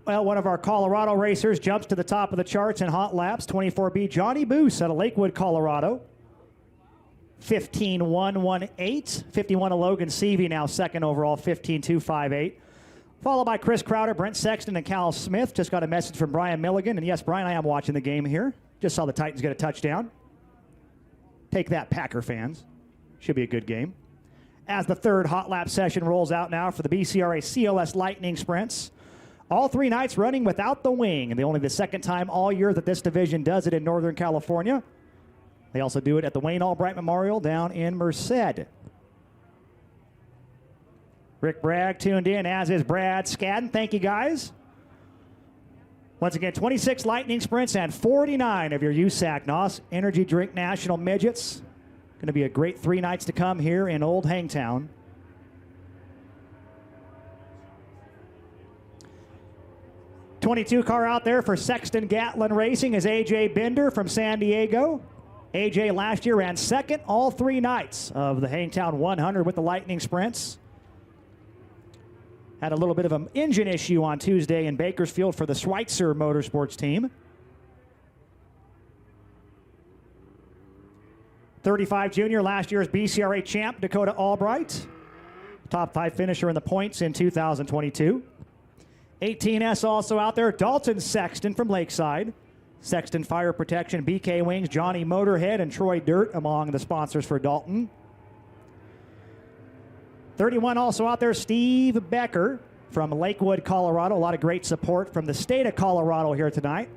Well, one of our Colorado racers jumps to the top of the charts in hot laps. 24B Johnny Boos out of Lakewood, Colorado. 15.118. 51 of Logan Seavey now second overall, 15.258. Followed by Chris Crowder, Brent Sexton, and Cal Smith. Just got a message from Brian Milligan. And yes, Brian, I am watching the game here. Just saw the Titans get a touchdown. Take that, Packer fans. Should be a good game. As the third hot lap session rolls out now for the BCRA CLS Lightning Sprints. All 3 nights running without the wing, and only the second time all year that this division does it in Northern California. They also do it at the Wayne Albright Memorial down in Merced. Rick Bragg tuned in, as is Brad Scadden. Thank you, guys. Once again, 26 Lightning Sprints and 49 of your USAC NOS Energy Drink National Midgets. Going to be a great 3 nights to come here in Old Hangtown. '22 car out there for Sexton Gatlin Racing is AJ Binder from San Diego. AJ last year ran second all 3 nights of the Hangtown 100 with the Lightning Sprints. Had a little bit of an engine issue on Tuesday in Bakersfield for the Schweitzer Motorsports team. 35 junior, last year's BCRA champ, Dakota Albright. Top 5 finisher in the points in 2022. 18S also out there, Dalton Sexton from Lakeside. Sexton Fire Protection, BK Wings, Johnny Motorhead, and Troy Dirt among the sponsors for Dalton. 31 also out there, Steve Becker from Lakewood, Colorado. A lot of great support from the state of Colorado here tonight.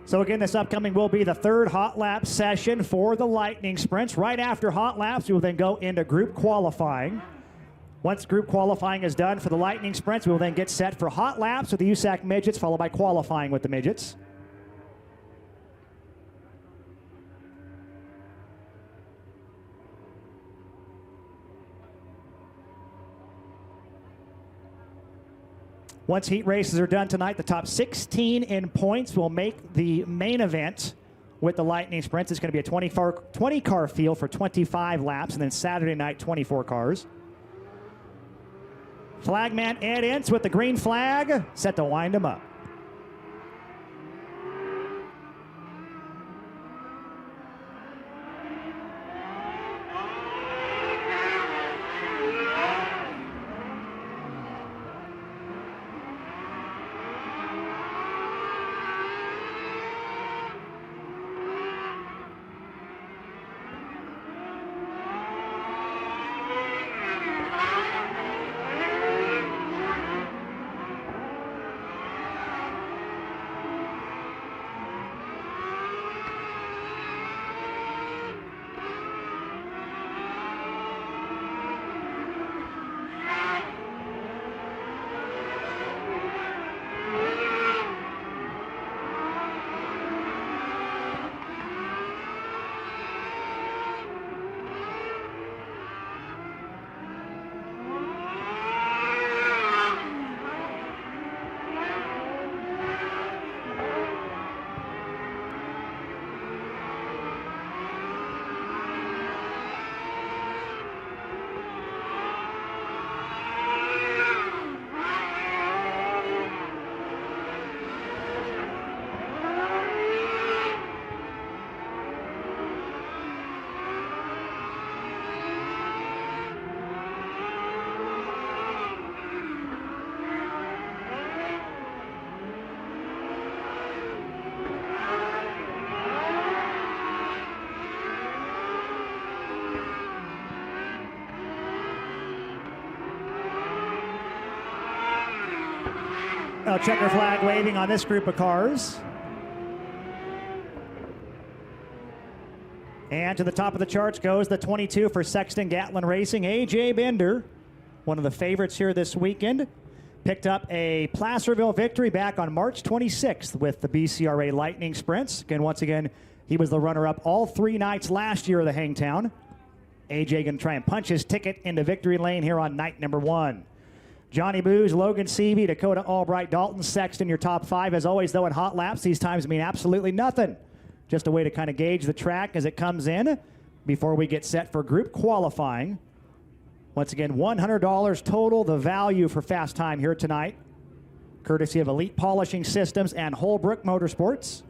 So again, this upcoming will be the third hot lap session for the Lightning Sprints. Right after hot laps, we will then go into group qualifying. Once group qualifying is done for the Lightning Sprints, we will then get set for hot laps with the USAC Midgets, followed by qualifying with the Midgets. Once heat races are done tonight, the top 16 in points will make the main event with the Lightning Sprints. It's going to be a 20-car field for 25 laps, and then Saturday night, 24 cars. Flagman Ed Ince with the green flag, set to wind him up. Checker flag waving on this group of cars. And to the top of the charts goes the 22 for Sexton Gatlin Racing, AJ Binder, one of the favorites here this weekend. Picked up a Placerville victory back on March 26th with the BCRA Lightning Sprints. Again, once again, he was the runner-up all 3 nights last year of the Hangtown. AJ going to try and punch his ticket into victory lane here on night number 1. Johnny Booz, Logan Seavey, Dakota Albright, Dalton Sexton, your top 5. As always, though, in hot laps, these times mean absolutely nothing. Just a way to kind of gauge the track as it comes in before we get set for group qualifying. Once again, $100 total, the value for fast time here tonight, courtesy of Elite Polishing Systems and Holbrook Motorsports.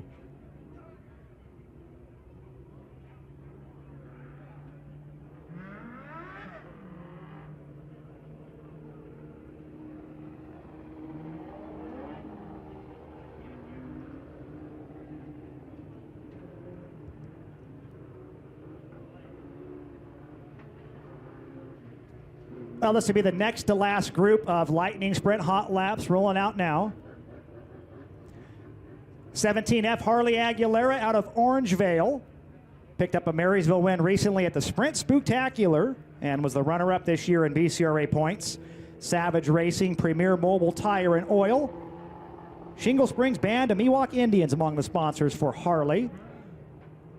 Well, this will be the next to last group of Lightning Sprint hot laps rolling out now. 17F Harley Aguilera out of Orangevale. Picked up a Marysville win recently at the Sprint Spooktacular and was the runner-up this year in BCRA points. Savage Racing, Premier Mobile Tire and Oil. Shingle Springs Band of Miwok Indians among the sponsors for Harley.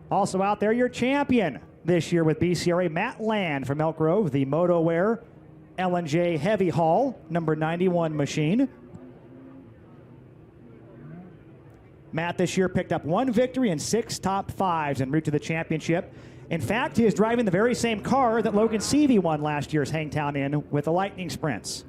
Also out there, your champion this year with BCRA, Matt Land from Elk Grove, the MotoWare L&J Heavy Haul, number 91 machine. Matt this year picked up 1 victory and 6 top 5s en route to the championship. In fact, he is driving the very same car that Logan Seavey won last year's Hangtown in with the Lightning Sprints.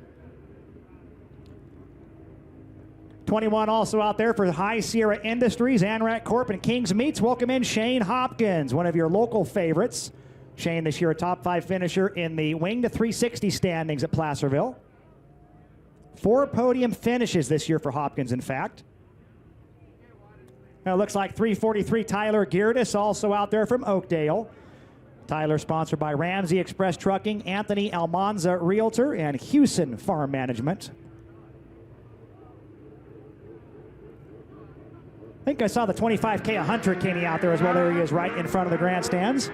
21 also out there for High Sierra Industries, Anrac Corp, and Kings Meats. Welcome in Shane Hopkins, one of your local favorites. Shane this year a top 5 finisher in the Wing to 360 standings at Placerville. 4 podium finishes this year for Hopkins, in fact. Now it looks like 343 Tyler Geardis also out there from Oakdale. Tyler sponsored by Ramsey Express Trucking, Anthony Almanza Realtor, and Hewson Farm Management. I think I saw the 25K of Hunter Kinney out there as well. There he is right in front of the grandstands.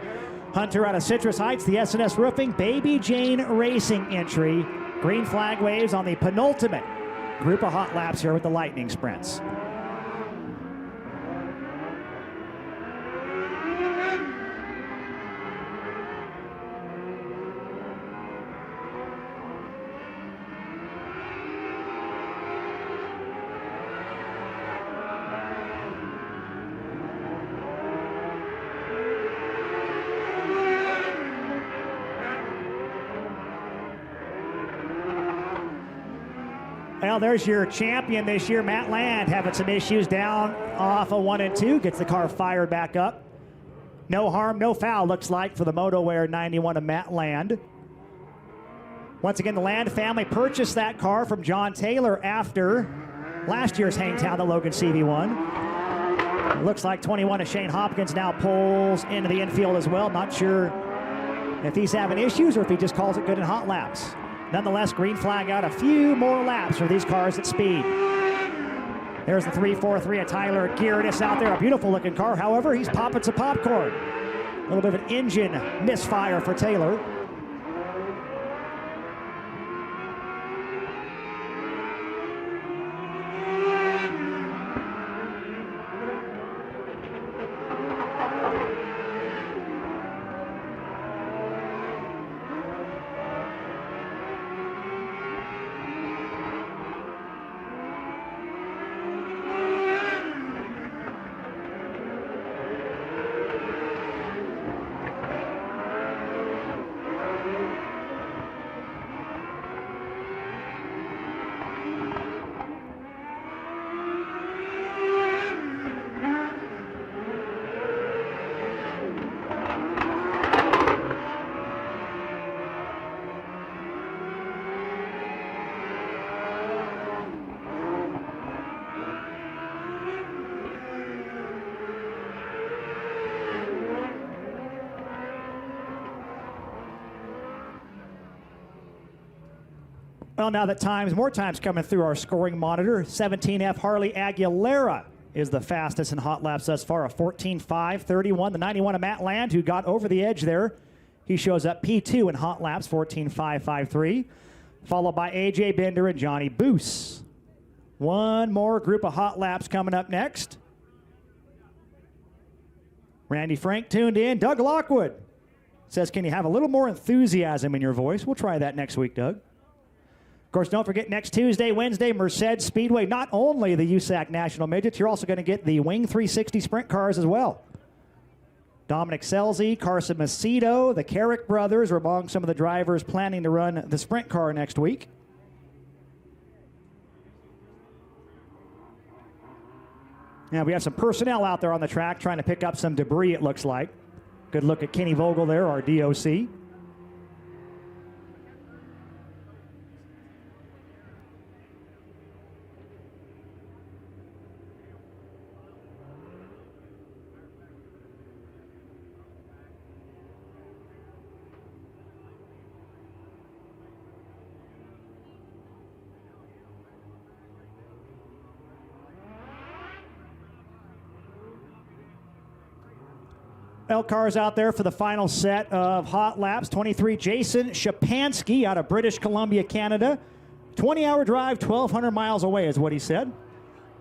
Hunter out of Citrus Heights, the S&S Roofing, Baby Jane Racing entry. Green flag waves on the penultimate group of hot laps here with the Lightning Sprints. Well, there's your champion this year, Matt Land, having some issues down off of 1 and 2. Gets the car fired back up. No harm, no foul, looks like, for the MotoWare 91 of Matt Land. Once again, the Land family purchased that car from John Taylor after last year's Hangtown, the Logan Seavey won. Looks like 21 of Shane Hopkins now pulls into the infield as well. Not sure if he's having issues or if he just calls it good in hot laps. Nonetheless, green flag out, a few more laps for these cars at speed. There's the 343 of Tyler Geardis out there, a beautiful looking car. However, he's popping some popcorn. A little bit of an engine misfire for Taylor. Well, now that more times coming through our scoring monitor, 17F Harley Aguilera is the fastest in hot laps thus far, a 14.5.31. The 91 of Matt Land, who got over the edge there, he shows up P2 in hot laps, 14.553, followed by AJ Bender and Johnny Boos. One more group of hot laps coming up next. Randy Frank tuned in. Doug Lockwood says, can you have a little more enthusiasm in your voice? We'll try that next week, Doug. course, don't forget next Tuesday, Wednesday, Merced Speedway, not only the USAC National Midgets, you're also going to get the Wing 360 Sprint cars as well. Dominic Selzy, Carson Macedo, the Carrick brothers are among some of the drivers planning to run the sprint car next week. Now we have some personnel out there on the track trying to pick up some debris, it looks like. Good look at Kenny Vogel there, our DOC. L cars out there for the final set of hot laps. 23, Jason Shapansky out of British Columbia, Canada. 20-hour drive, 1,200 miles away is what he said.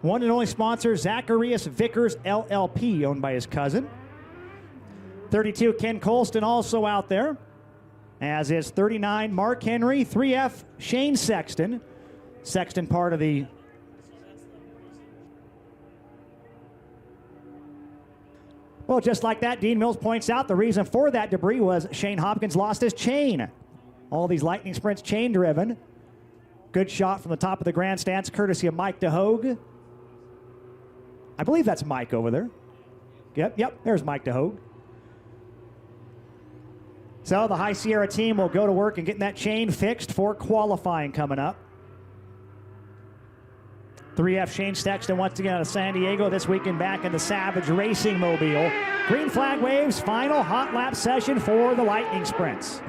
One and only sponsor, Zacharias Vickers LLP, owned by his cousin. 32, Ken Colston also out there, as is 39, Mark Henry. 3F, Shane Sexton. Sexton part of the... Well, just like that, Dean Mills points out the reason for that debris was Shane Hopkins lost his chain. All these Lightning Sprints chain driven. Good shot from the top of the grandstands, courtesy of Mike DeHogue. I believe that's Mike over there. Yep, there's Mike DeHogue. So the High Sierra team will go to work and getting that chain fixed for qualifying coming up. 3F Shane Sexton once again out of San Diego this weekend back in the Savage Racing Mobile. Green flag waves, final hot lap session for the Lightning Sprints.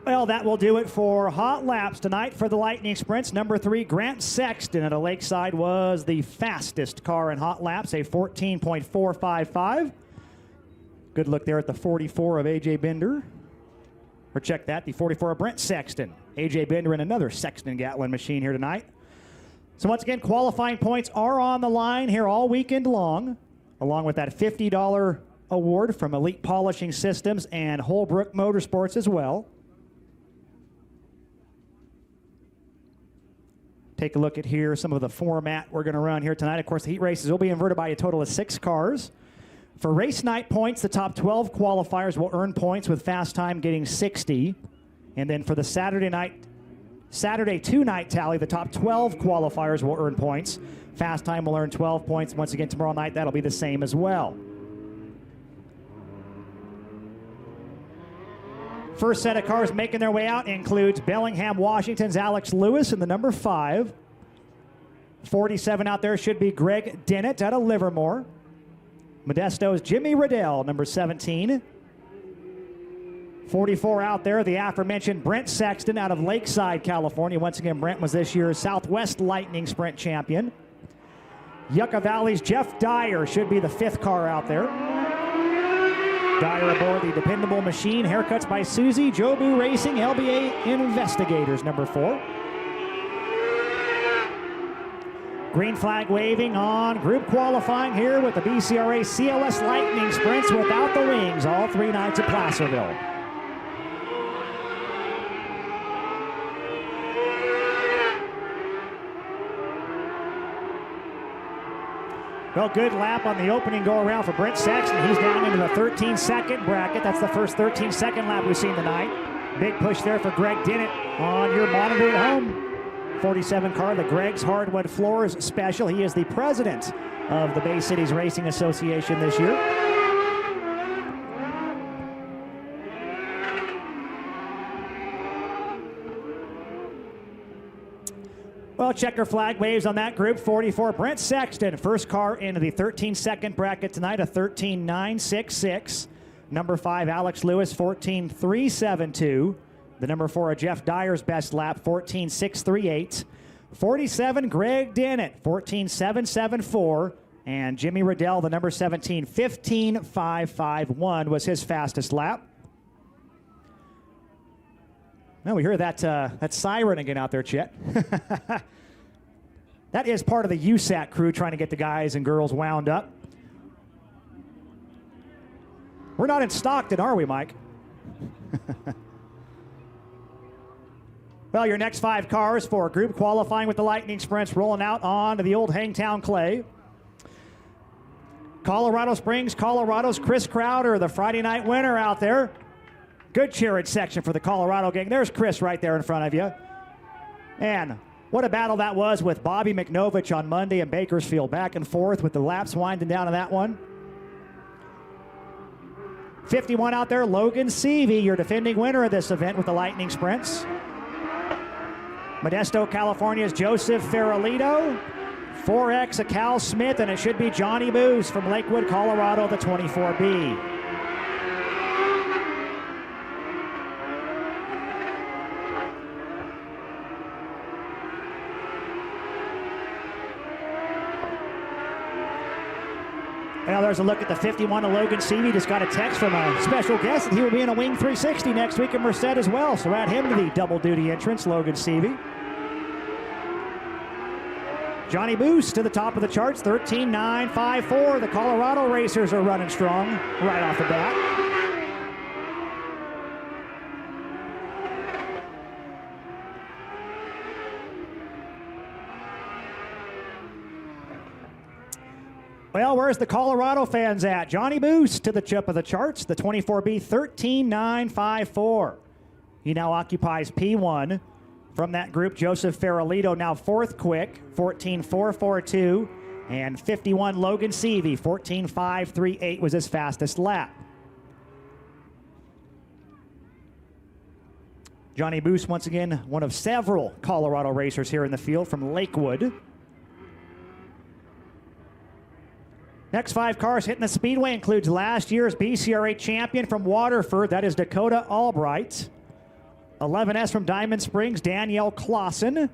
Well, that will do it for hot laps tonight for the Lightning Sprints. Number 3, Grant Sexton at a Lakeside was the fastest car in hot laps, a 14.455. Good look there at the 44 of A.J. Bender. Or check that, the 44 of Brent Sexton. A.J. Bender in another Sexton Gatlin machine here tonight. So once again, qualifying points are on the line here all weekend long, along with that $50 award from Elite Polishing Systems and Holbrook Motorsports as well. Take a look at here some of the format we're going to run here tonight. Of course, the heat races will be inverted by a total of 6 cars. For race night points, the top 12 qualifiers will earn points, with fast time getting 60. And then for the Saturday 2-night tally, the top 12 qualifiers will earn points. Fast time will earn 12 points. Once again, tomorrow night, that'll be the same as well. First set of cars making their way out includes Bellingham, Washington's Alex Lewis in the number 5. 47 out there should be Greg Dennett out of Livermore. Modesto's Jimmy Riddell, number 17. 44 out there, the aforementioned Brent Sexton out of Lakeside, California. Once again, Brent was this year's Southwest Lightning Sprint champion. Yucca Valley's Jeff Dyer should be the 5th car out there. Dyer aboard the dependable machine. Haircuts by Susie. Jobu Racing, LBA Investigators, number 4. Green flag waving on group qualifying here with the BCRA CLS Lightning Sprints without the wings all 3 nights at Placerville. Well, good lap on the opening go-around for Brent Sexton. He's down into the 13-second bracket. That's the first 13-second lap we've seen tonight. Big push there for Greg Dennett on your monitor at home. 47 car, the Greg's Hardwood Floors Special. He is the president of the Bay Cities Racing Association this year. Well, checker flag waves on that group. 44, Brent Sexton, first car into the 13-second bracket tonight, a 13.966. Number 5, Alex Lewis, 14.372. The number 4, Jeff Dyer's best lap, 14.638. 47, Greg Dennett, 14.774. And Jimmy Riddell, the number 17, 15.551 was his fastest lap. Now we hear that siren again out there, Chet. That is part of the USAC crew trying to get the guys and girls wound up. We're not in Stockton, are we, Mike? Well, your next 5 cars for group qualifying with the Lightning Sprints rolling out onto the old Hangtown clay. Colorado Springs, Colorado's Chris Crowder, the Friday night winner out there. Good cheering section for the Colorado gang. There's Chris right there in front of you. And what a battle that was with Bobby McNovich on Monday in Bakersfield. Back and forth with the laps winding down on that one. 51 out there, Logan Seavey, your defending winner of this event with the Lightning Sprints. Modesto, California's Joseph Farolito. 4X, a Cal Smith, and it should be Johnny Boos from Lakewood, Colorado, the 24B. Now there's a look at the 51 of Logan Seavey. Just got a text from a special guest that he will be in a Wing 360 next week in Merced as well. So add him to the double duty entrance, Logan Seavey. Johnny Boos to the top of the charts, 13.954. The Colorado racers are running strong right off the bat. Well, where's the Colorado fans at? Johnny Boos to the tip of the charts, the 24B, 13.954. He now occupies P1. From that group, Joseph Farolito now 4th quick, 14.442. And 51, Logan Seavey, 14.538 was his fastest lap. Johnny Boos, once again, one of several Colorado racers here in the field from Lakewood. Next 5 cars hitting the speedway includes last year's BCRA champion from Waterford. That is Dakota Albright. 11S from Diamond Springs, Danielle Clausen.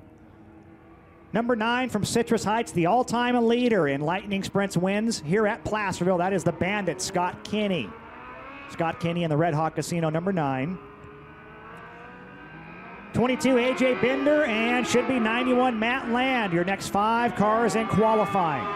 Number 9 from Citrus Heights, the all-time leader in Lightning Sprints wins here at Placerville. That is the Bandit, Scott Kinney. Scott Kinney in the Red Hawk Casino, number 9. 22, AJ Binder, and should be 91, Matt Land. Your next 5 cars in qualifying.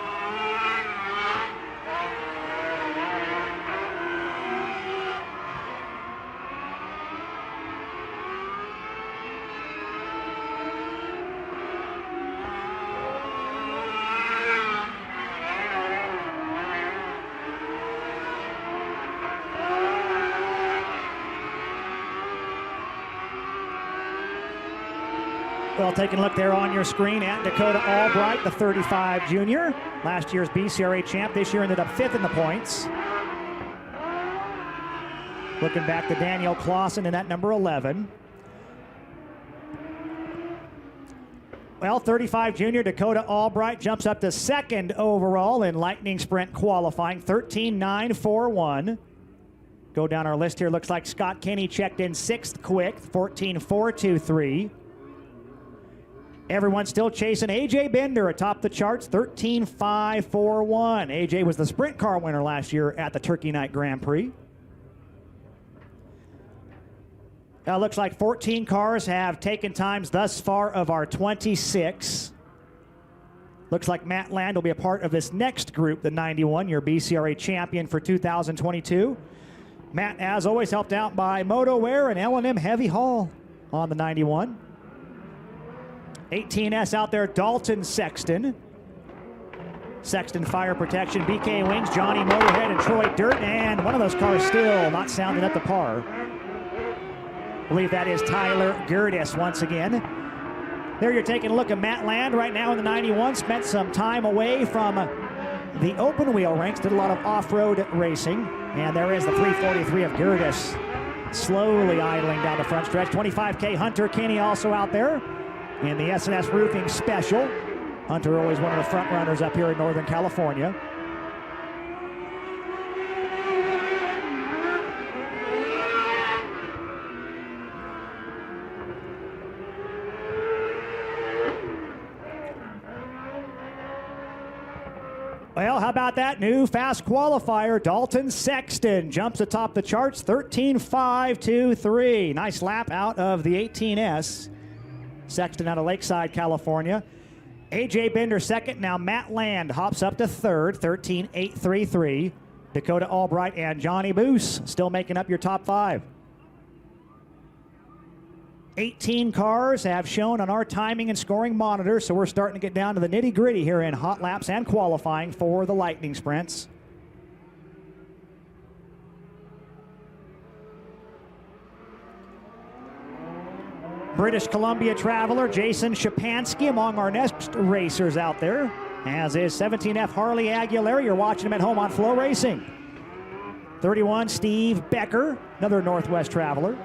Well, taking a look there on your screen at Dakota Albright, the 35 junior. Last year's BCRA champ. This year ended up 5th in the points. Looking back to Danielle Clausen in that number 11. Well, 35 junior Dakota Albright jumps up to 2nd overall in Lightning Sprint qualifying, 13.941. Go down our list here. Looks like Scott Kinney checked in 6th quick, 14.423. Everyone's still chasing AJ Binder atop the charts, 13.541. AJ was the sprint car winner last year at the Turkey Night Grand Prix. Now looks like 14 cars have taken times thus far of our 26. Looks like Matt Land will be a part of this next group, the 91, your BCRA champion for 2022. Matt, as always, helped out by MotoWare and L&M Heavy Haul on the 91. 18S out there, Dalton Sexton. Sexton Fire Protection, BK Wings, Johnny Motorhead, and Troy Dirt. And one of those cars still not sounding up to par. I believe that is Tyler Gerdes once again. There you're taking a look at Matt Land right now in the 91. Spent some time away from the open wheel ranks, did a lot of off-road racing. And there is the 343 of Gerdes, slowly idling down the front stretch. 25K Hunter Kinney also out there in the S&S Roofing Special. Hunter always one of the front runners up here in Northern California. Well, how about that new fast qualifier? Dalton Sexton jumps atop the charts, 13.523. Nice lap out of the 18S. Sexton out of Lakeside, California. AJ Bender second. Now Matt Land hops up to third, 13.833. Dakota Albright and Johnny Boos still making up your top five. 18 cars have shown on our timing and scoring monitor, so we're starting to get down to the nitty-gritty here in hot laps and qualifying for the Lightning Sprints. British Columbia traveler Jason Shapansky among our next racers out there, as is 17F Harley Aguilera. You're watching him at home on FloRacing. 31 Steve Becker, another Northwest traveler.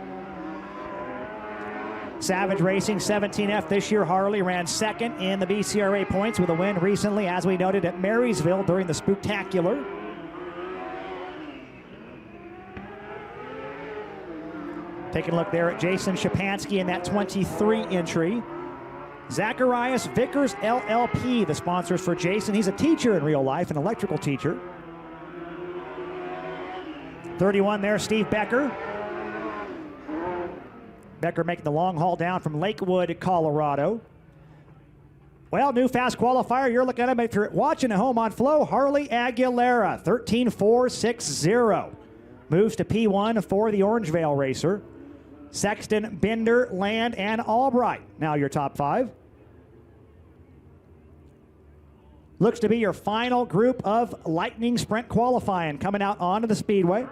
Savage Racing 17F this year. Harley ran second in the BCRA points with a win recently, as we noted, at Marysville during the Spooktacular. Taking a look there at Jason Shapansky in that 23 entry. Zacharias Vickers LLP, the sponsors for Jason. He's a teacher in real life, an electrical teacher. 31 there, Steve Becker. Becker making the long haul down from Lakewood, Colorado. Well, new fast qualifier. You're looking at him if you're watching at home on Flo. Harley Aguilera, 13.460. Moves to P1 for the Orangevale racer. Sexton, Bender, Land, and Albright. Now your top five. Looks to be your final group of Lightning Sprint qualifying coming out onto the Speedway.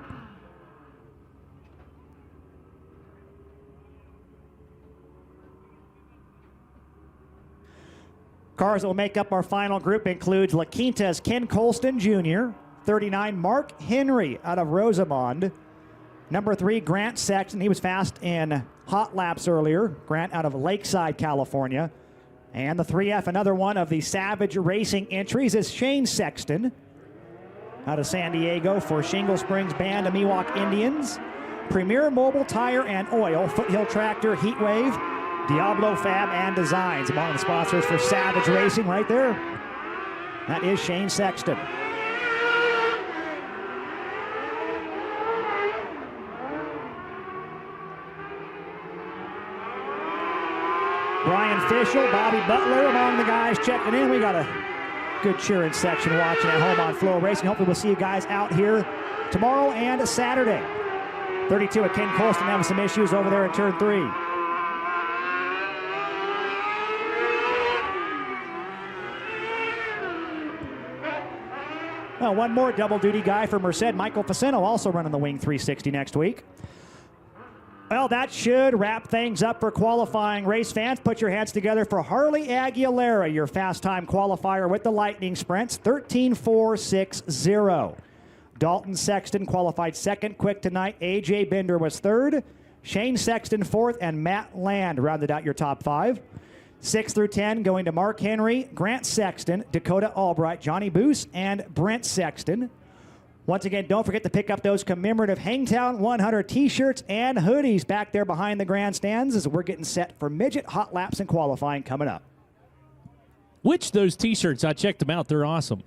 Cars that will make up our final group includes La Quinta's Ken Colston Jr., 39 Mark Henry out of Rosamond, number 3 Grant Sexton. He was fast in hot laps earlier. Grant out of Lakeside, California. And the 3F, another one of the Savage Racing entries, is Shane Sexton out of San Diego for Shingle Springs Band of Miwok Indians. Premier Mobile Tire and Oil, Foothill Tractor, Heatwave, Diablo Fab and Designs among the sponsors for Savage Racing right there. That is Shane Sexton. Brian Fischel, Bobby Butler among the guys checking in. We got a good cheering section watching at home on FloRacing. Hopefully we'll see you guys out here tomorrow and Saturday. 32 at Ken Colston having some issues over there in turn 3. Well, one more double-duty guy for Merced, Michael Facino, also running the Wing 360 next week. Well, that should wrap things up for qualifying. Race fans, put your hands together for Harley Aguilera, your fast time qualifier with the Lightning Sprints, 13.460. Dalton Sexton qualified second quick tonight. AJ Bender was third. Shane Sexton fourth, and Matt Land rounded out your top five. 6 through 10 going to Mark Henry, Grant Sexton, Dakota Albright, Johnny Boos, and Brent Sexton. Once again, don't forget to pick up those commemorative Hangtown 100 t-shirts and hoodies back there behind the grandstands as we're getting set for Midget hot laps and qualifying coming up. Which those t-shirts, I checked them out. They're awesome.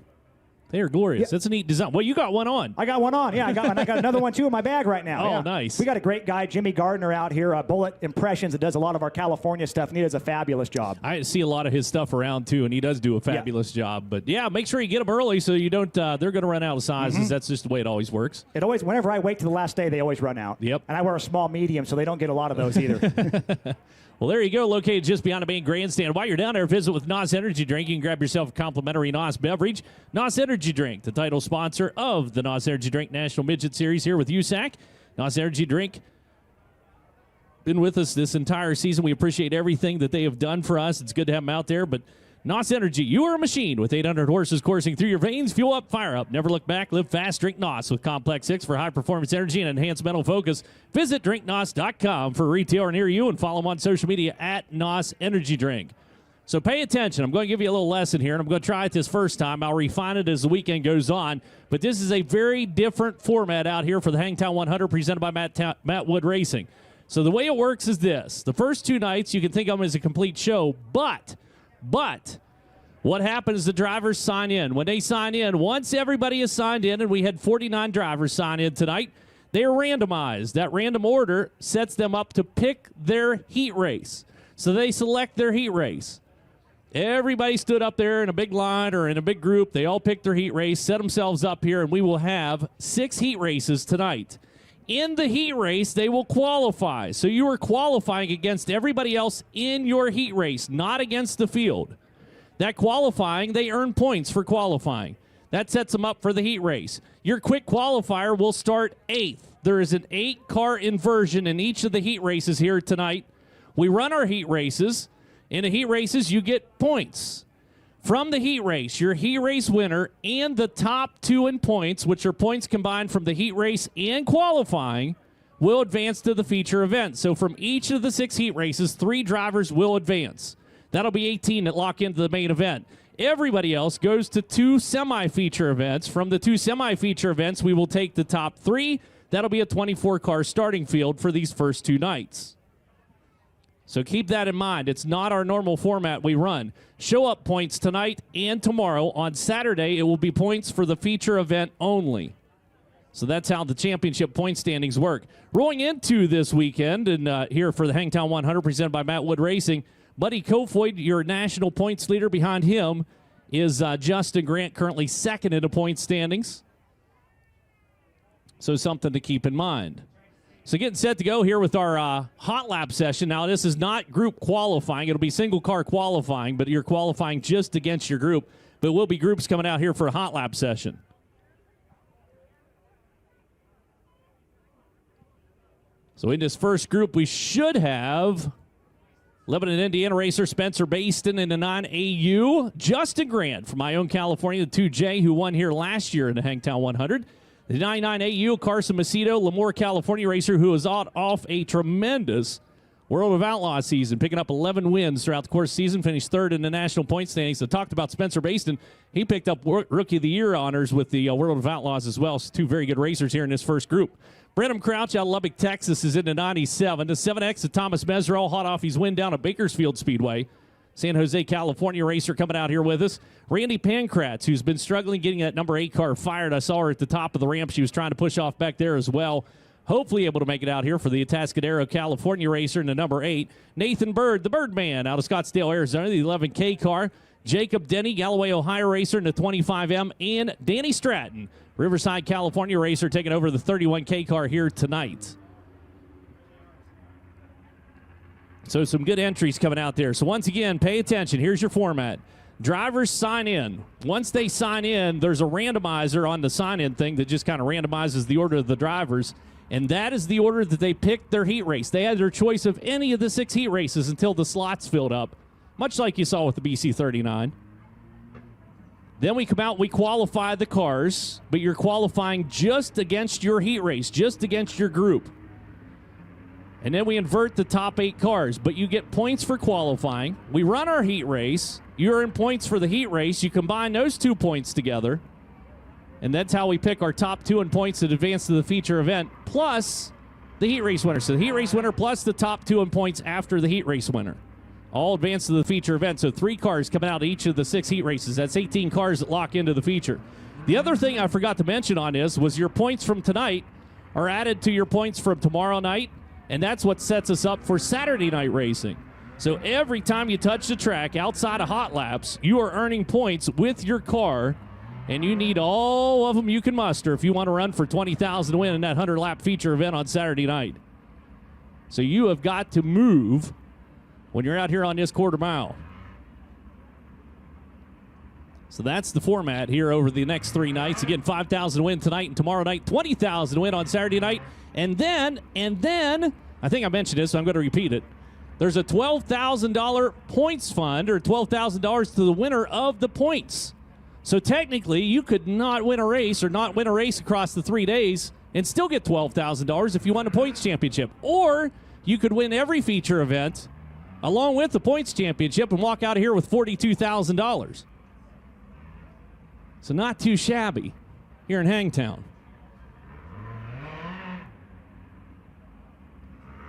They are glorious. Yeah. That's a neat design. Well, you got one on. I got one on. Yeah, I got another one too in my bag right now. Oh, yeah. nice. We got a great guy, Jimmy Gardner, out here, Bullet Impressions, that does a lot of our California stuff, and he does a fabulous job. I see a lot of his stuff around too, and he does do a fabulous job. But yeah, make sure you get them early so you don't. They're going to run out of sizes. That's just the way it always works. Whenever I wait to the last day, they always run out. Yep. And I wear a small medium, so they don't get a lot of those either. Well, there you go, located just beyond the main grandstand. While you're down there, visit with NOS Energy Drink. You can grab yourself a complimentary NOS beverage. NOS Energy Drink, the title sponsor of the NOS Energy Drink National Midget Series here with USAC. NOS Energy Drink been with us this entire season. We appreciate everything that they have done for us. It's good to have them out there, but NOS Energy, you are a machine with 800 horses coursing through your veins. Fuel up, fire up. Never look back. Live fast. Drink NOS with Complex 6 for high-performance energy and enhanced mental focus. Visit drinknos.com for a retailer near you and follow them on social media at NOS Energy Drink. So pay attention. I'm going to give you a little lesson here, and I'm going to try it this first time. I'll refine it as the weekend goes on. But this is a very different format out here for the Hangtown 100 presented by Matt Wood Racing. So the way it works is this. The first two nights, you can think of them as a complete show, but what happens, the drivers sign in. When they sign in, once everybody is signed in, and we had 49 drivers sign in tonight, they are randomized. That random order sets them up to pick their heat race. So they select their heat race. Everybody stood up there in a big line or in a big group. They all picked their heat race, set themselves up here, and we will have 6 heat races tonight. In the heat race, they will qualify. So you are qualifying against everybody else in your heat race, not against the field. That qualifying, they earn points for qualifying. That sets them up for the heat race. Your quick qualifier will start 8th. There is an 8-car inversion in each of the heat races here tonight. We run our heat races. In the heat races, you get points. From the heat race, your heat race winner and the top 2 in points, which are points combined from the heat race and qualifying, will advance to the feature event. So from each of the 6 heat races, 3 drivers will advance. That'll be 18 that lock into the main event. Everybody else goes to 2 semi-feature events. From the 2 semi-feature events, we will take the top 3. That'll be a 24-car starting field for these first 2 nights. So keep that in mind. It's not our normal format we run. Show up points tonight and tomorrow. On Saturday, it will be points for the feature event only. So that's how the championship point standings work. Rolling into this weekend, and here for the Hangtown 100 presented by Matt Wood Racing, Buddy Kofoid, your national points leader. Behind him is Justin Grant, currently 2nd in the point standings. So something to keep in mind. So getting set to go here with our hot lap session. Now, this is not group qualifying. It'll be single-car qualifying, but you're qualifying just against your group. But will be groups coming out here for a hot lap session. So in this first group, we should have Lebanon, Indiana racer Spencer Baston in the 9AU. Justin Grant from my own California, the 2J, who won here last year in the Hangtown 100. The 99AU, Carson Macedo, Lemoore, California racer, who is off a tremendous World of Outlaw season, picking up 11 wins throughout the course of the season, finished 3rd in the national point standings. So talked about Spencer Baston. He picked up Rookie of the Year honors with the World of Outlaws as well. So 2 very good racers here in this first group. Brenham Crouch out of Lubbock, Texas, is in the 97. The 7X of Thomas Meserol, hot off his win down at Bakersfield Speedway. San Jose, California racer coming out here with us. Randy Pankratz, who's been struggling getting that number 8 car fired. I saw her at the top of the ramp. She was trying to push off back there as well. Hopefully able to make it out here for the Atascadero, California racer in the number 8. Nathan Bird, the Birdman, out of Scottsdale, Arizona, the 11K car. Jacob Denny, Galloway, Ohio racer in the 25M. And Danny Stratton, Riverside, California racer, taking over the 31K car here tonight. So some good entries coming out there. So once again, pay attention. Here's your format. Drivers sign in. Once they sign in, there's a randomizer on the sign-in thing that just kind of randomizes the order of the drivers, and that is the order that they picked their heat race. They had their choice of any of the 6 heat races until the slots filled up, much like you saw with the BC39. Then we come out, we qualify the cars, but you're qualifying just against your heat race, just against your group. And then we invert the top 8 cars, but you get points for qualifying. We run our heat race. You earn points for the heat race. You combine those 2 points together, and that's how we pick our top 2 in points that advance to the feature event, plus the heat race winner. So the heat race winner plus the top 2 in points after the heat race winner. All advance to the feature event. So 3 cars coming out of each of the 6 heat races. That's 18 cars that lock into the feature. The other thing I forgot to mention on this was your points from tonight are added to your points from tomorrow night, and that's what sets us up for Saturday night racing. So every time you touch the track outside of hot laps, you are earning points with your car, and you need all of them you can muster if you want to run for 20,000 to win in that 100-lap feature event on Saturday night. So you have got to move when you're out here on this quarter mile. So that's the format here over the next 3 nights. Again, 5,000 to win tonight and tomorrow night, 20,000 to win on Saturday night. And then, I think I mentioned this, so I'm going to repeat it. There's a $12,000 points fund, or $12,000 to the winner of the points. So technically, you could not win a race or not win a race across the 3 days and still get $12,000 if you won a points championship. Or you could win every feature event along with the points championship and walk out of here with $42,000. So not too shabby here in Hangtown.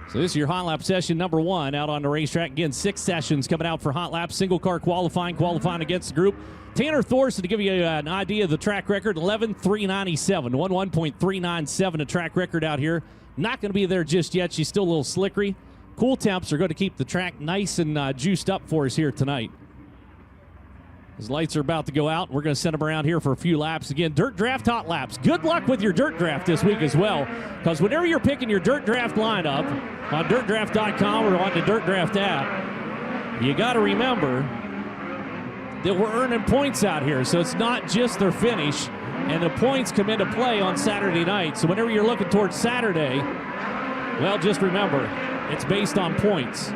So this is your hot lap session number 1 out on the racetrack. Again, 6 sessions coming out for hot laps. Single car qualifying against the group. Tanner Thorson, to give you an idea of the track record, 11.397. 1.397 a track record out here. Not going to be there just yet. She's still a little slickery. Cool temps are going to keep the track nice and juiced up for us here tonight. His lights are about to go out. We're going to send him around here for a few laps. Again, Dirt Draft Hot Laps. Good luck with your Dirt Draft this week as well, because whenever you're picking your Dirt Draft lineup on dirtdraft.com or on the Dirt Draft app, you got to remember that we're earning points out here. So it's not just their finish, and the points come into play on Saturday night. So whenever you're looking towards Saturday, well, just remember, it's based on points.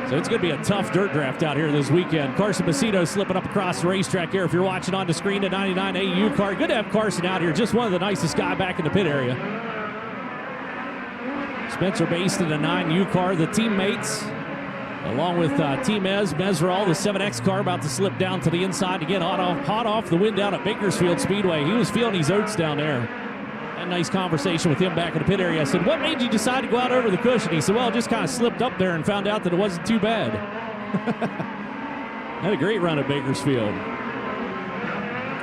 So it's going to be a tough dirt draft out here this weekend. Carson Macedo slipping up across the racetrack here. If you're watching on the screen, a 99 AU car. Good to have Carson out here. Just one of the nicest guy back in the pit area. Spencer based in a 9U car. The teammates, along with Team Mesrall, the 7X car, about to slip down to the inside to get hot off the wind down at Bakersfield Speedway. He was feeling his oats down there. A nice conversation with him back in the pit area. I said, what made you decide to go out over the cushion? He said, well, I just kind of slipped up there and found out that it wasn't too bad. Had a great run at Bakersfield.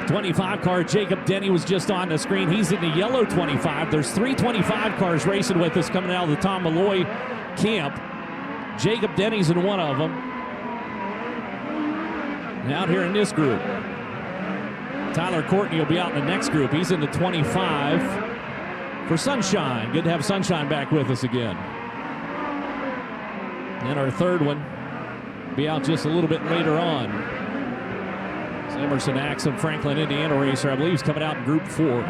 25 car, Jacob Denny was just on the screen. He's in the yellow 25. There's 3 25 cars racing with us coming out of the Tom Malloy camp. Jacob Denny's in one of them. And out here in this group, Tyler Courtney will be out in the next group. He's in the 25 for Sunshine. Good to have Sunshine back with us again. And our third one will be out just a little bit later on. It's Emerson Axum, Franklin, Indiana racer. I believe he's coming out in group 4.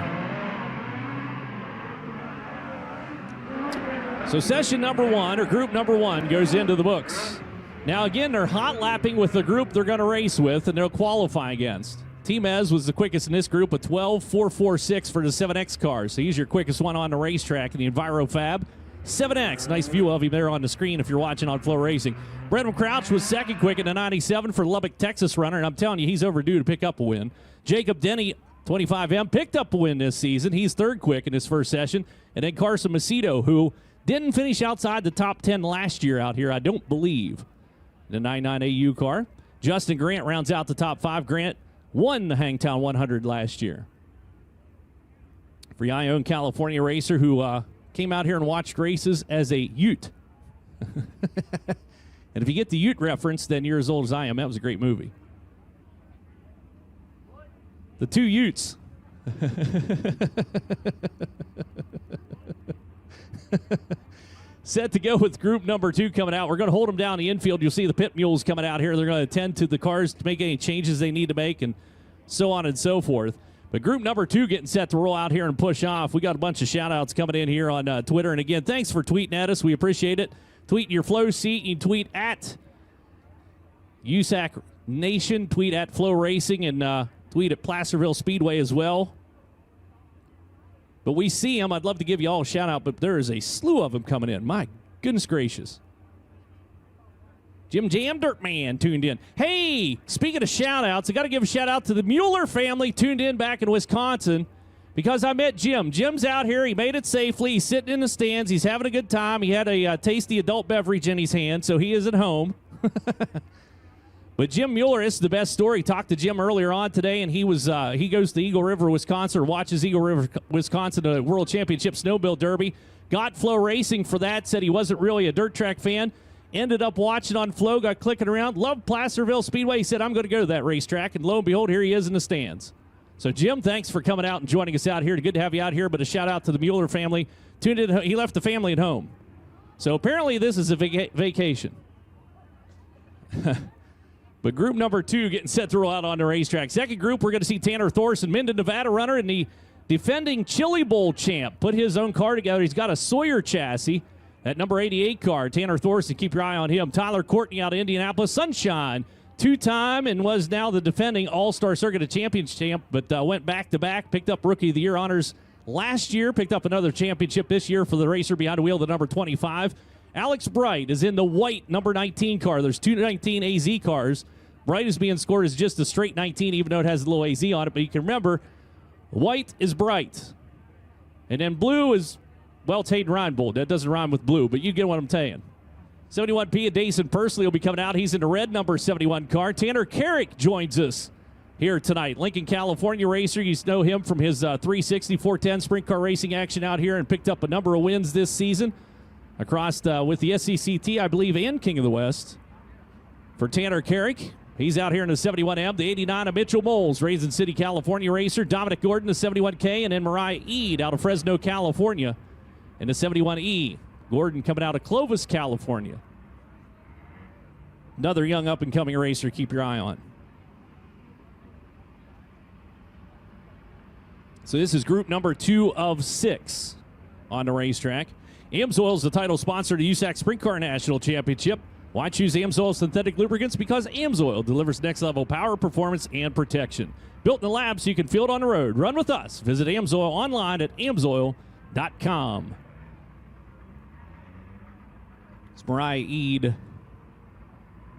So session number 1, or group number 1, goes into the books. Now again, they're hot lapping with the group they're going to race with and they'll qualify against. Team Ez was the quickest in this group, a 12.446 for the 7X cars. So he's your quickest one on the racetrack in the EnviroFab 7X. Nice view of him there on the screen if you're watching on FloRacing. Brendan Crouch was second quick in the 97 for Lubbock, Texas runner, and I'm telling you, he's overdue to pick up a win. Jacob Denny, 25M, picked up a win this season. He's third quick in his first session. And then Carson Macedo, who didn't finish outside the top 10 last year out here, I don't believe, the 99 AU car. Justin Grant rounds out the top 5. Grant won the Hangtown 100 last year. For Ione, California racer who came out here and watched races as a Ute. And if you get the Ute reference, then you're as old as I am. That was a great movie. The 2 Utes. Set to go with group number 2 coming out. We're going to hold them down the infield. You'll see the pit mules coming out here. They're going to attend to the cars to make any changes they need to make and so on and so forth. But group number 2 getting set to roll out here and push off. We got a bunch of shout-outs coming in here on Twitter. And again, thanks for tweeting at us. We appreciate it. Tweet your Flow seat. You tweet at USAC Nation. Tweet at FloRacing and tweet at Placerville Speedway as well. But we see them. I'd love to give you all a shout-out, but there is a slew of them coming in. My goodness gracious. Jim Jam Dirtman tuned in. Hey, speaking of shout-outs, I got to give a shout-out to the Mueller family tuned in back in Wisconsin because I met Jim. Jim's out here. He made it safely. He's sitting in the stands. He's having a good time. He had a tasty adult beverage in his hand, so he is at home. But Jim Mueller, this is the best story. Talked to Jim earlier on today, and he goes to Eagle River, Wisconsin, or watches Eagle River, Wisconsin, a World Championship Snowmobile Derby. Got FloRacing for that, said he wasn't really a dirt track fan. Ended up watching on Flo, got clicking around. Loved Placerville Speedway. He said, I'm going to go to that racetrack. And lo and behold, here he is in the stands. So, Jim, thanks for coming out and joining us out here. Good to have you out here, but a shout-out to the Mueller family. Tuned in. He left the family at home. So, apparently, this is a vacation. But group number 2 getting set to roll out on the racetrack. Second group, we're going to see Tanner Thorson, Minden, Nevada runner, and the defending Chili Bowl champ. Put his own car together. He's got a Sawyer chassis. That number 88 car, Tanner Thorson, keep your eye on him. Tyler Courtney out of Indianapolis. Sunshine, 2-time and was now the defending All-Star Circuit of Champions champ, but went back-to-back, picked up Rookie of the Year honors last year, picked up another championship this year for the racer behind the wheel, the number 25. Alex Bright is in the white number 19 car. There's 2 19 AZ cars. Bright is being scored as just a straight 19, even though it has a little AZ on it. But you can remember, white is Bright. And then blue is, well, Taden Reinbold. That doesn't rhyme with blue, but you get what I'm saying. 71P of Dason Persley will be coming out. He's in the red number 71 car. Tanner Carrick joins us here tonight. Lincoln, California racer. You know him from his 360, 410 sprint car racing action out here and picked up a number of wins this season across with the SCCT, I believe, and King of the West. For Tanner Carrick, he's out here in the 71M. The 89 of Mitchell Moles, Raisin City, California racer. Dominic Gordon, the 71K, and then Mariah Eade out of Fresno, California in the 71E. Gordon coming out of Clovis, California. Another young up-and-coming racer, keep your eye on. So this is group number 2 of 6 on the racetrack. AMSOIL is the title sponsor to USAC Sprint Car National Championship. Why choose AMSOIL synthetic lubricants? Because AMSOIL delivers next-level power, performance, and protection. Built in the lab so you can feel it on the road. Run with us. Visit AMSOIL online at amsoil.com. It's Mariah Eade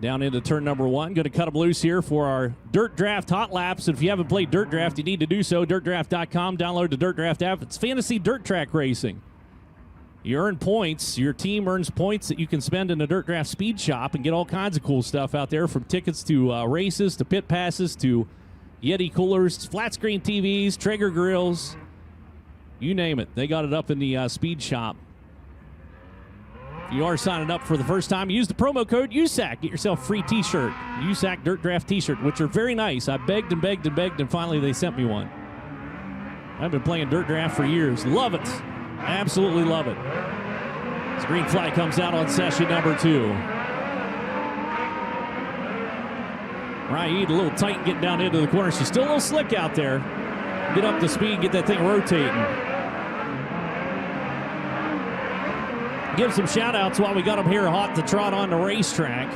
down into turn number 1. Going to cut them loose here for our Dirt Draft Hot Laps. And if you haven't played Dirt Draft, you need to do so. DirtDraft.com. Download the Dirt Draft app. It's fantasy dirt track racing. You earn points. Your team earns points that you can spend in a Dirt Draft speed shop and get all kinds of cool stuff out there, from tickets to races to pit passes to Yeti coolers, flat screen TVs, Traeger grills, you name it. They got it up in the speed shop. If you are signing up for the first time, use the promo code USAC. Get yourself a free t-shirt, USAC Dirt Draft t-shirt, which are very nice. I begged and begged and begged, and finally they sent me one. I've been playing Dirt Draft for years. Love it. Absolutely love it. This green flag comes out on session number 2. Mariah Eade a little tight getting down into the corner. She's still a little slick out there. Get up to speed, get that thing rotating. Give some shout-outs while we got them here hot to trot on the racetrack.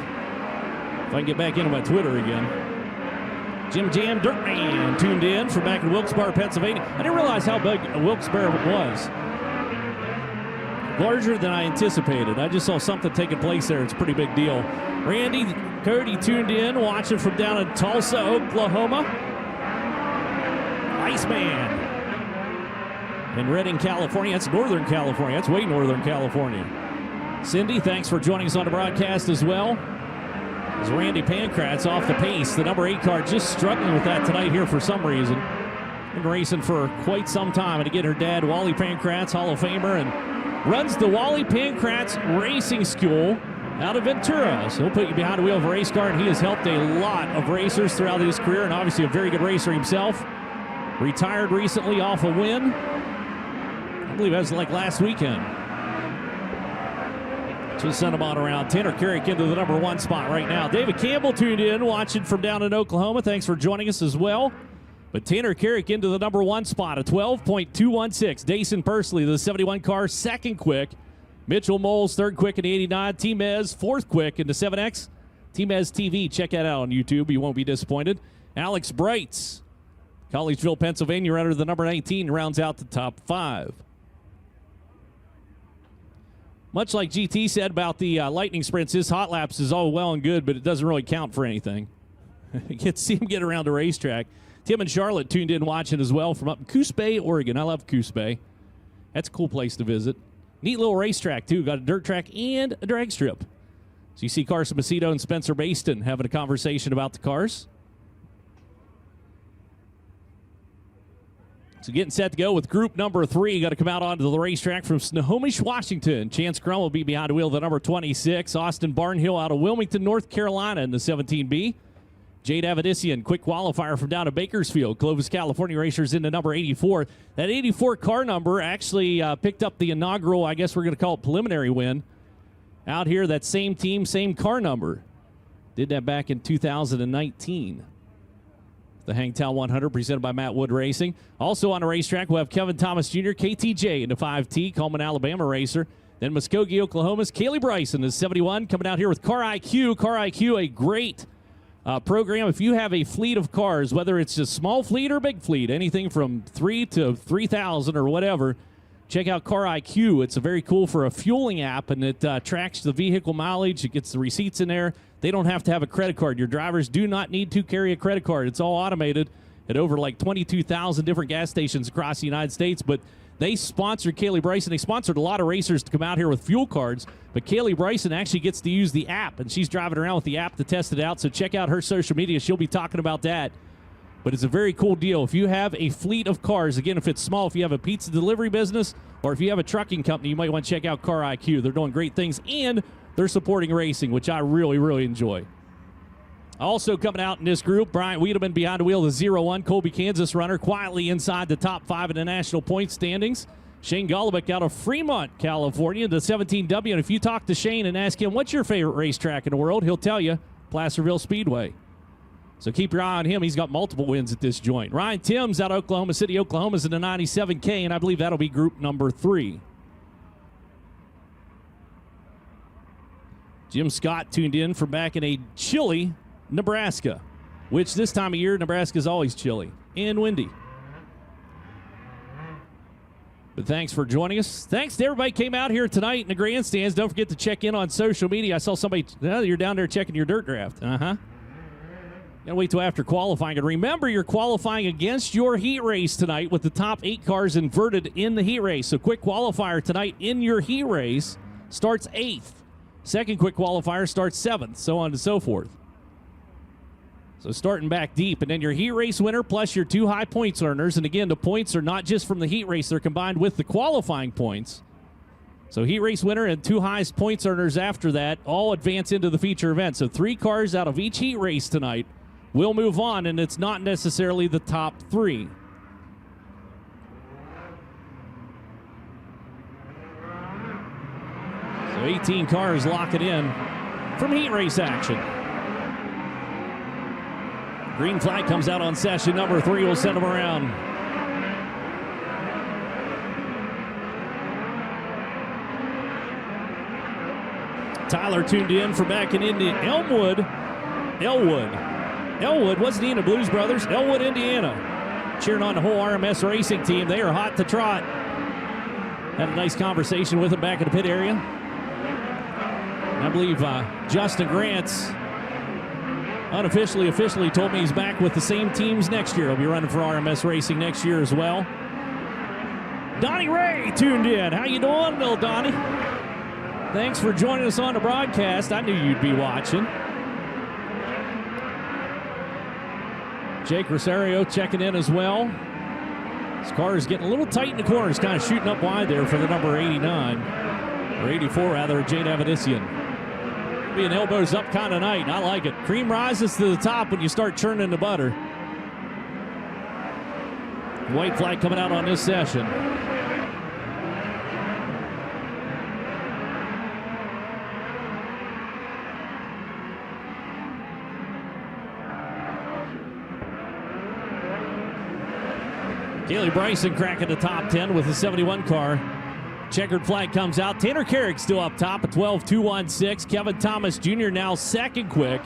If I can get back into my Twitter again. Jim Jam Dirtman tuned in from back in Wilkes-Barre, Pennsylvania. I didn't realize how big Wilkes-Barre was. Larger than I anticipated. I just saw something taking place there. It's a pretty big deal. Randy Cody tuned in, watching from down in Tulsa, Oklahoma. Iceman. In Redding, California. That's Northern California. That's way Northern California. Cindy, thanks for joining us on the broadcast as well. As Randy Pankratz off the pace. The number 8 car just struggling with that tonight here for some reason. Been racing for quite some time. And again, her dad, Wally Pankratz, Hall of Famer, and runs the Wally Pankratz Racing School out of Ventura. So he'll put you behind the wheel of a race car, and he has helped a lot of racers throughout his career, and obviously a very good racer himself. Retired recently off a win. I believe that was like last weekend. Just sent him on around. Tanner Carrick into the number 1 spot right now. David Campbell tuned in, watching from down in Oklahoma. Thanks for joining us as well. But Tanner Carrick into the number 1 spot, a 12.216. Dason Persley, the 71 car, second quick. Mitchell Moles, third quick in the 89. T-Mez, fourth quick in the 7X. T-Mez TV, check that out on YouTube. You won't be disappointed. Alex Brights, Collegeville, Pennsylvania, runner the number 19, rounds out the top 5. Much like GT said about the lightning sprints, his hot laps is all well and good, but it doesn't really count for anything. You get to see him get around the racetrack. Tim and Charlotte tuned in watching as well from up in Coos Bay, Oregon. I love Coos Bay. That's a cool place to visit. Neat little racetrack, too. Got a dirt track and a drag strip. So you see Carson Macedo and Spencer Baston having a conversation about the cars. So getting set to go with group number 3. Got to come out onto the racetrack from Snohomish, Washington. Chance Crum will be behind the wheel, the number 26. Austin Barnhill out of Wilmington, North Carolina in the 17B. Jade Avedissian, quick qualifier from down to Bakersfield. Clovis, California racers into number 84. That 84 car number actually picked up the inaugural, I guess we're going to call it preliminary win. Out here, that same team, same car number. Did that back in 2019. The Hangtown 100 presented by Matt Wood Racing. Also on the racetrack, we'll have Kevin Thomas Jr., KTJ in the 5T, Coleman, Alabama racer. Then Muskogee, Oklahoma's Kaylee Bryson is 71, coming out here with Car IQ. Car IQ, a great program. If you have a fleet of cars, whether it's a small fleet or big fleet, anything from 3 to 3,000 or whatever, check out Car IQ. It's a very cool for a fueling app, and it tracks the vehicle mileage. It gets the receipts in there. They don't have to have a credit card. Your drivers do not need to carry a credit card. It's all automated at over like 22,000 different gas stations across the United States. But they sponsored Kaylee Bryson. They sponsored a lot of racers to come out here with fuel cards. But Kaylee Bryson actually gets to use the app, and she's driving around with the app to test it out. So check out her social media. She'll be talking about that. But it's a very cool deal. If you have a fleet of cars, again, if it's small, if you have a pizza delivery business, or if you have a trucking company, you might want to check out Car IQ. They're doing great things, and they're supporting racing, which I really, really enjoy. Also coming out in this group, Bryant Wiedemann behind the wheel, the 0-1 Colby, Kansas runner, quietly inside the top 5 in the national point standings. Shane Golobic out of Fremont, California, the 17W. And if you talk to Shane and ask him, what's your favorite racetrack in the world, he'll tell you Placerville Speedway. So keep your eye on him. He's got multiple wins at this joint. Ryan Timms out of Oklahoma City, Oklahoma's in the 97K, and I believe that'll be group number 3. Jim Scott tuned in from back in a chilly Nebraska, which this time of year, Nebraska is always chilly and windy. But thanks for joining us. Thanks to everybody who came out here tonight in the grandstands. Don't forget to check in on social media. I saw somebody, you're down there checking your dirt draft. Gotta wait till after qualifying. And remember, you're qualifying against your heat race tonight with the top 8 cars inverted in the heat race. So quick qualifier tonight in your heat race starts 8th. Second quick qualifier starts 7th, so on and so forth. So starting back deep, and then your heat race winner plus your 2 high points earners. And again, the points are not just from the heat race, they're combined with the qualifying points. So heat race winner and 2 highest points earners after that all advance into the feature event. So 3 cars out of each heat race tonight will move on, and it's not necessarily the top 3. So 18 cars lock it in from heat race action. Green flag comes out on session number 3. We'll send them around. Tyler tuned in from back in Elwood, What's the Blues Brothers? Elwood, Indiana. Cheering on the whole RMS racing team. They are hot to trot. Had a nice conversation with them back in the pit area. I believe Justin Grant's officially told me he's back with the same teams next year. He'll be running for RMS Racing next year as well. Donnie Ray tuned in. How you doing, little Donnie? Thanks for joining us on the broadcast. I knew you'd be watching. Jake Rosario checking in as well. His car is getting a little tight in the corners, kind of shooting up wide there for the number 89. Or 84, rather, Jade Avedissian. Being elbows up kind of night. I like it. Cream rises to the top when you start churning the butter. White flag coming out on this session. Kaylee Bryson cracking the top 10 with the 71 car. Checkered flag comes out. Tanner Carrick still up top at 12.216. Kevin Thomas Jr. now second quick.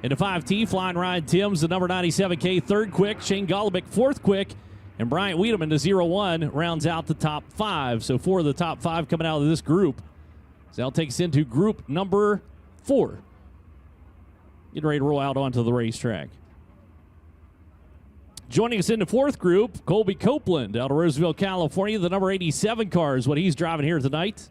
In the 5T, flying Ryan Timms, the number 97K, third quick. Shane Golobic, fourth quick. And Bryant Wiedemann, the 0-1, rounds out the top 5. So 4 of the top 5 coming out of this group. So that'll take us into group number 4. Getting ready to roll out onto the racetrack. Joining us in the 4th group, Colby Copeland out of Roosevelt, California. The number 87 car is what he's driving here tonight.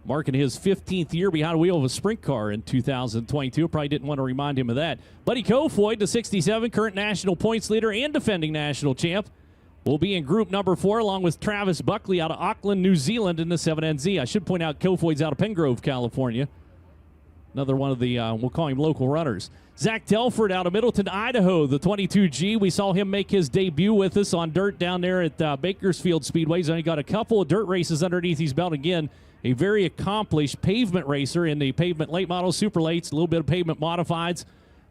marking his 15th year behind the wheel of a sprint car in 2022. Probably didn't want to remind him of that. Buddy Kofoid, the 67, current national points leader and defending national champ, will be in group number 4 along with Travis Buckley out of Auckland, New Zealand in the 7NZ. I should point out Kofoid's out of Pengrove, California. Another one of the, we'll call him local runners. Zach Telford out of Middleton, Idaho, the 22G. We saw him make his debut with us on dirt down there at Bakersfield Speedway. He's only got a couple of dirt races underneath his belt. Again, a very accomplished pavement racer in the pavement late model, super lates, a little bit of pavement modifieds,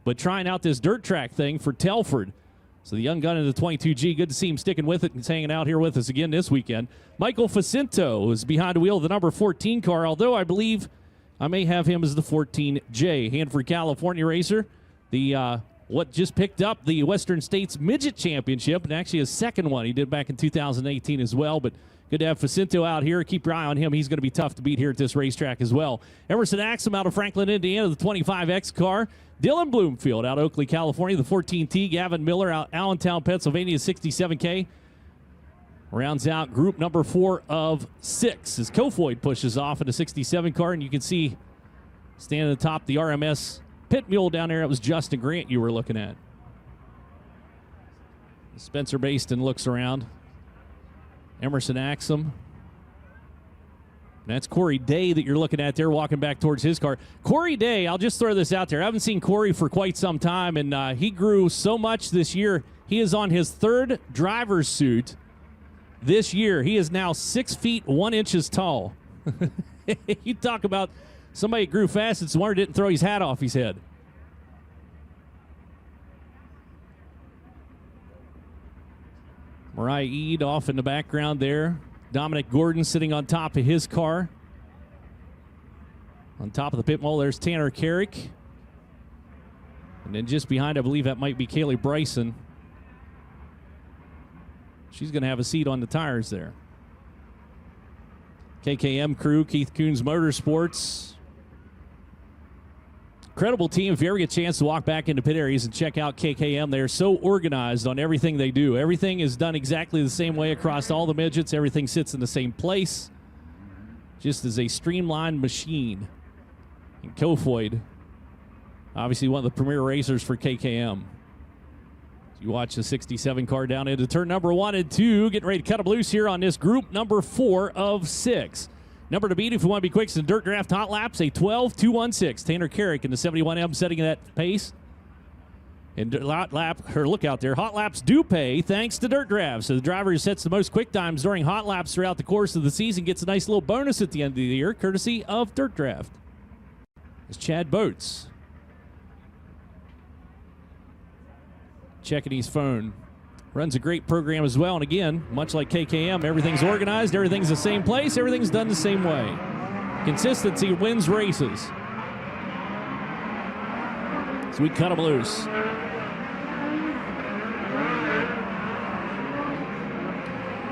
but trying out this dirt track thing for Telford. So the young gun in the 22G, good to see him sticking with it and hanging out here with us again this weekend. Michael Facinto is behind the wheel of the number 14 car, although I believe I may have him as the 14J. Hanford, California racer. The what just picked up the Western States Midget Championship, and actually his second one he did back in 2018 as well. But good to have Facinto out here. Keep your eye on him. He's going to be tough to beat here at this racetrack as well. Emerson Axum out of Franklin, Indiana, the 25X car. Dylan Bloomfield out of Oakley, California, the 14T. Gavin Miller out Allentown, Pennsylvania, 67K. Rounds out group number 4 of 6 as Kofoid pushes off in a 67 car, and you can see standing at the top the RMS pit mule down there. It was Justin Grant you were looking at. Spencer Baston looks around. Emerson Axum. That's Corey Day that you're looking at there walking back towards his car. Corey Day, I'll just throw this out there. I haven't seen Corey for quite some time, and he grew so much this year. He is on his 3rd driver's suit this year. He is now 6 feet 1 inches tall. You talk about somebody that grew fast and Swarner didn't throw his hat off his head. Mariah Eade off in the background there. Dominic Gordon sitting on top of his car. On top of the pit mole, there's Tanner Carrick. And then just behind, I believe that might be Kaylee Bryson. She's going to have a seat on the tires there. KKM crew, Keith Coons Motorsports. Incredible team. If you ever get a chance to walk back into pit areas and check out KKM, they're so organized on everything they do. Everything is done exactly the same way across all the midgets. Everything sits in the same place. Just as a streamlined machine. And Kofoid, obviously one of the premier racers for KKM. You watch the 67 car down into turn number 1 and 2. Getting ready to cut them loose here on this group number 4 of 6. Number to beat if you want to be quick in dirt draft hot laps, a 12.216. Tanner Carrick in the 71M setting that pace. And look out there. Hot laps do pay thanks to dirt drafts. So the driver who sets the most quick times during hot laps throughout the course of the season gets a nice little bonus at the end of the year, courtesy of dirt draft. It's Chad Boats checking his phone. Runs a great program as well. And again, much like KKM, everything's organized, everything's the same place, everything's done the same way. Consistency wins races. So we cut them loose.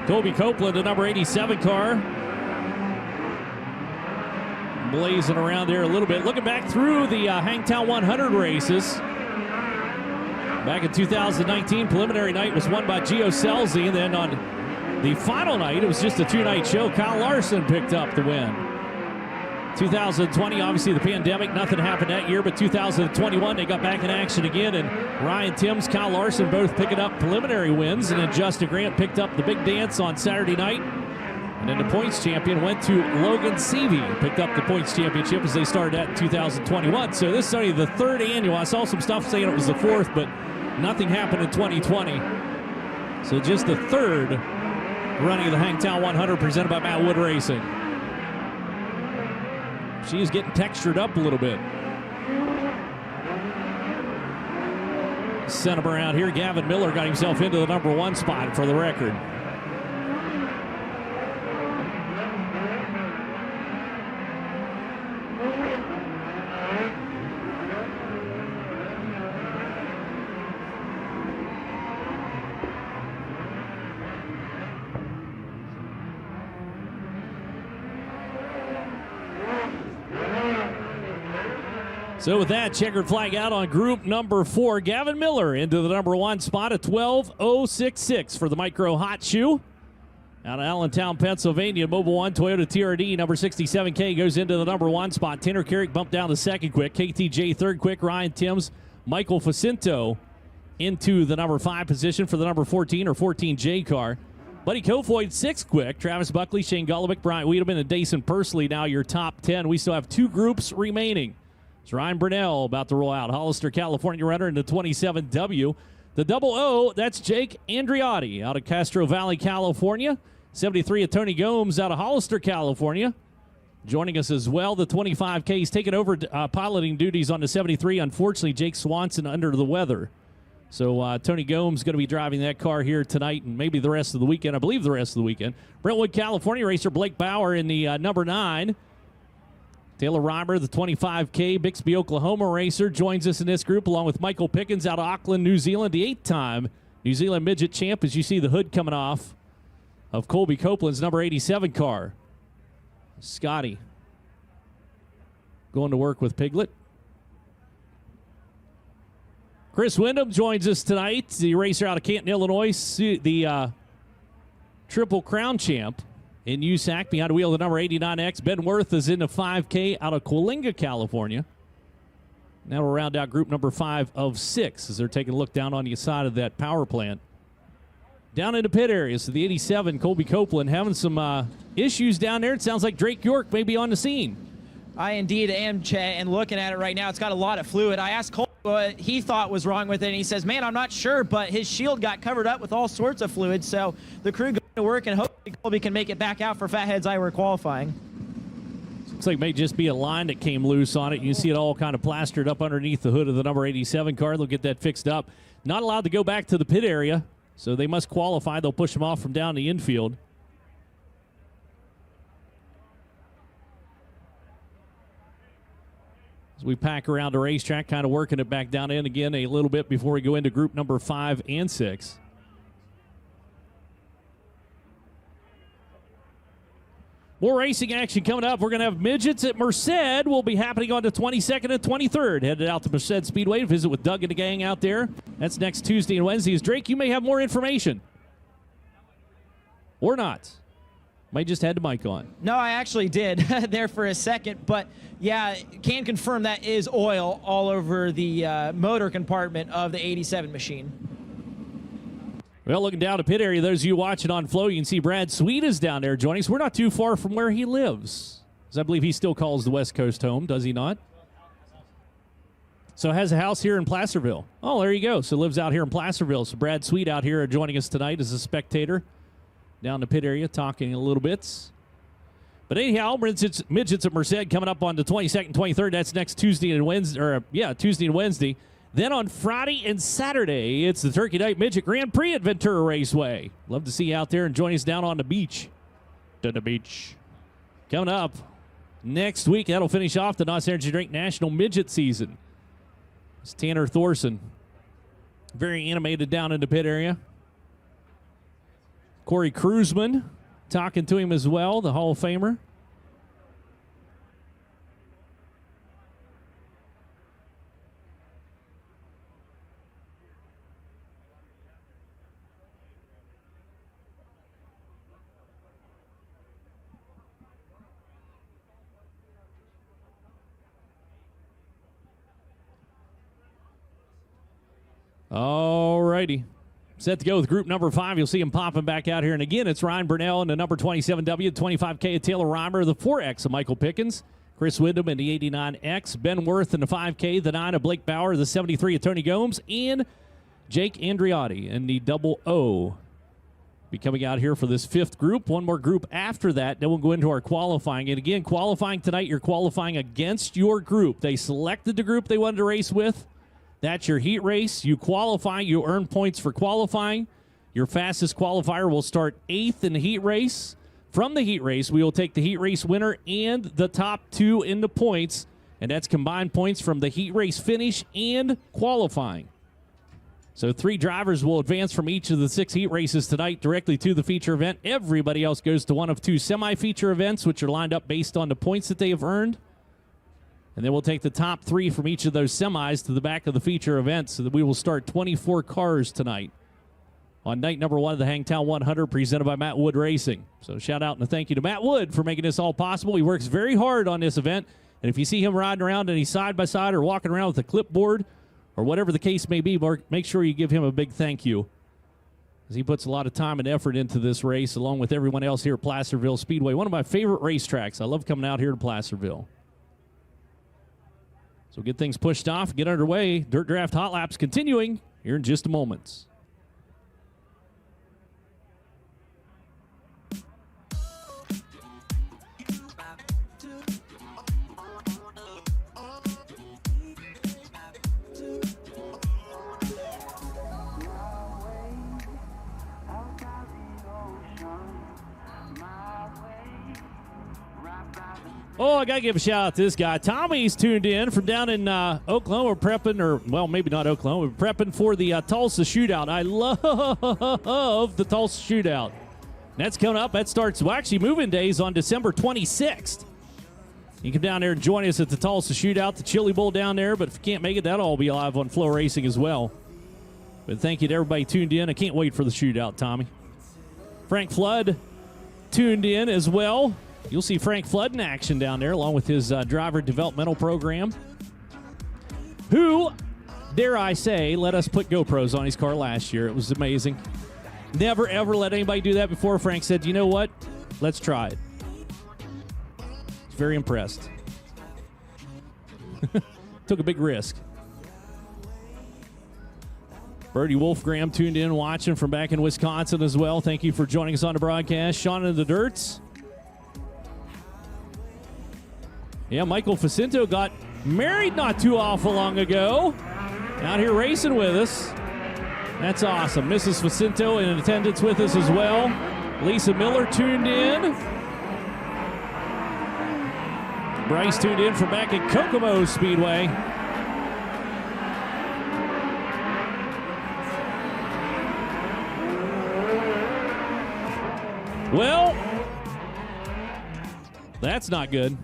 Kobe Copeland, the number 87 car. Blazing around there a little bit. Looking back through the Hangtown 100 races. Back in 2019, preliminary night was won by Gio Selzy, and then on the final night, it was just a 2-night show. Kyle Larson picked up the win. 2020, obviously the pandemic, nothing happened that year, but 2021, they got back in action again, and Ryan Timms, Kyle Larson both picking up preliminary wins, and then Justin Grant picked up the big dance on Saturday night. And then the points champion went to Logan Seavey, picked up the points championship as they started that in 2021. So this is only the 3rd annual. I saw some stuff saying it was the 4th, but nothing happened in 2020. So just the 3rd running of the Hangtown 100 presented by Matt Wood Racing. She is getting textured up a little bit. Sent him around here. Gavin Miller got himself into the number 1 spot for the record. So with that, checkered flag out on group number 4. Gavin Miller into the number 1 spot at 12.066 for the Micro Hot Shoe. Out of Allentown, Pennsylvania, Mobile 1 Toyota TRD, number 67K goes into the number 1 spot. Tanner Carrick bumped down to second quick. KTJ third quick. Ryan Timms, Michael Facinto into the number 5 position for the number 14 or 14J car. Buddy Kofoid sixth quick. Travis Buckley, Shane Golovic, Bryant Wiedemann, and Dason Pursley now your top 10. We still have 2 groups remaining. It's Ryan Brunell about to roll out. Hollister, California runner in the 27W. The double O, that's Jake Andriotti out of Castro Valley, California. 73 of Tony Gomes out of Hollister, California. Joining us as well, the 25K. He's taken over piloting duties on the 73. Unfortunately, Jake Swanson under the weather. So Tony Gomes going to be driving that car here tonight and maybe the rest of the weekend. I believe the rest of the weekend. Brentwood, California racer Blake Bauer in the number 9. Taylor Reimer, the 25K Bixby, Oklahoma racer, joins us in this group along with Michael Pickens out of Auckland, New Zealand, the 8-time New Zealand midget champ, as you see the hood coming off of Colby Copeland's number 87 car. Scotty going to work with Piglet. Chris Wyndham joins us tonight, the racer out of Canton, Illinois, the Triple Crown champ in USAC. Behind the wheel of the number 89X. Ben Worth is in the 5K out of Coalinga, California. Now we'll round out group number 5 of 6 as they're taking a look down on the side of that power plant. Down in the pit area, so the 87, Colby Copeland, having some issues down there. It sounds like Drake York may be on the scene. I indeed am, Chet, and looking at it right now, it's got a lot of fluid. I asked Cole what he thought was wrong with it, and he says, man, I'm not sure, but his shield got covered up with all sorts of fluid, so the crew going to work, and hopefully Colby can make it back out for Fatheads Iowa qualifying. Looks like it may just be a line that came loose on it. You can see it all kind of plastered up underneath the hood of the number 87 car. They'll get that fixed up. Not allowed to go back to the pit area, so they must qualify. They'll push them off from down the infield. As we pack around the racetrack, kind of working it back down in again a little bit before we go into group number 5 and 6. More racing action coming up. We're going to have Midgets at Merced. Will be happening on the 22nd and 23rd. Headed out to Merced Speedway to visit with Doug and the gang out there. That's next Tuesday and Wednesday. Drake, you may have more information. Or not. Might just had the mic on. No, I actually did there for a second, but yeah, can confirm that is oil all over the motor compartment of the 87 machine. Well, looking down the pit area, those of you watching on Flow, you can see Brad Sweet is down there joining us. We're not too far from where he lives, as I believe he still calls the West Coast home, does he not? So has a house here in Placerville. Oh, there you go. So lives out here in Placerville. So Brad Sweet out here joining us tonight as a spectator down the pit area, talking a little bit. But anyhow, Midgets at Merced coming up on the 22nd, 23rd. That's next Tuesday and Wednesday. Tuesday and Wednesday. Then on Friday and Saturday, it's the Turkey Night Midget Grand Prix at Ventura Raceway. Love to see you out there and join us down on the beach. To the beach. Coming up next week, that'll finish off the NOS Energy Drink National Midget season. It's Tanner Thorson. Very animated down in the pit area. Corey Kruzman talking to him as well, the Hall of Famer. All righty. Set to go with group number 5. You'll see him popping back out here. And again, it's Ryan Burnell in the number 27W, 25K of Taylor Reimer, the 4X of Michael Pickens, Chris Wyndham in the 89X, Ben Worth in the 5K, the 9 of Blake Bauer, the 73 of Tony Gomes, and Jake Andriotti in the double O. Be coming out here for this 5th group. One more group after that. Then we'll go into our qualifying. And again, qualifying tonight, you're qualifying against your group. They selected the group they wanted to race with. That's your heat race. You qualify. You earn points for qualifying. Your fastest qualifier will start 8th in the heat race. From the heat race, we will take the heat race winner and the top 2 in the points, and that's combined points from the heat race finish and qualifying. So 3 drivers will advance from each of the 6 heat races tonight directly to the feature event. Everybody else goes to one of 2 semi-feature events, which are lined up based on the points that they have earned. And then we'll take the top 3 from each of those semis to the back of the feature event so that we will start 24 cars tonight on night number 1 of the Hangtown 100 presented by Matt Wood Racing. So shout out and a thank you to Matt Wood for making this all possible. He works very hard on this event, and if you see him riding around and he's side by side or walking around with a clipboard or whatever the case may be, make sure you give him a big thank you, as he puts a lot of time and effort into this race along with everyone else here at Placerville Speedway. One of my favorite racetracks. I love coming out here to Placerville. So get things pushed off, get underway. Dirt Draft Hot Laps continuing here in just a moment. Oh, I got to give a shout out to this guy. Tommy's tuned in from down in Oklahoma, prepping, or, well, maybe not Oklahoma, prepping for the Tulsa Shootout. I love the Tulsa Shootout. That's coming up. That starts, well, actually, moving days on December 26th. You can come down there and join us at the Tulsa Shootout, the Chili Bowl down there, but if you can't make it, that'll all be live on FloRacing as well. But thank you to everybody tuned in. I can't wait for the shootout, Tommy. Frank Flood tuned in as well. You'll see Frank Flood in action down there, along with his driver developmental program, who, dare I say, let us put GoPros on his car last year. It was amazing. Never, ever let anybody do that before. Frank said, you know what? Let's try it. He's very impressed. Took a big risk. Bertie Wolfgram tuned in, watching from back in Wisconsin as well. Thank you for joining us on the broadcast. Sean in the Dirts. Yeah, Michael Facinto got married not too awful long ago. Out here racing with us. That's awesome. Mrs. Facinto in attendance with us as well. Lisa Miller tuned in. Bryce tuned in from back at Kokomo Speedway. Well, that's not good.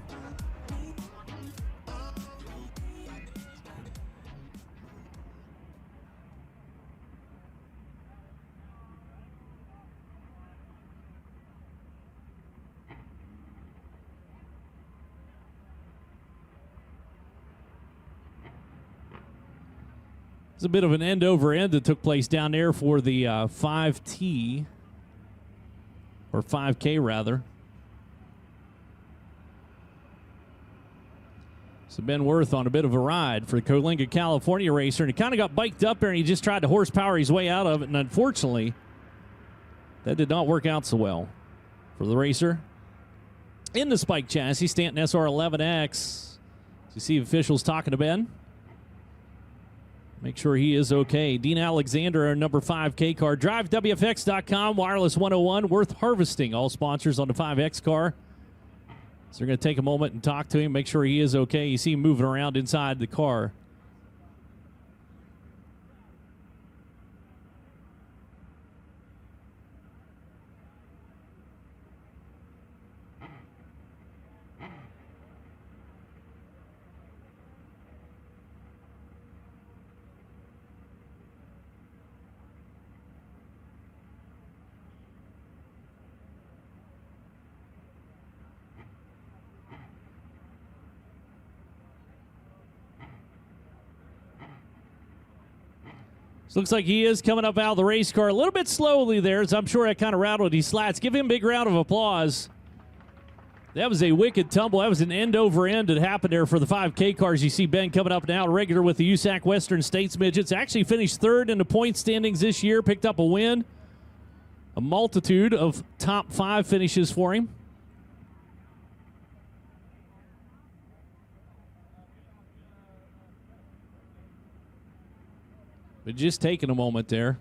It's a bit of an end over end that took place down there for the 5T, or 5K rather. So Ben Worth on a bit of a ride for the Coalinga, California racer, and he kind of got biked up there and he just tried to horsepower his way out of it, and unfortunately that did not work out so well for the racer. In the spike chassis, Stanton SR11X. You see officials talking to Ben. Make sure he is okay. Dean Alexander, our number 5K car. DriveWFX.com, Wireless 101, Worth Harvesting, all sponsors on the 5X car. So we're going to take a moment and talk to him, make sure he is okay. You see him moving around inside the car. So looks like he is coming up out of the race car a little bit slowly there, as I'm sure that kind of rattled his slats. Give him a big round of applause. That was a wicked tumble. That was an end over end that happened there for the 5K cars. You see Ben coming up now, regular with the USAC Western States Midgets. Actually finished third in the point standings this year, picked up a win. A multitude of top 5 finishes for him. But just taking a moment there.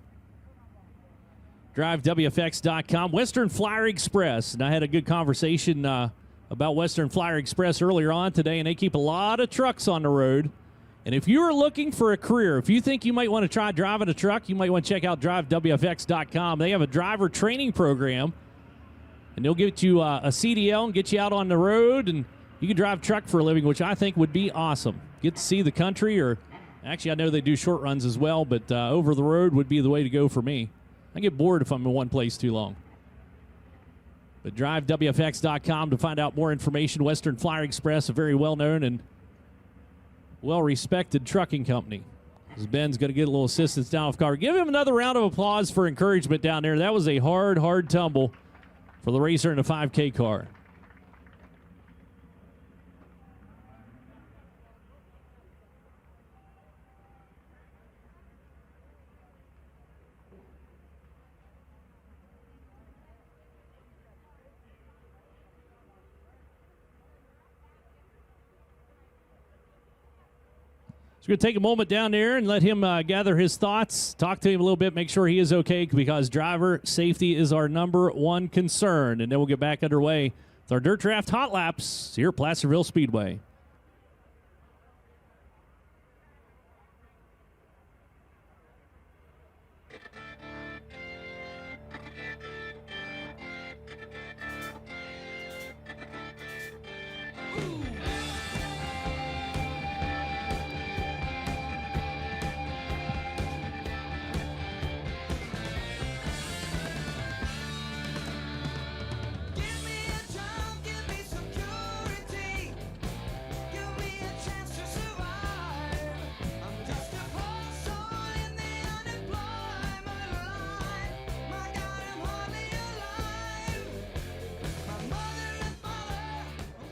DriveWFX.com. Western Flyer Express. And I had a good conversation about Western Flyer Express earlier on today, and they keep a lot of trucks on the road. And if you are looking for a career, if you think you might want to try driving a truck, you might want to check out DriveWFX.com. They have a driver training program, and they'll get you a CDL and get you out on the road, and you can drive a truck for a living, which I think would be awesome. Get to see the country, or actually I know they do short runs as well, but over the road would be the way to go for me. I get bored if I'm in one place too long. But drivewfx.com to find out more information. Western Flyer Express, a very well-known and well-respected trucking company. As Ben's going to get a little assistance down off car. Give him another round of applause for encouragement down there. That was a hard tumble for the racer in the 5K car. So we're going to take a moment down there and let him gather his thoughts, talk to him a little bit, make sure he is okay, because driver safety is our #1 concern. And then we'll get back underway with our Dirt Draft Hot Laps here at Placerville Speedway.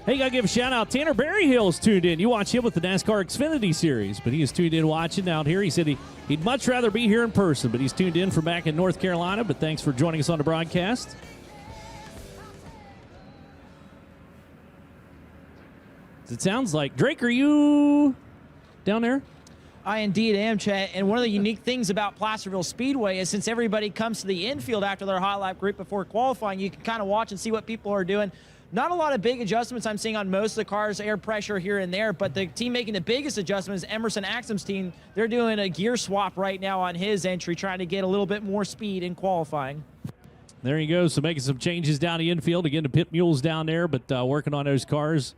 Hey, got to give a shout-out. Tanner Berryhill's tuned in. You watch him with the NASCAR Xfinity Series, but he is tuned in watching out here. He said he'd much rather be here in person, but he's tuned in from back in North Carolina. But thanks for joining us on the broadcast. It sounds like. Drake, are you down there? I indeed am, Chet. And one of the unique things about Placerville Speedway is since everybody comes to the infield after their hot lap group before qualifying, you can kind of watch and see what people are doing. Not a lot of big adjustments I'm seeing on most of the cars, air pressure here and there, but the team making the biggest adjustment is Emerson Axum's team. They're doing a gear swap right now on his entry, trying to get a little bit more speed in qualifying. There you go. So making some changes down the infield. Again, the pit mules down there, but working on those cars.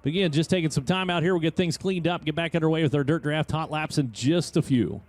But again, just taking some time out here. We'll get things cleaned up, get back underway with our Dirt Draft Hot Laps in just a few.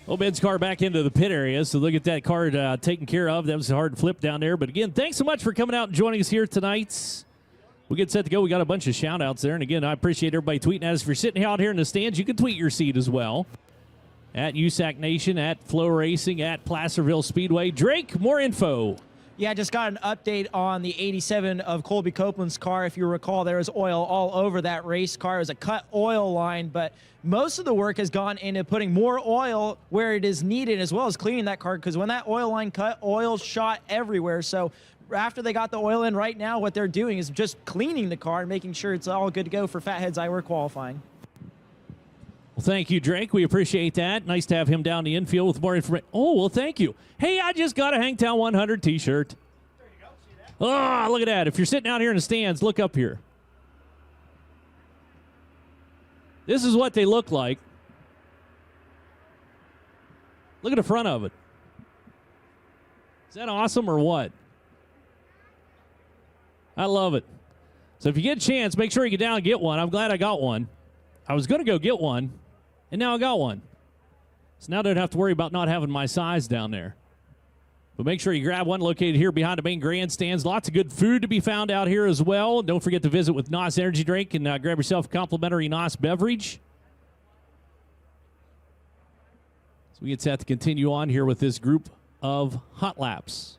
Well, Ben's car back into the pit area, so look at that car taken care of. That was a hard flip down there. But again, thanks so much for coming out and joining us here tonight We get set to go. We got a bunch of shout-outs there. And, again, I appreciate everybody tweeting at us. If you're sitting out here in the stands, you can tweet your seat as well. At USAC Nation, at FloRacing, at Placerville Speedway. Drake, more info. Yeah, I just got an update on the 87 of Colby Copeland's car. If you recall, there was oil all over that race car. It was a cut oil line, but most of the work has gone into putting more oil where it is needed, as well as cleaning that car, because when that oil line cut, oil shot everywhere. So after they got the oil in, right now what they're doing is just cleaning the car and making sure it's all good to go for Fatheads Iowa qualifying. Well, thank you, Drake. We appreciate that. Nice to have him down the infield with more information. Oh, well, thank you. Hey, I just got a Hangtown 100 T-shirt. There you go. See that? Oh, look at that. If you're sitting out here in the stands, look up here. This is what they look like. Look at the front of it. Is that awesome or what? I love it. So if you get a chance, make sure you get down and get one. I'm glad I got one. I was going to go get one, and now I got one. So now I don't have to worry about not having my size down there. But make sure you grab one located here behind the main grandstands. Lots of good food to be found out here as well. Don't forget to visit with NOS Energy Drink and grab yourself a complimentary NOS beverage. So we get set to continue on here with this group of hot laps.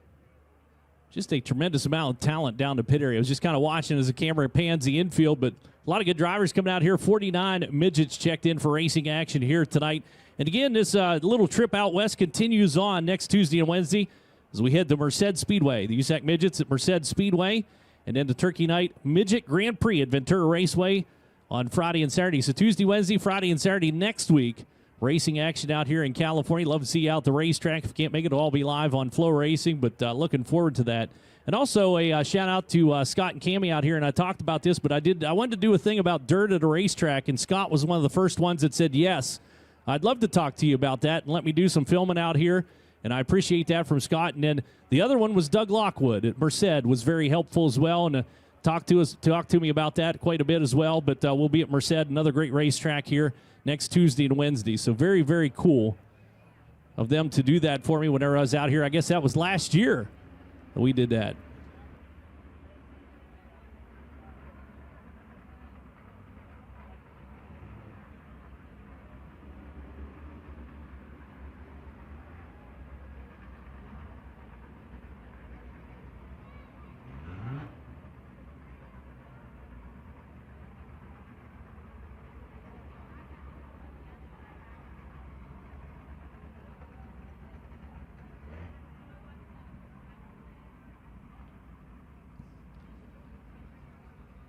Just a tremendous amount of talent down the pit area. I was just kind of watching as the camera pans the infield, but a lot of good drivers coming out here. 49 midgets checked in for racing action here tonight. And again, this little trip out west continues on next Tuesday and Wednesday as we head to Merced Speedway. The USAC Midgets at Merced Speedway, and then the Turkey Night Midget Grand Prix at Ventura Raceway on Friday and Saturday. So Tuesday, Wednesday, Friday, and Saturday next week. Racing action out here in California. Love to see you out the racetrack. If you can't make it, it'll all be live on FloRacing, but looking forward to that. And also a shout out to Scott and Cammie out here. And I talked about this, but I wanted to do a thing about dirt at a racetrack, and Scott was one of the first ones that said yes. I'd love to talk to you about that and let me do some filming out here. And I appreciate that from Scott. And then the other one was Doug Lockwood at Merced, was very helpful as well, and talked to me about that quite a bit as well. But we'll be at Merced, another great racetrack here next Tuesday and Wednesday. So very, very cool of them to do that for me whenever I was out here. I guess that was last year that we did that.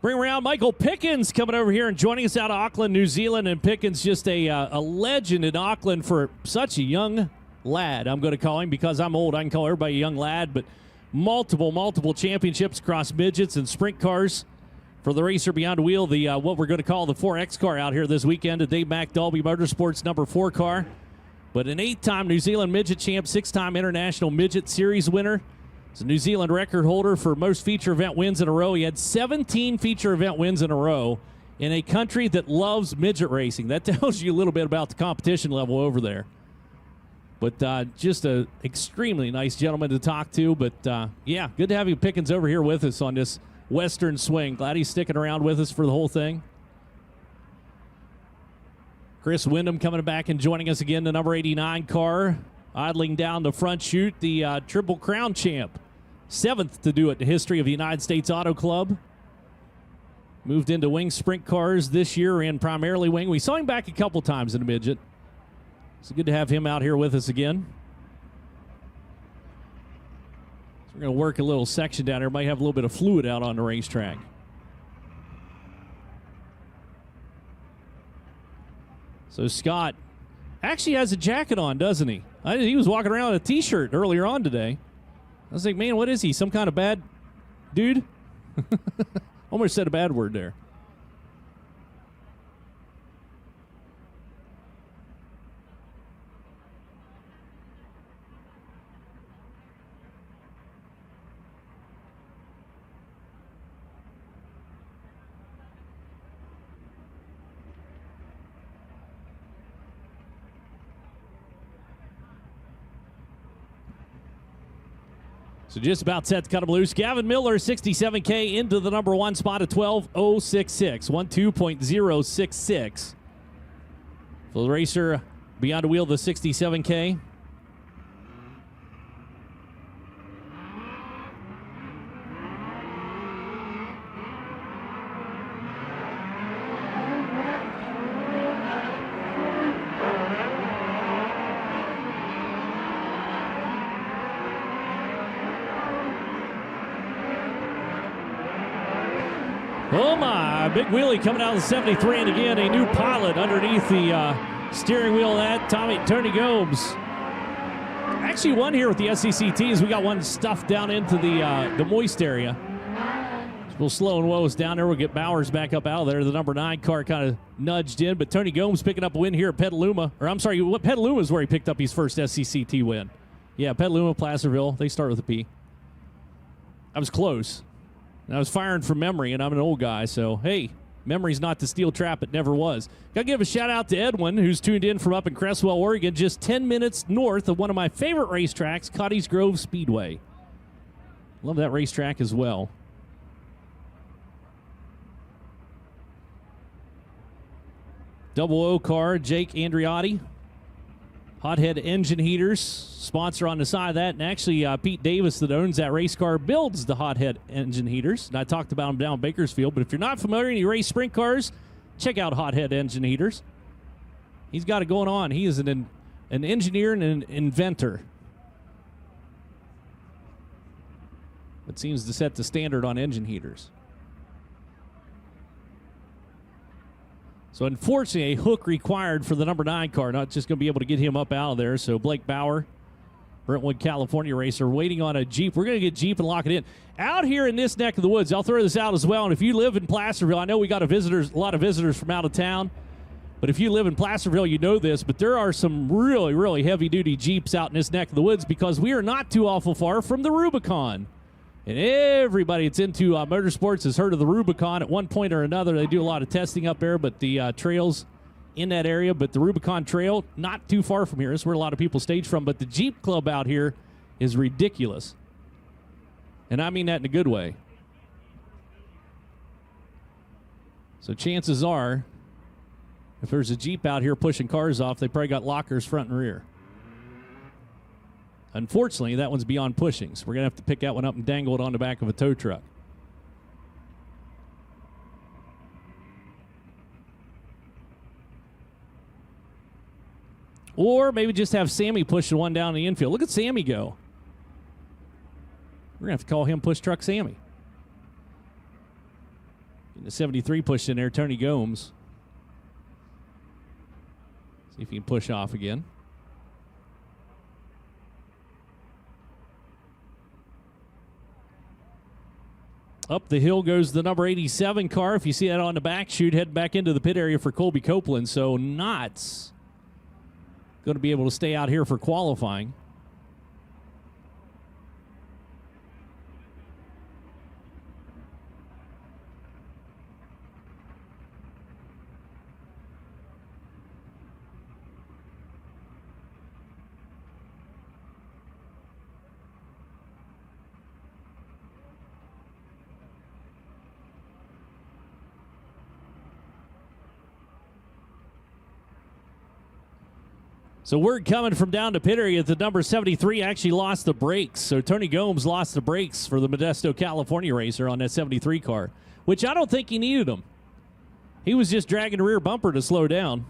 Bring around Michael Pickens coming over here and joining us out of Auckland, New Zealand. And Pickens, just a legend in Auckland for such a young lad. I'm going to call him because I'm old. I can call everybody a young lad, but multiple championships across midgets and sprint cars for the Racer Beyond the Wheel. The what we're going to call the 4X car out here this weekend, a Dave Mack Dalby Motorsports number 4 car. But an 8-time New Zealand midget champ, 6-time International Midget Series winner. He's a New Zealand record holder for most feature event wins in a row. He had 17 feature event wins in a row in a country that loves midget racing. That tells you a little bit about the competition level over there. But just an extremely nice gentleman to talk to. But, yeah, good to have you Pickens over here with us on this Western swing. Glad he's sticking around with us for the whole thing. Chris Wyndham coming back and joining us again, the number 89 car. Idling down the front chute, the Triple Crown champ. 7th to do it in the history of the United States Auto Club. Moved into wing sprint cars this year and primarily wing. We saw him back a couple times in the midget. It's good to have him out here with us again. So we're going to work a little section down here. Might have a little bit of fluid out on the racetrack. So Scott actually has a jacket on, doesn't he? He was walking around with a T-shirt earlier on today. I was like, man, what is he? Some kind of bad dude? Almost said a bad word there. So just about set to cut him loose. Gavin Miller, 67K into the number 1 spot at 12.066. 12.066. For the racer beyond the wheel, the 67K. Oh my, big wheelie coming out of the 73, and again, a new pilot underneath the steering wheel of that, Tony Gomes. Actually won here with the SCCTs. We got one stuffed down into the moist area. We'll slow and woes down there. We'll get Bowers back up out of there. The number 9 car kind of nudged in, but Tony Gomes picking up a win here at Petaluma. Or I'm sorry, Petaluma is where he picked up his first SCCT win. Yeah, Petaluma, Placerville. They start with a P. I was close. And I was firing from memory, and I'm an old guy, so hey, memory's not the steel trap. It never was. Got to give a shout-out to Edwin, who's tuned in from up in Cresswell, Oregon, just 10 minutes north of one of my favorite racetracks, Cotty's Grove Speedway. Love that racetrack as well. Double O car, Jake Andriotti. Hothead Engine Heaters, sponsor on the side of that. And actually, Pete Davis, that owns that race car, builds the Hothead Engine Heaters. And I talked about them down in Bakersfield. But if you're not familiar and you race sprint cars, check out Hothead Engine Heaters. He's got it going on. He is an engineer and an inventor. That seems to set the standard on engine heaters. So unfortunately, a hook required for the number 9 car. Not just going to be able to get him up out of there. So Blake Bauer, Brentwood, California racer, waiting on a Jeep. We're going to get Jeep and lock it in. Out here in this neck of the woods, I'll throw this out as well. And if you live in Placerville, I know we got a lot of visitors from out of town. But if you live in Placerville, you know this. But there are some really, really heavy-duty Jeeps out in this neck of the woods because we are not too awful far from the Rubicon. And everybody that's into motorsports has heard of the Rubicon at one point or another. They do a lot of testing up there, but the trails in that area. But the Rubicon Trail, not too far from here. That's where a lot of people stage from. But the Jeep Club out here is ridiculous. And I mean that in a good way. So chances are, if there's a Jeep out here pushing cars off, they probably got lockers front and rear. Unfortunately, that one's beyond pushing, so we're going to have to pick that one up and dangle it on the back of a tow truck. Or maybe just have Sammy push the one down the infield. Look at Sammy go. We're going to have to call him Push Truck Sammy. Getting the 73 pushed in there, Tony Gomes. See if he can push off again. Up the hill goes the number 87 car. If you see that on the back chute, head back into the pit area for Colby Copeland. So not going to be able to stay out here for qualifying. So word coming from down to pit area that the number 73 actually lost the brakes. So Tony Gomes lost the brakes for the Modesto, California racer on that 73 car, which I don't think he needed them. He was just dragging the rear bumper to slow down.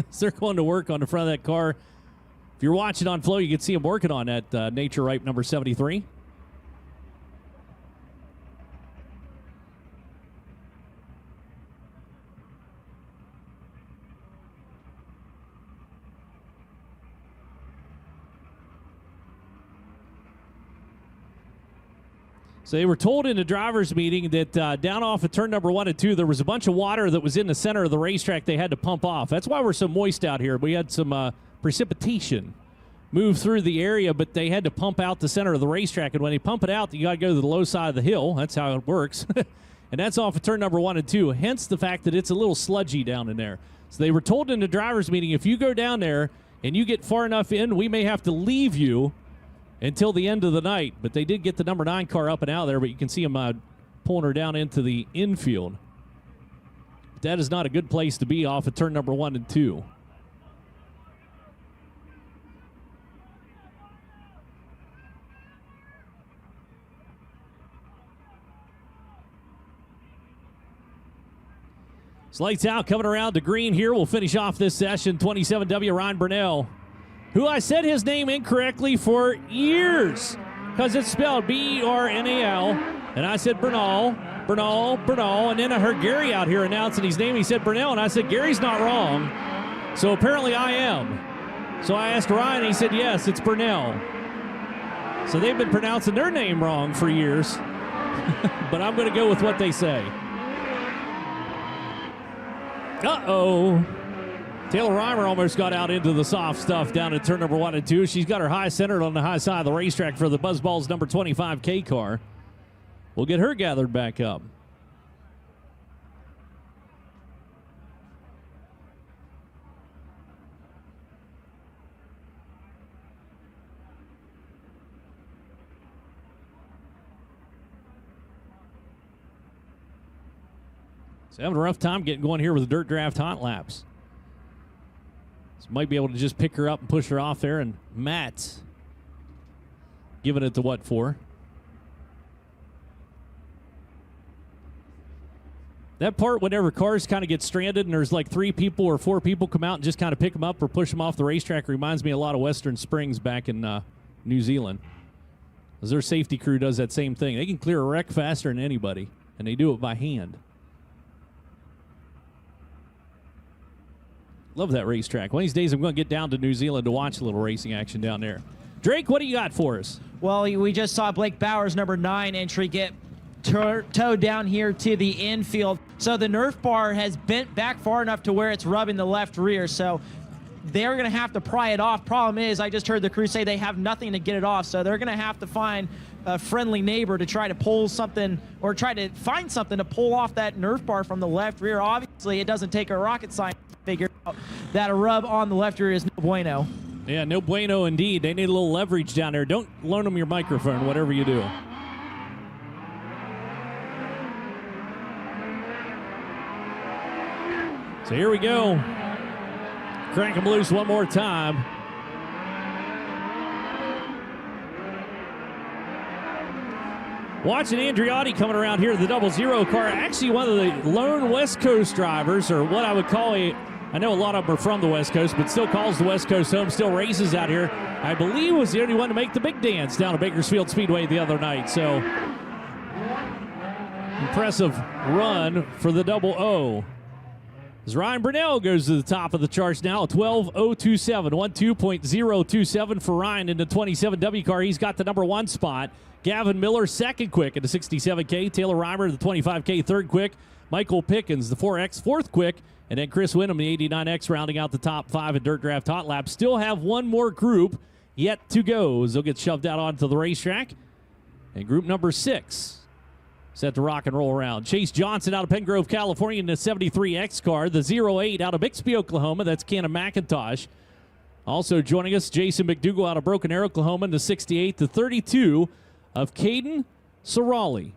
So they're going to work on the front of that car. If you're watching on Flow, you can see him working on that Nature Ripe number 73. So they were told in the driver's meeting that down off of turn number 1 and 2, there was a bunch of water that was in the center of the racetrack they had to pump off. That's why we're so moist out here. We had some precipitation move through the area, but they had to pump out the center of the racetrack. And when they pump it out, you got to go to the low side of the hill. That's how it works. And that's off of turn number 1 and 2, hence the fact that it's a little sludgy down in there. So they were told in the driver's meeting, if you go down there and you get far enough in, we may have to leave you until the end of the night. But they did get the number 9 car up and out of there, but you can see them pulling her down into the infield. But that is not a good place to be off of turn number 1 and 2. So lights out, coming around to green here. We'll finish off this session. 27W Ryan Burnell, who I said his name incorrectly for years because it's spelled B-E-R-N-A-L. And I said Burnell, and then I heard Gary out here announcing his name. He said Burnell, and I said, Gary's not wrong. So apparently I am. So I asked Ryan, and he said, yes, it's Burnell. So they've been pronouncing their name wrong for years. But I'm going to go with what they say. Uh-oh. Taylor Reimer almost got out into the soft stuff down at turn number 1 and 2. She's got her high centered on the high side of the racetrack for the Buzzballs number 25K car. We'll get her gathered back up. So having a rough time getting going here with the Dirt Draft Hot Laps. So might be able to just pick her up and push her off there. And Matt's giving it to what for? That part whenever cars kind of get stranded and there's like 3 people or 4 people come out and just kind of pick them up or push them off the racetrack reminds me a lot of Western Springs back in New Zealand. Because their safety crew does that same thing. They can clear a wreck faster than anybody, and they do it by hand. Love that racetrack. One of these days I'm going to get down to New Zealand to watch a little racing action down there. Drake, what do you got for us? Well, we just saw Blake Bowers' number 9 entry get towed down here to the infield. So the Nerf bar has bent back far enough to where it's rubbing the left rear. So they're going to have to pry it off. Problem is, I just heard the crew say they have nothing to get it off. So they're going to have to find a friendly neighbor to try to pull something or try to find something to pull off that Nerf bar from the left rear. Obviously, it doesn't take a rocket scientist to figure out that a rub on the left rear is no bueno. Yeah, no bueno indeed. They need a little leverage down there. Don't loan them your microphone, whatever you do. So here we go. Crank them loose one more time. Watching Andriotti coming around here, the 00 car. Actually, one of the lone West Coast drivers, or what I would call I know a lot of them are from the West Coast, but still calls the West Coast home, still races out here. I believe was the only one to make the big dance down at Bakersfield Speedway the other night. So, impressive run for the 00. As Ryan Burnell goes to the top of the charts now, 12.027, 12.027 for Ryan in the 27W car. He's got the number 1 spot. Gavin Miller, second quick at the 67K. Taylor Reimer, the 25K, third quick. Michael Pickens, the 4X, fourth quick. And then Chris Wyndham, the 89X, rounding out the top 5 at Dirt Draft Hot Lap. Still have one more group yet to go as they'll get shoved out onto the racetrack. And group number 6 set to rock and roll around. Chase Johnson out of Pengrove, California in the 73X car. The 08 out of Bixby, Oklahoma. That's Cannon McIntosh. Also joining us, Jason McDougall out of Broken Arrow, Oklahoma in the 68. The 32 of Caden Sorali.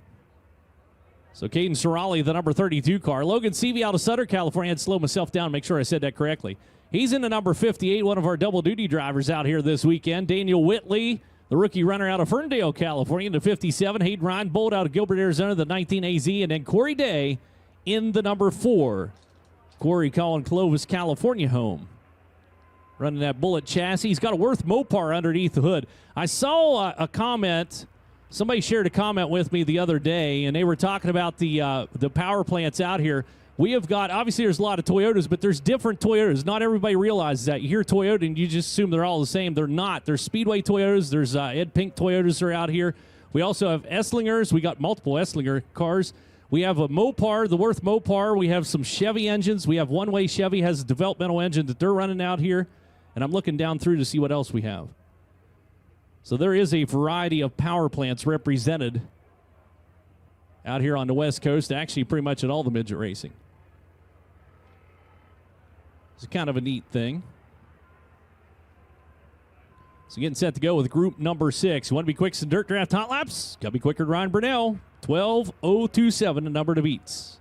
So Caden Sorali, the number 32 car. Logan Seavey out of Sutter, California. I had to slow myself down, make sure I said that correctly. He's in the number 58, one of our double-duty drivers out here this weekend. Daniel Whitley, the rookie runner out of Ferndale, California, in the 57. Hayden Reinbold out of Gilbert, Arizona, the 19 AZ. And then Corey Day in the number 4. Corey calling Clovis, California home. Running that Bullet chassis. He's got a Worth Mopar underneath the hood. I saw a comment. Somebody shared a comment with me the other day, and they were talking about the power plants out here. We have got, obviously there's a lot of Toyotas, but there's different Toyotas. Not everybody realizes that. You hear Toyota and you just assume they're all the same. They're not. There's Speedway Toyotas. There's Ed Pink Toyotas are out here. We also have Esslingers. We got multiple Esslinger cars. We have a Mopar, the Worth Mopar. We have some Chevy engines. We have one-way Chevy has a developmental engine that they're running out here. And I'm looking down through to see what else we have. So there is a variety of power plants represented out here on the West Coast, actually pretty much at all the midget racing. It's kind of a neat thing. So getting set to go with group number 6. Want to be quick to dirt draft hot laps? Got to be quicker than Ryan Burnell. 12:027, the number to beat.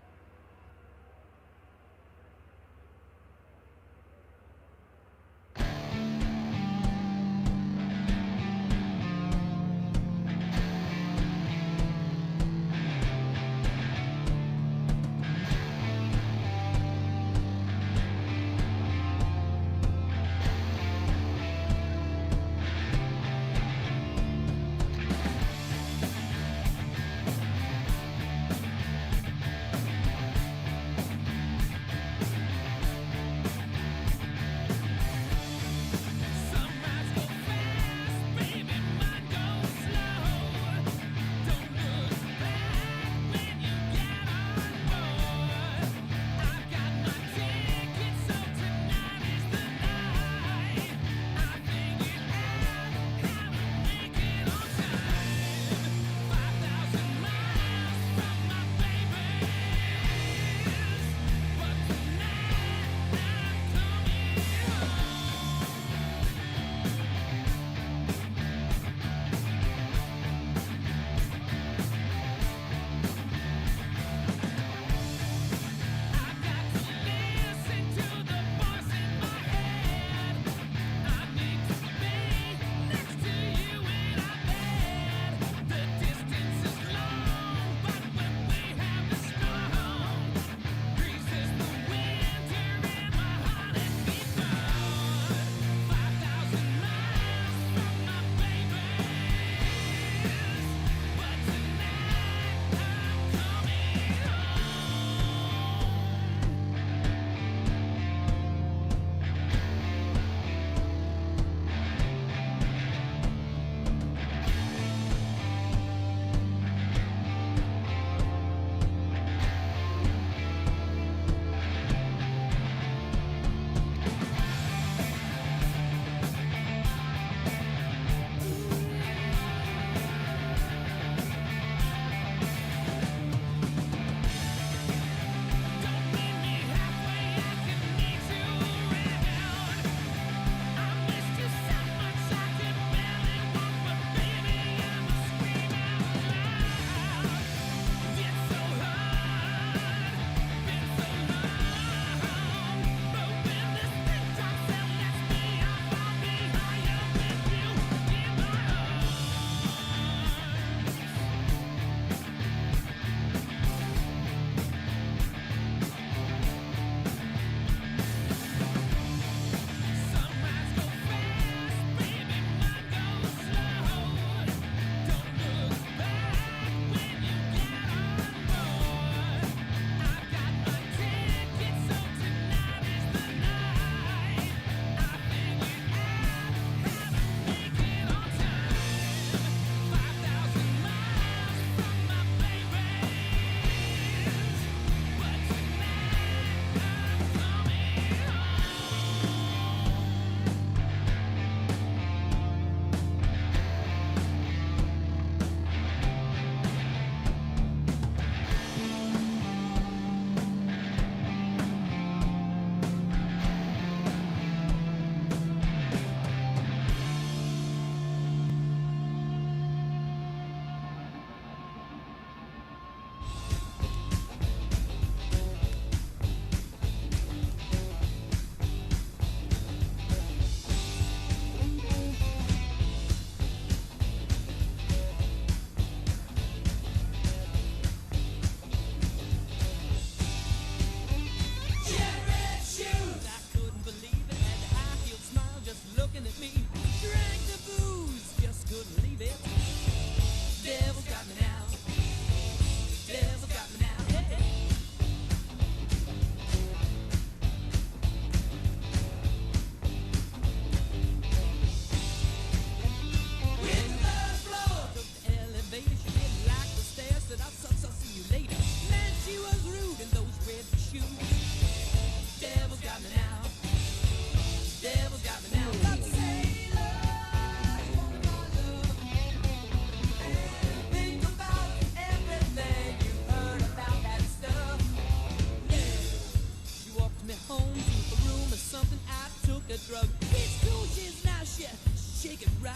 make it right.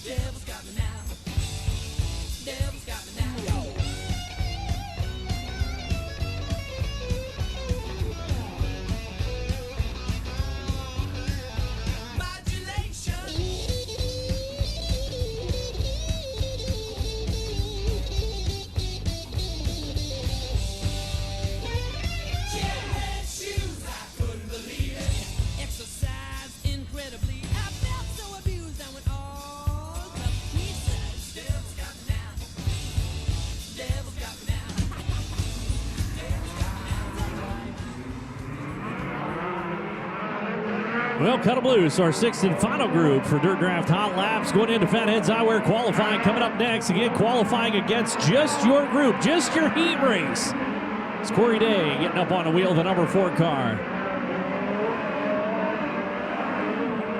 Devil's got me now. Devil's got me now. Well, cut 'em loose, our sixth and final group for Dirt Draft Hot Laps going into Fatheads Eyewear qualifying. Coming up next, again, qualifying against just your group, just your heat race. It's Corey Day getting up on the wheel of the number 4 car.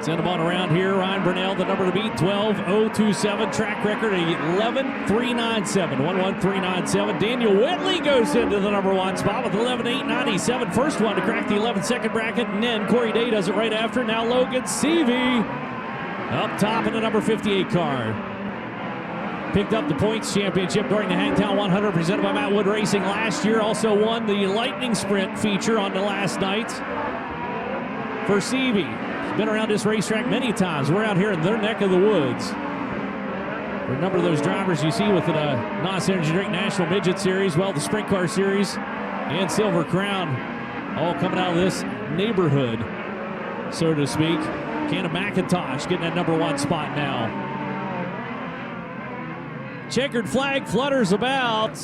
Send him on around here. Ryan Burnell, the number to beat, 12.027. Track record, 11.397. 11.397. Daniel Whitley goes into the number 1 spot with 11.897. First one to crack the 11-second bracket, and then Corey Day does it right after. Now Logan Seavey up top in the number 58 car. Picked up the points championship during the Hangtown 100 presented by Matt Wood Racing last year. Also won the Lightning Sprint feature on the last night for Seavey. Been around this racetrack many times. We're out here in their neck of the woods. For a number of those drivers you see with the NOS Energy Drink National Midget Series, well, the Sprint Car Series and Silver Crown, all coming out of this neighborhood, so to speak. Canada McIntosh getting that number 1 spot now. Checkered flag flutters about.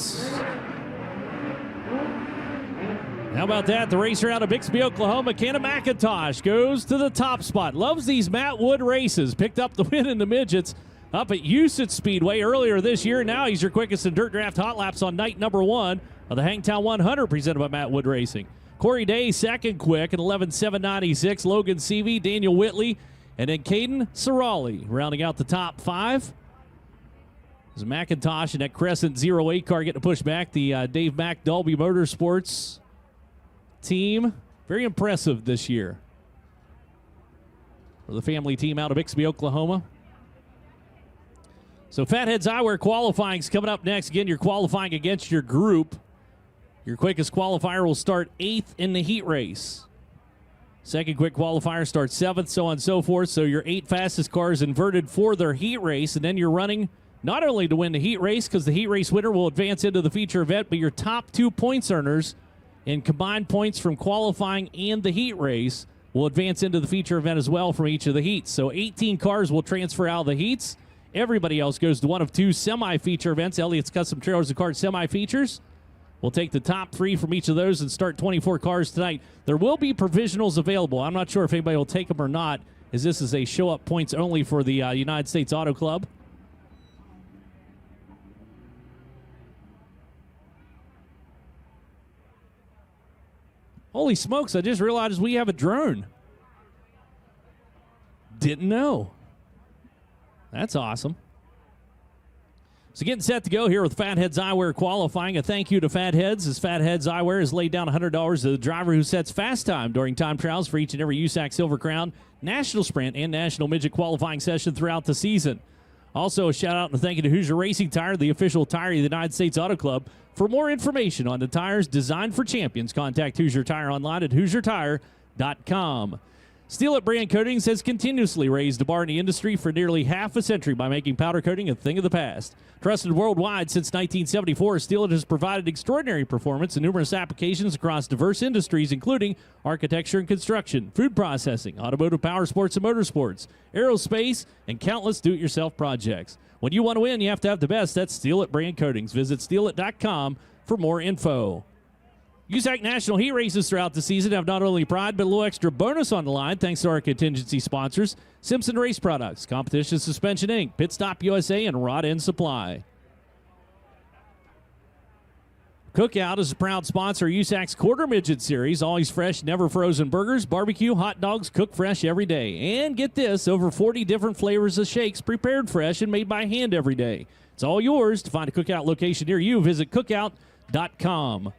How about that? The racer out of Bixby, Oklahoma, Canada McIntosh, goes to the top spot. Loves these Matt Wood races. Picked up the win in the midgets up at Houston Speedway earlier this year. Now he's your quickest in Dirt Draft Hot Laps on night number 1 of the Hangtown 100 presented by Matt Wood Racing. Corey Day second quick at 11.796. Logan Seavey, Daniel Whitley, and then Caden Cirali rounding out the top 5. As McIntosh and that Crescent 08 car getting to push back the Dave Mack Dolby Motorsports team. Very impressive this year for the family team out of Bixby, Oklahoma. So Fatheads Eyewear qualifying is coming up next. Again, you're qualifying against your group. Your quickest qualifier will start 8th in the heat race. Second quick qualifier starts 7th, so on and so forth. So your 8 fastest cars inverted for their heat race, and then you're running not only to win the heat race, because the heat race winner will advance into the feature event, but your top 2 points earners in combined points from qualifying and the heat race will advance into the feature event as well from each of the heats. So 18 cars will transfer out of the heats. Everybody else goes to one of 2 semi-feature events. Elliott's Custom Trailers and Cars semi-features. We'll take the top 3 from each of those and start 24 cars tonight. There will be provisionals available. I'm not sure if anybody will take them or not, as this is a show-up points only for the United States Auto Club. Holy smokes, I just realized we have a drone. Didn't know. That's awesome. So getting set to go here with Fatheads Eyewear qualifying. A thank you to Fatheads, as Fatheads Eyewear has laid down $100 to the driver who sets fast time during time trials for each and every USAC Silver Crown, National Sprint, and National Midget qualifying session throughout the season. Also, a shout-out and a thank you to Hoosier Racing Tire, the official tire of the United States Auto Club. For more information on the tires designed for champions, contact Hoosier Tire online at HoosierTire.com. Steel at Brand Coatings has continuously raised the bar in the industry for nearly half a century by making powder coating a thing of the past. Trusted worldwide since 1974, Steel has provided extraordinary performance in numerous applications across diverse industries, including architecture and construction, food processing, automotive power sports and motorsports, aerospace, and countless do-it-yourself projects. When you want to win, you have to have the best. That's Steel at Brand Coatings. Visit steelit.com for more info. USAC National Heat Races throughout the season have not only pride, but a little extra bonus on the line thanks to our contingency sponsors, Simpson Race Products, Competition Suspension Inc., Pit Stop USA, and Rod End Supply. Cookout is a proud sponsor of USAC's Quarter Midget Series. Always fresh, never frozen burgers, barbecue, hot dogs, cooked fresh every day. And get this, over 40 different flavors of shakes prepared fresh and made by hand every day. It's all yours. To find a Cookout location near you, visit cookout.com.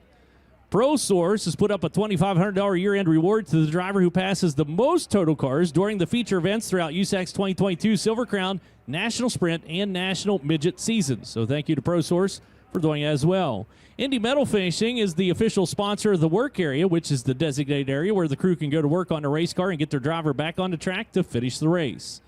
ProSource has put up a $2,500 year-end reward to the driver who passes the most total cars during the feature events throughout USAC's 2022 Silver Crown, National Sprint, and National Midget seasons. So thank you to ProSource for doing it as well. Indy Metal Finishing is the official sponsor of the work area, which is the designated area where the crew can go to work on a race car and get their driver back on the track to finish the race.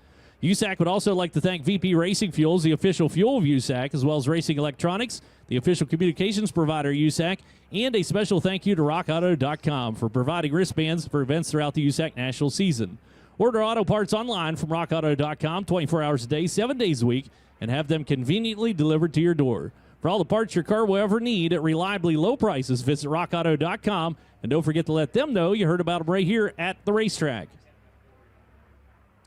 USAC would also like to thank VP Racing Fuels, the official fuel of USAC, as well as Racing Electronics, the official communications provider of USAC, and a special thank you to RockAuto.com for providing wristbands for events throughout the USAC national season. Order auto parts online from RockAuto.com 24 hours a day, 7 days a week, and have them conveniently delivered to your door. For all the parts your car will ever need at reliably low prices, visit RockAuto.com, and don't forget to let them know you heard about them right here at the racetrack.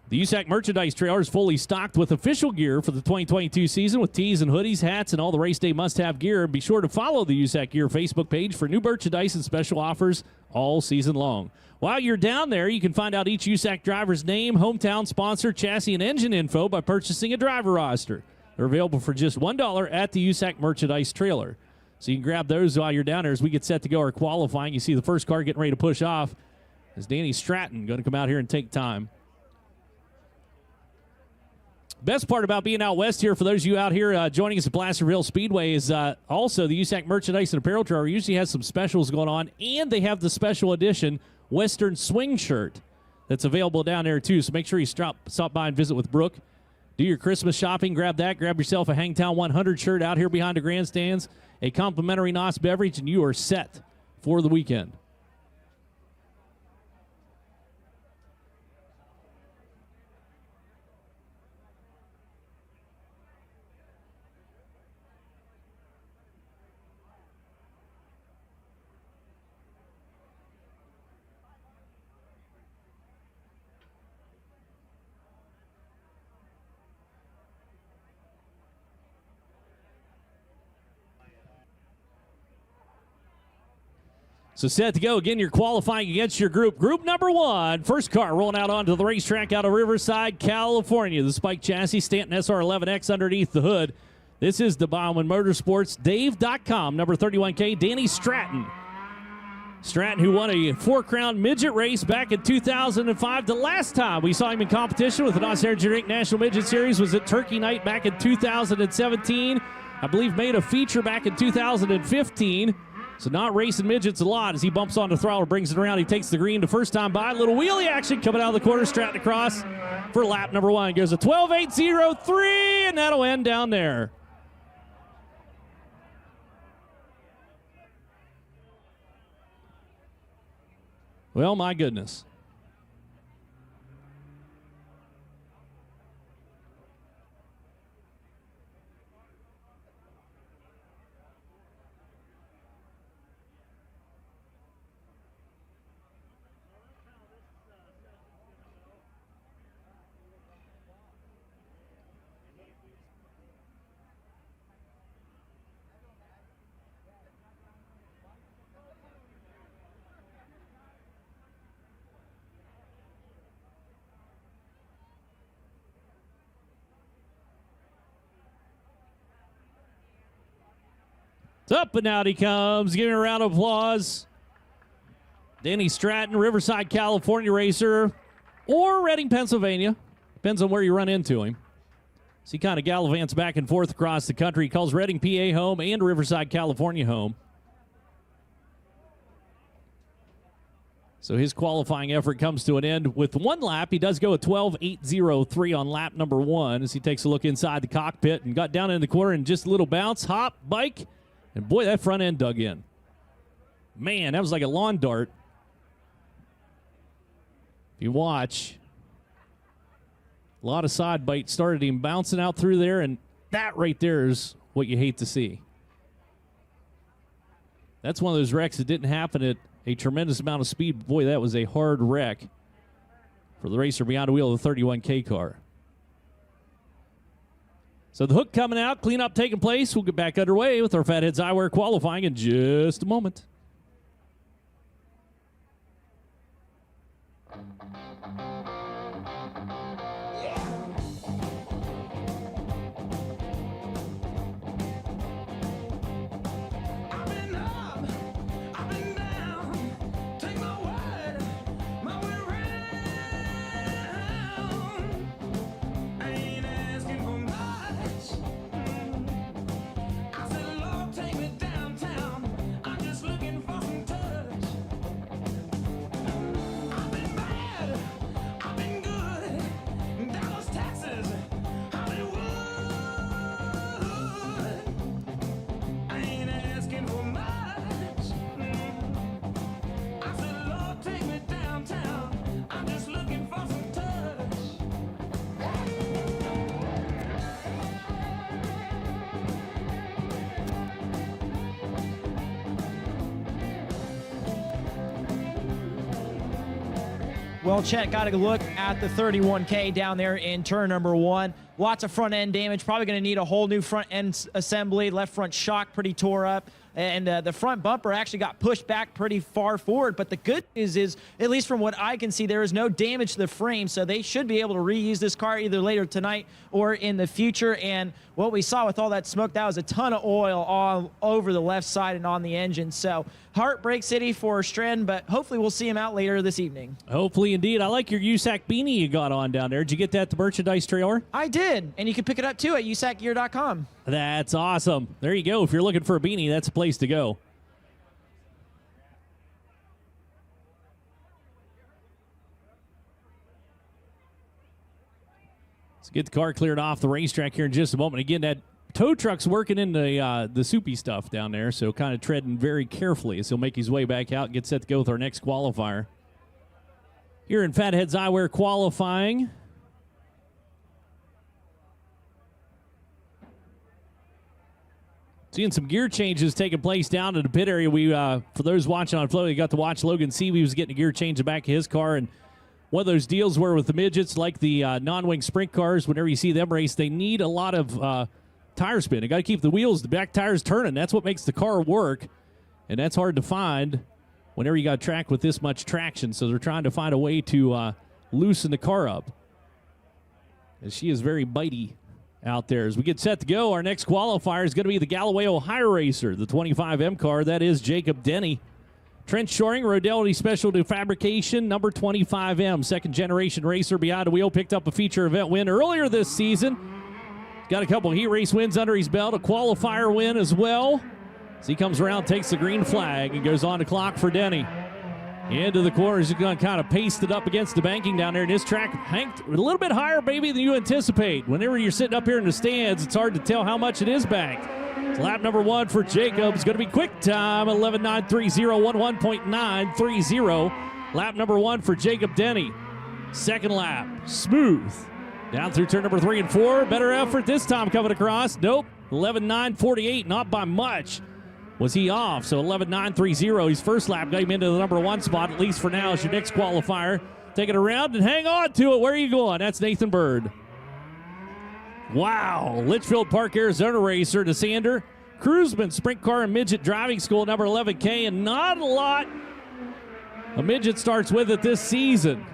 The USAC merchandise trailer is fully stocked with official gear for the 2022 season with tees and hoodies, hats, and all the race day must-have gear. And be sure to follow the USAC Gear Facebook page for new merchandise and special offers all season long. While you're down there, you can find out each USAC driver's name, hometown, sponsor, chassis, and engine info by purchasing a driver roster. They're available for just $1 at the USAC merchandise trailer. So you can grab those while you're down there as we get set to go our qualifying. You see the first car getting ready to push off. Is Danny Stratton going to come out here and take time. Best part about being out west here, for those of you out here joining us at Placerville Speedway, is also the USAC merchandise and apparel trailer usually has some specials going on, and they have the special edition Western Swing shirt that's available down there too. So make sure you stop by and visit with Brooke. Do your Christmas shopping, grab that, grab yourself a Hangtown 100 shirt out here behind the grandstands, a complimentary NOS beverage, and you are set for the weekend. So set to go. Again, you're qualifying against your group. Group number one. First car rolling out onto the racetrack out of Riverside, California. The Spike chassis, Stanton SR11X underneath the hood. This is the Bauman Motorsports. Dave.com, number 31K, Danny Stratton. Stratton, who won a four-crown midget race back in 2005. The last time we saw him in competition with the NOS Energy Drink National Midget Series was at Turkey Night back in 2017. I believe made a feature back in 2015. So not racing midgets a lot as he bumps on the throttle, brings it around. He takes the green the first time by. Little wheelie action coming out of the corner, Stratton across for lap number one. Goes a 12.803, and that'll end down there. Well, my goodness. Up and out he comes. Give him a round of applause. Danny Stratton, Riverside, California racer, or Reading, Pennsylvania. Depends on where you run into him. So he kind of gallivants back and forth across the country. He calls Reading, PA home and Riverside, California home. So his qualifying effort comes to an end with one lap. He does go a 12.803 on lap number one as he takes a look inside the cockpit and got down in the corner and just a little bounce, hop, bike. And boy, that front end dug in. Man, that was like a lawn dart. If you watch, a lot of side bite started him bouncing out through there, and that right there is what you hate to see. That's one of those wrecks that didn't happen at a tremendous amount of speed. Boy, that was a hard wreck for the racer behind the wheel of the 31K car. So the hook coming out, cleanup taking place. We'll get back underway with our Fatheads Eyewear qualifying in just a moment. I've been up, I've been Well, Chet, got to look at the 31K down there in turn number 1. Lots of front end damage. Probably going to need a whole new front end assembly. Left front shock pretty tore up. And the front bumper actually got pushed back pretty far forward. But the good news is, at least from what I can see, there is no damage to the frame. So they should be able to reuse this car either later tonight or in the future. And what we saw with all that smoke, that was a ton of oil all over the left side and on the engine. So heartbreak city for Stren, but hopefully we'll see him out later this evening. Hopefully, indeed. I like your USAC beanie you got on down there. Did you get that at the merchandise trailer? I did, and you can pick it up too at usacgear.com. That's awesome. There you go. If you're looking for a beanie, that's a place to go. Let's get the car cleared off the racetrack here in just a moment. Again, that tow truck's working in the soupy stuff down there, so kind of treading very carefully as he'll make his way back out and get set to go with our next qualifier. Here in Fatheads Eyewear qualifying. Seeing some gear changes taking place down in the pit area. We, for those watching on Flow, you got to watch Logan Seavey was getting a gear change in the back of his car. And one of those deals where with the midgets, like the non-wing sprint cars, whenever you see them race, they need a lot of tire spin. They got to keep the wheels, the back tires turning. That's what makes the car work. And that's hard to find whenever you got a track with this much traction. So they're trying to find a way to loosen the car up. And she is very bitey out there. As we get set to go, our next qualifier is going to be the Galloway, Ohio racer, the 25M car. That is Jacob Denny. Trench shoring, Rodelli Specialty Fabrication, number 25M, second-generation racer behind the wheel. Picked up a feature event win earlier this season. Got a couple heat race wins under his belt, a qualifier win as well. As he comes around, takes the green flag, and goes on the clock for Denny. Into the corners, he's going to kind of paste it up against the banking down there. And this track hanked a little bit higher, maybe, than you anticipate. Whenever you're sitting up here in the stands, it's hard to tell how much it is banked. So lap number 1 for Jacob is going to be quick time, 11.930, 11.930. Lap number 1 for Jacob Denny. Second lap, smooth. Down through turn number 3 and 4. Better effort this time coming across. Nope, 11.948, not by much. Was he off? So 11.930. His first lap got him into the number 1 spot, at least for now, as your next qualifier. Take it around and hang on to it. Where are you going? That's Nathan Bird. Wow. Litchfield Park, Arizona racer, DeSander. Cruzman, Sprint Car and Midget Driving School, number 11K, and not a lot a midget starts with it this season.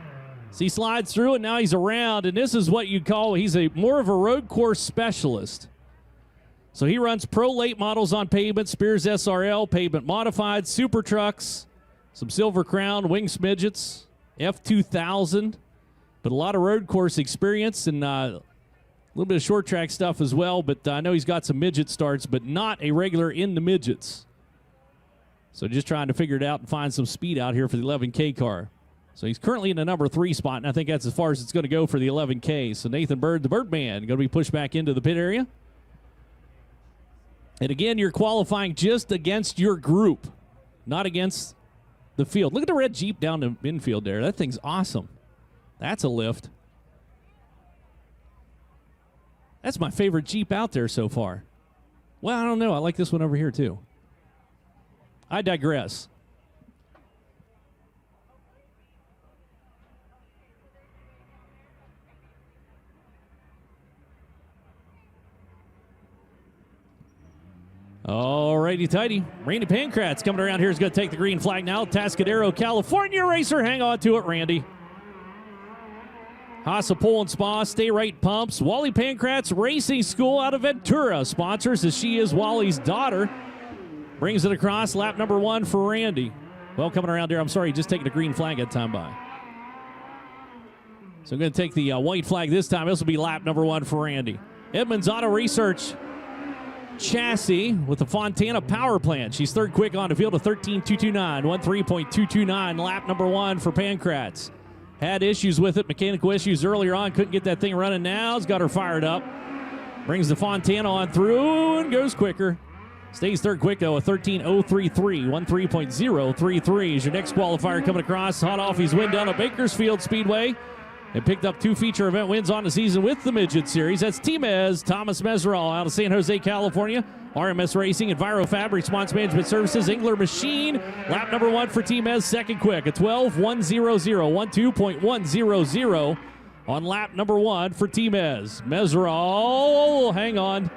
So he slides through, and now he's around, and this is what you'd call, he's more of a road course specialist. So he runs pro late models on pavement, Spears SRL, pavement modified, super trucks, some Silver Crown, Wings Midgets, F2000, but a lot of road course experience and a little bit of short track stuff as well. But I know he's got some midget starts, but not a regular in the midgets. So just trying to figure it out and find some speed out here for the 11K car. So he's currently in the number 3 spot, and I think that's as far as it's going to go for the 11K. So Nathan Bird, the Birdman, going to be pushed back into the pit area. And again, you're qualifying just against your group, not against the field. Look at the red Jeep down the infield there. That thing's awesome. That's a lift. That's my favorite Jeep out there so far. Well, I don't know. I like this one over here, too. I digress. Alrighty, tighty. Randy Pankratz coming around here is going to take the green flag now. Tascadero, California racer. Hang on to it, Randy. Haasa Pole and Spa, Stay Right Pumps. Wally Pankratz Racing School out of Ventura sponsors, as she is Wally's daughter. Brings it across, lap number 1 for Randy. Well, coming around here, I'm sorry, just taking the green flag at time by. So I'm going to take the white flag this time. This will be lap number 1 for Randy. Edmunds Auto Research chassis with the Fontana power plant. She's third quick on the field of 13.229, 13.229, lap number 1 for Pankratz. Had issues with it, mechanical issues earlier on, couldn't get that thing running. Now has got her fired up. Brings the Fontana on through and goes quicker. Stays third quick though, a 13.033, 13.033 is your next qualifier coming across. Hot off his win down at Bakersfield Speedway. and picked up 2 feature event wins on the season with the Midget Series. That's Timez, Thomas Mesereau out of San Jose, California. RMS Racing, EnviroFab, Response Management Services, Engler Machine. Lap number 1 for Timez, second quick, a 12.100, 12.100 on lap number 1 for Timez. Mesereau, hang on.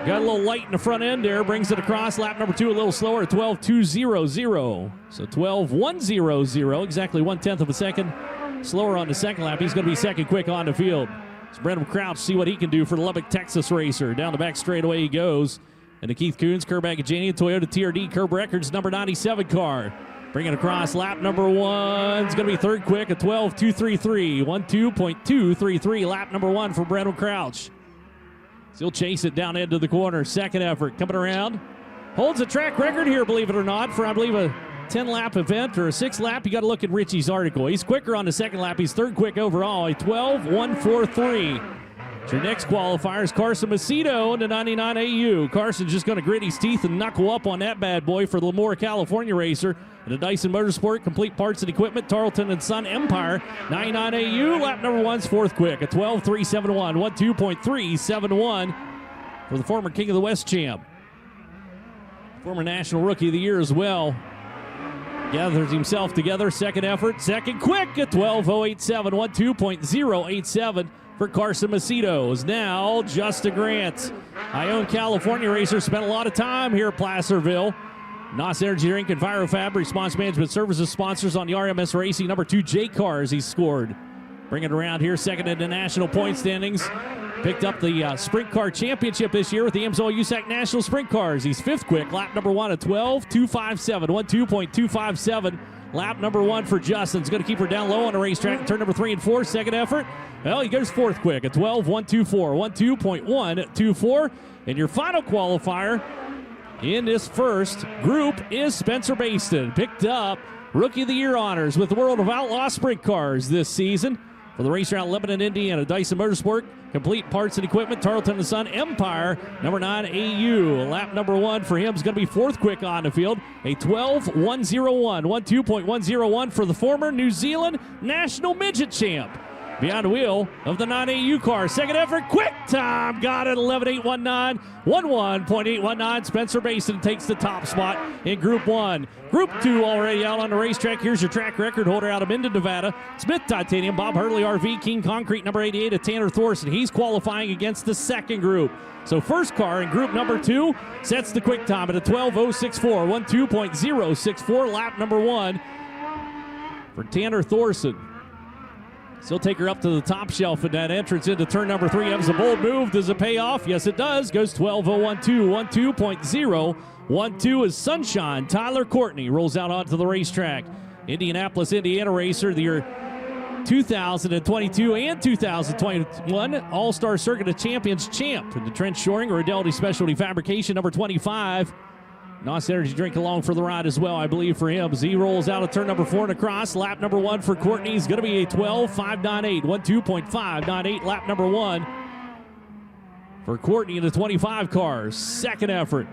Got a little light in the front end there, brings it across. Lap number 2 a little slower, 12.200. So 12.100, exactly 1/10 of a second slower on the second lap. He's going to be second quick on the field. It's Brendan Crouch, see what he can do for the Lubbock, Texas racer. Down the back straightaway he goes. And the Keith Coons, Kerr Bagajanian, Toyota TRD, Curb Records, number 97 car. Bringing across lap number 1. It's going to be third quick, a 12.233. 12.233, lap number 1 for Brendan Crouch. He'll chase it down into the corner. Second effort coming around. Holds a track record here, believe it or not, for I believe a 10-lap event or a 6-lap. You got to look at Richie's article. He's quicker on the second lap. He's third quick overall, a 12.143. Your next qualifier is Carson Macedo in the 99 AU. Carson's just going to grit his teeth and knuckle up on that bad boy for the Lemoore, California racer. And the Dyson Motorsport, complete parts and equipment, Tarleton and Son Empire, 99 AU. Lap number 1's fourth quick, a 12.371, 12.371 for the former King of the West champ. Former National Rookie of the Year as well. Gathers himself together, second effort, second quick, a 12.087, 12.087 for Carson Macedo. Is now Justin Grant. Ione, California racer, spent a lot of time here at Placerville. NOS Energy Drink, EnviroFab, Response Management Services sponsors on the RMS Racing. Number 2 J cars he's scored. Bring it around here, second in the national point standings. Picked up the Sprint Car Championship this year with the Amsoil USAC National Sprint Cars. He's fifth quick. Lap number 1 at 12.257, 12.257. Lap number 1 for Justin's going to keep her down low on the racetrack. Turn number 3 and 4, second effort. Well, he goes fourth quick at 12.124, 12.124. And your final qualifier in this first group is Spencer Baston. Picked up Rookie of the Year honors with the World of Outlaw Sprint Cars this season for the race around Lebanon, Indiana. Dyson Motorsport, complete parts and equipment, Tarleton and Son Empire, number 9 AU. Lap number 1 for him is going to be fourth quick on the field, a 12.101, 12.101 for the former New Zealand National Midget champ. Behind the wheel of the 9AU car. Second effort, quick time. Got it, 11.819, 11.819. Spencer Basin takes the top spot in Group 1. Group 2 already out on the racetrack. Here's your track record holder out of Minden, Nevada. Smith Titanium, Bob Hurley RV, King Concrete, number 88 of Tanner Thorson. He's qualifying against the second group. So first car in group number 2 sets the quick time at a 12.064, 12.064. Lap number 1 for Tanner Thorson. Still take her up to the top shelf in that entrance into turn number 3. Has a bold move. Does it pay off? Yes, it does. Goes 12.012, 12.012 is Sunshine. Tyler Courtney rolls out onto the racetrack. Indianapolis, Indiana racer, the year 2022 and 2021 All-Star Circuit of Champions champ. And the Trent Shoring, Rodelli Specialty Fabrication, number 25. NOS Energy Drink along for the ride as well, I believe, for him. As he rolls out of turn number 4 and across. Lap number 1 for Courtney is going to be a 12.598, 12.598. Lap number 1 for Courtney in the 25 cars. Second effort.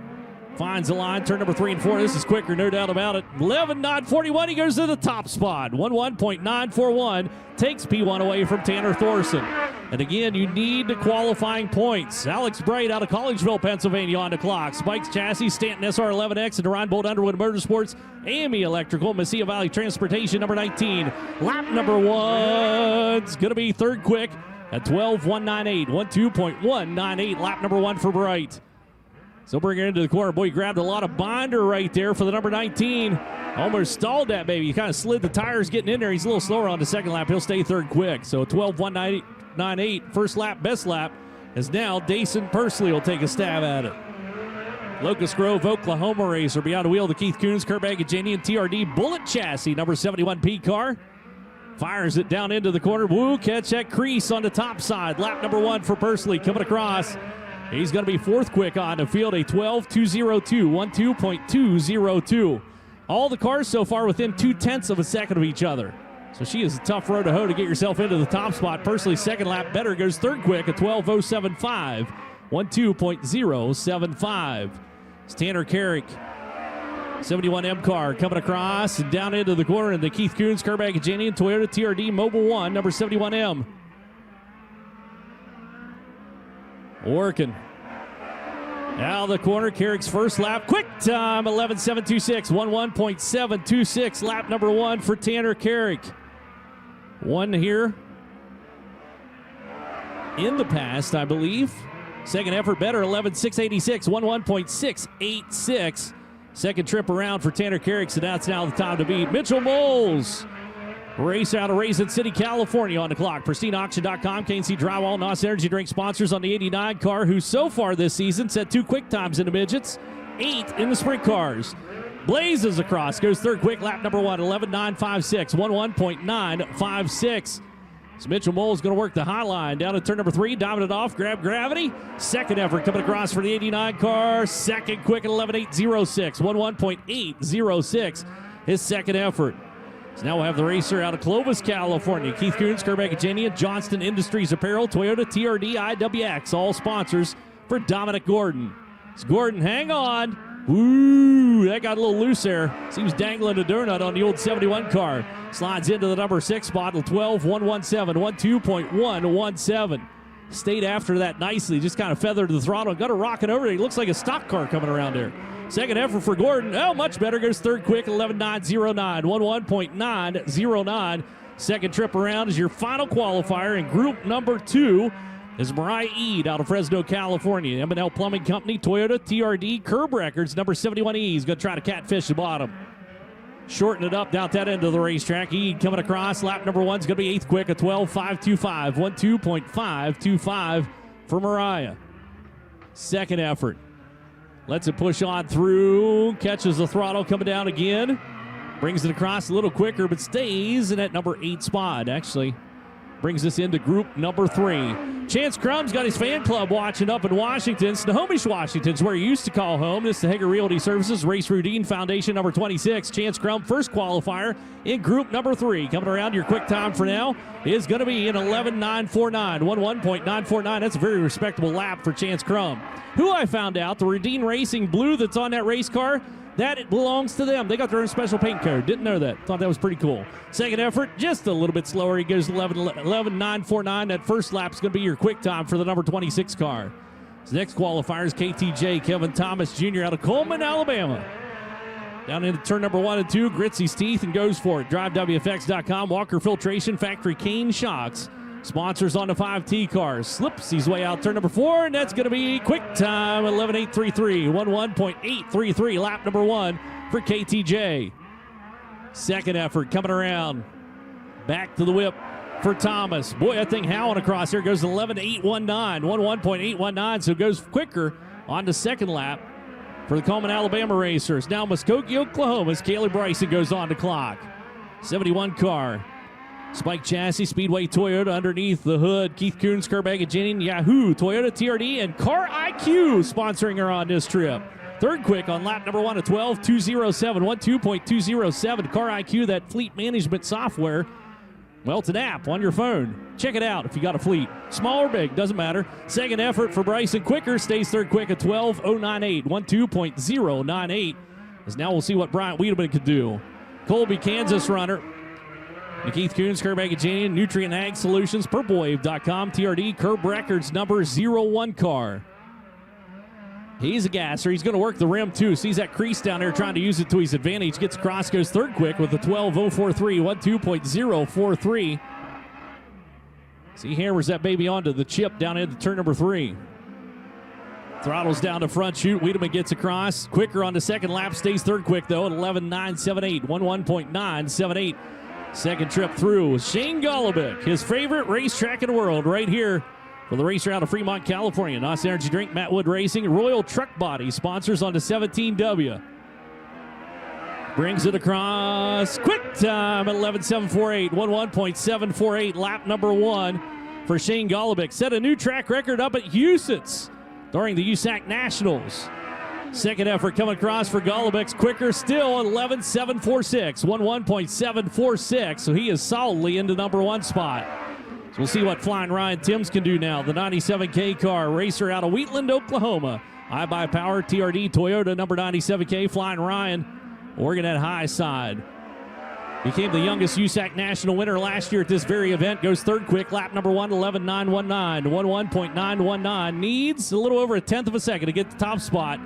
Finds the line, turn number 3 and 4. This is quicker, no doubt about it. 11.941. He goes to the top spot. 11.941 takes P1 away from Tanner Thorson. And again, you need the qualifying points. Alex Bright out of Collegeville, Pennsylvania on the clock. Spikes Chassis, Stanton SR11X, and Ryan Bolt Underwood Motorsports, AME Electrical, Mesilla Valley Transportation, number 19. Lap number 1's going to be third quick at 12.198, 12.198. Lap number 1 for Bright. So bring her into the corner. Boy, he grabbed a lot of binder right there for the number 19. Almost stalled that baby. He kind of slid the tires getting in there. He's a little slower on the second lap. He'll stay third quick. So 12.198, first lap, best lap, as now Dason Persley will take a stab at it. Locust Grove, Oklahoma racer. Beyond the wheel, the Keith Coons, Kerr Bagajanian TRD Bullet Chassis, number 71P car. Fires it down into the corner. Woo, catch that crease on the top side. Lap number 1 for Persley coming across. He's going to be fourth quick on the field, a 12.202, 12.202. All the cars so far within 0.2 of a second of each other. So she is a tough road to hoe to get yourself into the top spot. Persley's second lap better, goes third quick at 12.075, 12.075. It's Tanner Carrick 71M car coming across and down into the corner in the Keith Coons, Kerbag Janian, Toyota TRD Mobile 1, number 71M. Working. Now the corner, Carrick's first lap. Quick time, 11.726, 11.726, lap number 1 for Tanner Carrick. One here in the past, I believe. Second effort better, 11.686, 11.686. Second trip around for Tanner Carrick, so that's now the time to beat. Mitchell Moles. Race out of Raisin City, California on the clock. PristineAuction.com, KNC Drywall, NOS Energy Drink sponsors on the 89 car, who so far this season set 2 quick times in the midgets, 8 in the sprint cars. Blazes across, goes third quick, lap number 1, 11.956, 11.956. So Mitchell Moles going to work the high line down to turn number 3, diving it off, grab gravity. Second effort coming across for the 89 car. Second quick at 11.806, 11.806. His second effort. So now we'll have the racer out of Clovis, California. Keith Coons, Kerbag Janian, Johnston Industries Apparel, Toyota, TRD, IWX, all sponsors for Dominic Gordon. It's Gordon, hang on. Ooh, that got a little loose there. Seems dangling a donut on the old 71 car. Slides into the number 6 spot, 12.117, 12.117. Stayed after that nicely, just kind of feathered the throttle. Got to rock it over. It looks like a stock car coming around there. Second effort for Gordon. Oh, much better. Goes third quick, 11.909, 11.909. Second trip around is your final qualifier in group number 2. Is Mariah Eade out of Fresno, California. M&L Plumbing Company, Toyota, TRD, Curb Records, number 71E. He's going to try to catfish the bottom. Shorten it up down that end of the racetrack. Eade coming across. Lap number 1 is going to be 8th quick, a 12.525, 12.525 for Mariah. Second effort. Lets it push on through. Catches the throttle coming down again. Brings it across a little quicker, but stays in that number 8 spot. Actually, brings us into group number 3. Chance Crum's got his fan club watching up in Washington. Snohomish, Washington's where he used to call home. This is the Hager Realty Services Race Routine Foundation number 26. Chance Crum, first qualifier in group number 3. Coming around, your quick time for now is going to be an 11.949, 11.949. That's a very respectable lap for Chance Crum, who I found out the Routine Racing blue that's on that race car, that it belongs to them. They got their own special paint code. Didn't know that. Thought that was pretty cool. Second effort, just a little bit slower. He goes 11.949. That first lap is going to be your quick time for the number 26 car. His next qualifier is KTJ Kevin Thomas Jr. out of Coleman, Alabama. Down into turn number 1 and 2, grits his teeth and goes for it. DriveWFX.com, Walker Filtration, Factory Cane Shocks. Sponsors on the 5T cars. Slips his way out turn number 4, and that's going to be quick time, 11.833, 11.833, lap number 1 for KTJ. Second effort coming around. Back to the whip for Thomas. Boy, that thing howling across here. Goes 11.819, 11.819, so it goes quicker on the second lap for the Coleman, Alabama racers. Now Muskogee, Oklahoma's Kaylee Bryson goes on the clock. 71 car. Spike chassis, Speedway Toyota underneath the hood. Keith Coons, Kerbag Janian, Yahoo, Toyota TRD, and Car IQ sponsoring her on this trip. Third quick on lap number 1 at 12.207, 12.207. Car IQ, that fleet management software. Well, it's an app on your phone. Check it out if you got a fleet. Small or big, doesn't matter. Second effort for Bryson quicker, stays third quick at 12.098, 12.098. As now we'll see what Bryant Wiedemann could do. Colby, Kansas runner. Keith Coons, Kerbag Janian, Nutrient Ag Solutions, PurpleWave.com, TRD, Curb Records, number 01 car. He's a gasser. He's going to work the rim, too. Sees that crease down there, trying to use it to his advantage. Gets across, goes third quick with a 12.043, 12.043. See, hammers that baby onto the chip down into turn number 3. Throttles down to front chute. Wiedemann gets across. Quicker on the second lap. Stays third quick, though, at 11.978, 11.978. Second trip through. Shane Golobic, his favorite racetrack in the world, right here for the racer out of Fremont, California. NOS Energy Drink, Matt Wood Racing, Royal Truck Body, sponsors on the 17W. Brings it across. Quick time at 11.748, 11.748, lap number 1 for Shane Golobic. Set a new track record up at Huset's during the USAC Nationals. Second effort coming across for Golubic's quicker still at 11.746, 11.746. So he is solidly into number 1 spot. So we'll see what Flying Ryan Timms can do now. The 97K car, racer out of Wheatland, Oklahoma. I Buy Power, TRD, Toyota, number 97K. Flying Ryan Oregon at high side. Became the youngest USAC national winner last year at this very event. Goes third quick. Lap number 1, 11.919. 11.919. Needs a little over a tenth of a second to get the top spot.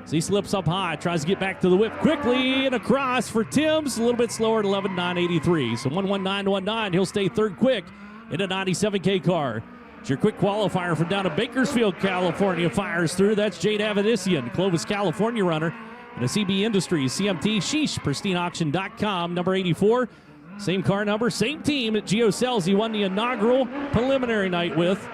So he slips up high. Tries to get back to the whip quickly and across for Timms. A little bit slower at 11.983. So 11.919. He'll stay third quick in a 97K car. It's your quick qualifier from down to Bakersfield, California. Fires through. That's Jade Avedissian, Clovis, California runner. And a CB Industries, CMT, sheesh, pristineauction.com, number 84. Same car number, same team at Gio Cells. He won the inaugural preliminary night with.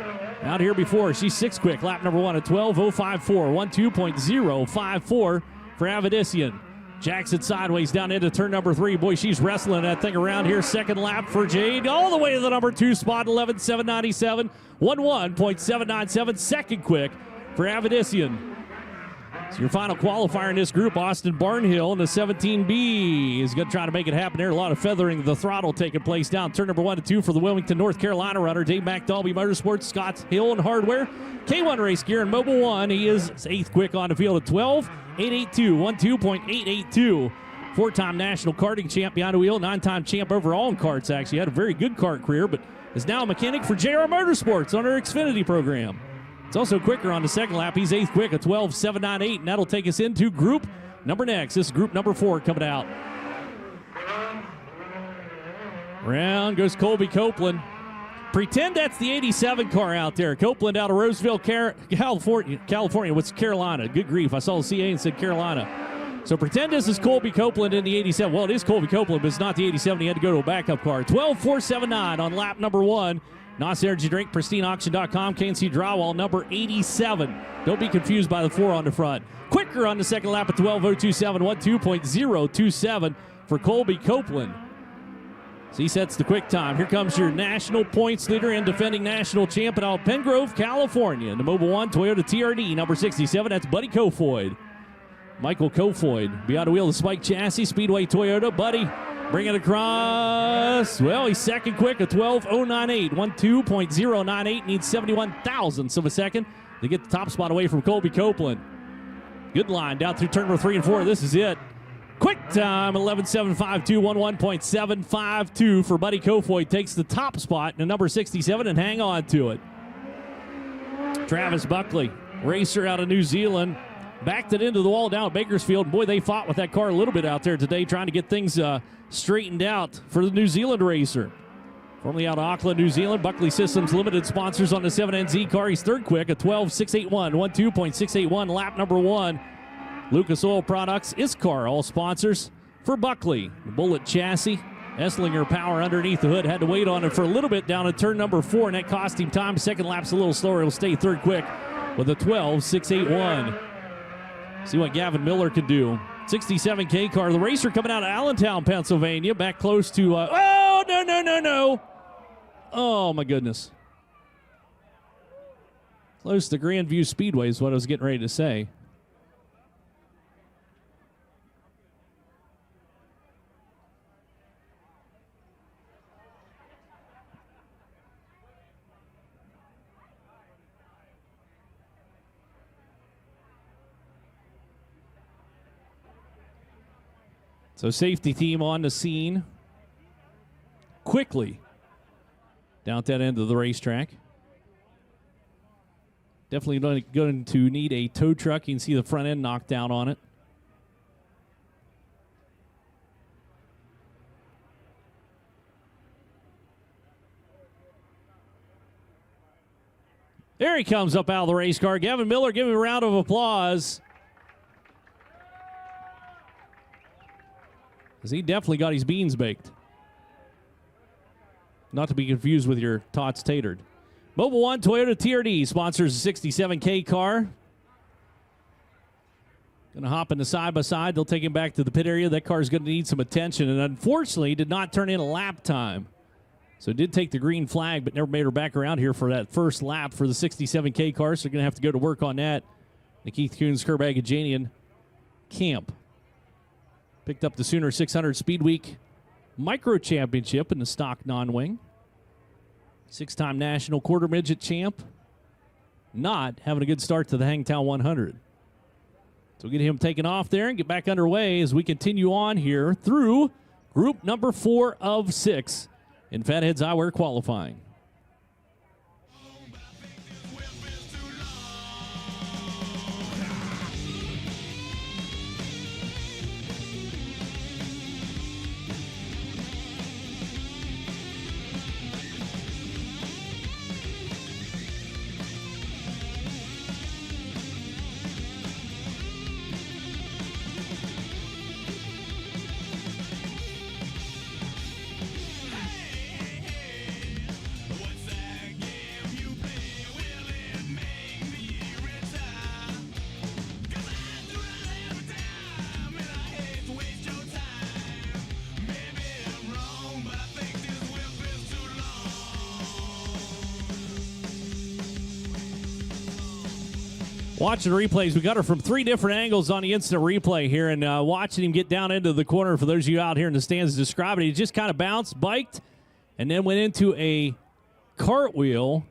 Out here before, she's 6 quick. Lap number 1 at 12.054. 12.054 for Avedissian. Jacks it sideways down into turn number 3. Boy, she's wrestling that thing around here. Second lap for Jade. All the way to the number 2 spot, 11.797. 11.797. Second quick for Avedissian. So your final qualifier in this group, Austin Barnhill in the 17B, is going to try to make it happen there. A lot of feathering of the throttle taking place down turn number 1 to 2 for the Wilmington, North Carolina runner, Dave McDalby Motorsports, Scotts Hill and Hardware. K1 race gear and Mobile 1. He is 8th quick on the field at 12.882. 12.882. 4-time national karting champ behind the wheel, 9-time champ overall in karts, actually. Had a very good kart career, but is now a mechanic for JR Motorsports on our Xfinity program. It's also quicker on the second lap. He's 8th quick at 12.798, and that'll take us into group number next. This is group number 4 coming out. Round goes Colby Copeland. Pretend that's the 87 car out there. Copeland out of Roseville, California. What's Carolina? Good grief. I saw the CA and said Carolina. So pretend this is Colby Copeland in the 87. Well, it is Colby Copeland, but it's not the 87. He had to go to a backup car. 12.479 on lap number 1. NOS Energy Drink, pristineauction.com, KNC Drywall, number 87. Don't be confused by the 4 on the front. Quicker on the second lap at 12.027, 12.027 for Colby Copeland. So he sets the quick time. Here comes your national points leader and defending national champion out of Pengrove, California. In the Mobile 1 Toyota TRD, number 67, that's Buddy Kofoid. Michael Kofoid, beyond the wheel of the Spike chassis, Speedway Toyota. Buddy, bring it across. Well, he's second quick at 12.098. 12.098. Needs 71 thousandths of a second to get the top spot away from Colby Copeland. Good line down through turn number 3 and 4. This is it. Quick time, 11.752. 11.752 for Buddy Kofoid. Takes the top spot in the number 67 and hang on to it. Travis Buckley, racer out of New Zealand. Backed it into the wall down at Bakersfield. Boy, they fought with that car a little bit out there today, trying to get things straightened out for the New Zealand racer. Formerly out of Auckland, New Zealand, Buckley Systems Limited sponsors on the 7NZ car. He's third quick at 12.681. 12.681, lap number 1. Lucas Oil Products, ISCAR, all sponsors for Buckley. The Bullet chassis, Esslinger power underneath the hood. Had to wait on it for a little bit down at turn number 4, and that cost him time. Second lap's a little slower. He'll stay third quick with a 12.681. See what Gavin Miller can do. 67K car. The racer coming out of Allentown, Pennsylvania. Back close to... oh, no. Oh, my goodness. Close to Grandview Speedway is what I was getting ready to say. So safety team on the scene quickly down at that end of the racetrack. Definitely going to need a tow truck. You can see the front end knocked down on it. There he comes up out of the race car. Gavin Miller, give him a round of applause. Because he definitely got his beans baked. Not to be confused with your tots tatered. Mobile 1 Toyota TRD sponsors a 67K car. Going to hop in the side-by-side. They'll take him back to the pit area. That car is going to need some attention, and unfortunately did not turn in a lap time. So it did take the green flag, but never made her back around here for that first lap for the 67K car, so they're going to have to go to work on that. The Keith Coons Kerbagajanian camp. Picked up the Sooner 600 Speed Week Micro Championship in the stock non-wing. 6-time national quarter midget champ. Not having a good start to the Hangtown 100. So get him taken off there and get back underway as we continue on here through group number 4 of 6 in Fatheads Eyewear qualifying. Watching the replays, we got her from 3 different angles on the instant replay here, and watching him get down into the corner, for those of you out here in the stands describing it, he just kind of bounced, biked, and then went into a cartwheel.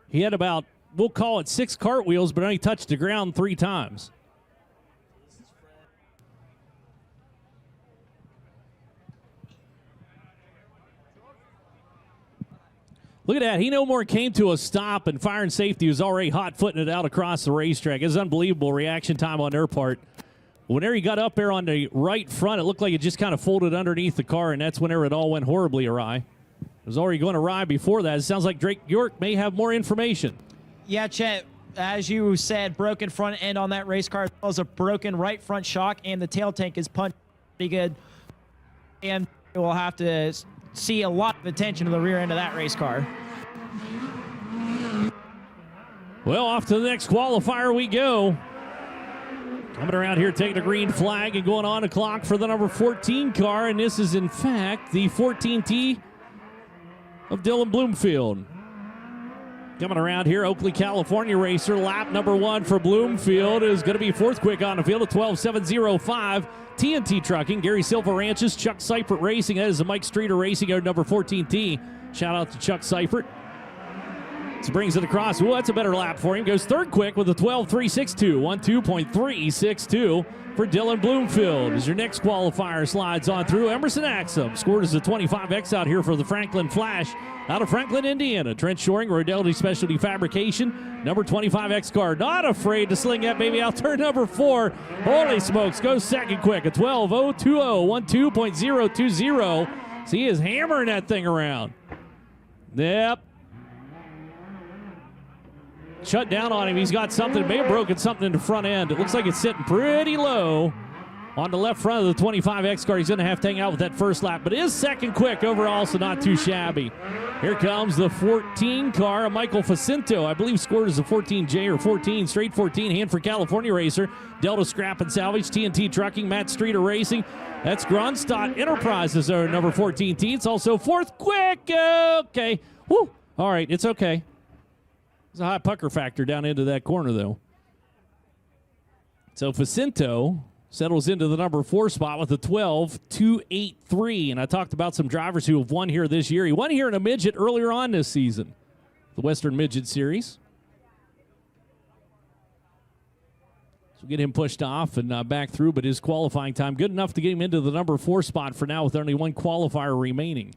He had about, we'll call it 6 cartwheels, but only touched the ground 3 times. Look at that. He no more came to a stop, and fire and safety was already hot-footing it out across the racetrack. It was unbelievable reaction time on their part. Whenever he got up there on the right front, it looked like it just kind of folded underneath the car, and that's whenever it all went horribly awry. It was already going awry before that. It sounds like Drake York may have more information. Yeah, Chet, as you said, broken front end on that race car, as well as a broken right front shock, and the tail tank is punched pretty good. And we'll have to see a lot of attention to the rear end of that race car. Well, off to the next qualifier we go. Coming around here, taking a green flag and going on the clock for the number 14 car, and this is, in fact, the 14T of Dylan Bloomfield. Coming around here, Oakley, California racer, lap number 1 for Bloomfield is going to be 4th quick on the field at 12.705. TNT Trucking, Gary Silva Ranches, Chuck Seifert Racing. That is the Mike Streeter Racing, our number 14T. Shout out to Chuck Seifert. So brings it across. Ooh, that's a better lap for him. Goes 3rd quick with a 12.362. 12.362 for Dylan Bloomfield. As your next qualifier slides on through, Emerson Axum scored as a 25X out here for the Franklin Flash out of Franklin, Indiana. Trent Shoring, Rodelli Specialty Fabrication, number 25X car. Not afraid to sling that baby out turn number 4. Holy smokes, goes 2nd quick. A 12.020. 12.020. So he is hammering that thing around. Yep. Shut down on him. He's got something. May have broken something in the front end. It looks like it's sitting pretty low on the left front of the 25X car. He's going to have to hang out with that first lap, but it is 2nd quick overall, so not too shabby. Here comes the 14 car, Michael Facinto. I believe scored as a 14J or 14, straight 14, Hanford, California racer. Delta Scrap and Salvage, TNT Trucking, Matt Streeter Racing. That's Gronstadt Enterprises, our number 14T. It's also 4th quick. Okay. Woo. All right, it's okay. There's a high pucker factor down into that corner, though. So Facinto settles into the number 4 spot with a 12.283. And I talked about some drivers who have won here this year. He won here in a midget earlier on this season, the Western Midget Series. So get him pushed off and back through, but his qualifying time good enough to get him into the number 4 spot for now with only 1 qualifier remaining.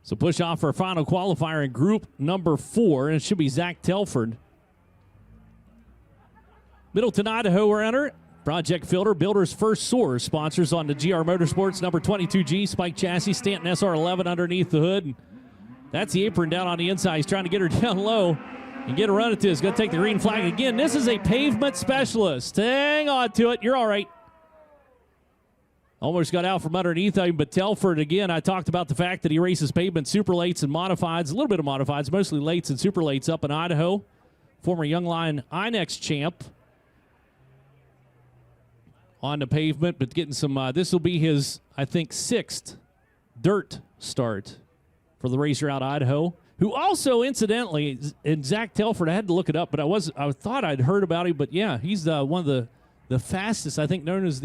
So push off for a final qualifier in group number 4, and it should be Zach Telford. Middleton, Idaho runner, Project Filter, Builder's First Source, sponsors on the GR Motorsports number 22G, Spike Chassis, Stanton SR11 underneath the hood. And that's the apron down on the inside. He's trying to get her down low and get a run at this. Going to take the green flag again. This is a pavement specialist. Hang on to it. You're all right. Almost got out from underneath him, but Telford, again, I talked about the fact that he races pavement super lates and modifieds, a little bit of modifieds, mostly lates and super lates up in Idaho. Former Young Line INEX champ on the pavement, but getting some, this will be his, I think, 6th dirt start for the racer out of Idaho, who also, incidentally, and Zach Telford, I had to look it up, but I thought I'd heard about him, but yeah, he's one of the the fastest, I think, known as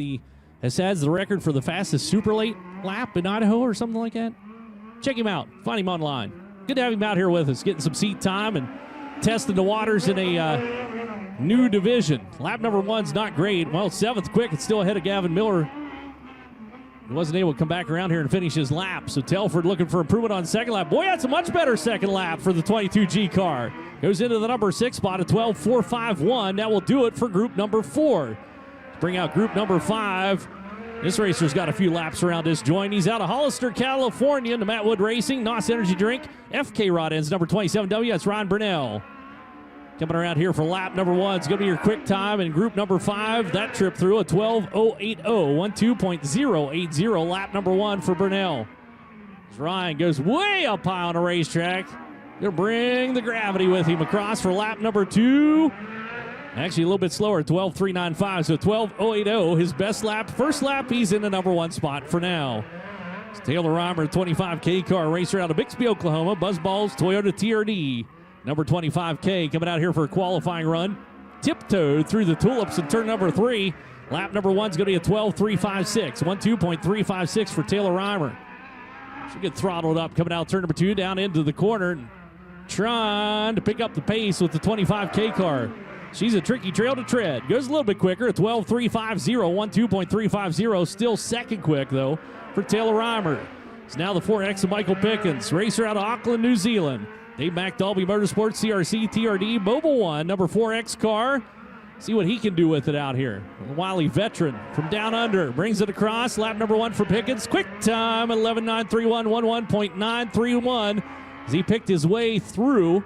has the record for the fastest super late lap in Idaho or something like that. Check him out. Find him online. Good to have him out here with us, getting some seat time and testing the waters in a new division. Lap number 1's not great. Well, 7th quick. It's still ahead of Gavin Miller. He wasn't able to come back around here and finish his lap. So Telford looking for improvement on second lap. Boy, that's a much better second lap for the 22G car. Goes into the number 6 spot at 12.451. That will do it for group number 4. Bring out group number 5. This racer's got a few laps around this joint. He's out of Hollister, California, to Matt Wood Racing, NOS Energy Drink. FK Rod ends number 27W. That's Ron Burnell. Coming around here for lap number 1. It's going to be your quick time in group number 5. That trip through a 12.080, 12.080. Lap number 1 for Burnell. As Ryan goes way up high on the racetrack. Going to bring the gravity with him across for lap number 2. Actually, a little bit slower, 12.395, so 12.080, his best lap. First lap, he's in the number 1 spot for now. It's Taylor Reimer, 25K car racer out of Bixby, Oklahoma. Buzzballs, Toyota TRD. Number 25K coming out here for a qualifying run. Tiptoed through the tulips in turn number 3. Lap number 1's going to be a 12.356, 12.356 for Taylor Reimer. She'll get throttled up coming out turn number 2, down into the corner. Trying to pick up the pace with the 25K car. She's a tricky trail to tread. Goes a little bit quicker at 12.350, 12.350. Still second quick, though, for Taylor Reimer. It's now the 4X of Michael Pickens. Racer out of Auckland, New Zealand. Dave McDalby Motorsports, CRC, TRD, Mobile One, number 4X car. See what he can do with it out here. A wily veteran from down under. Brings it across. Lap number 1 for Pickens. Quick time, 11.931, 11.931. As he picked his way through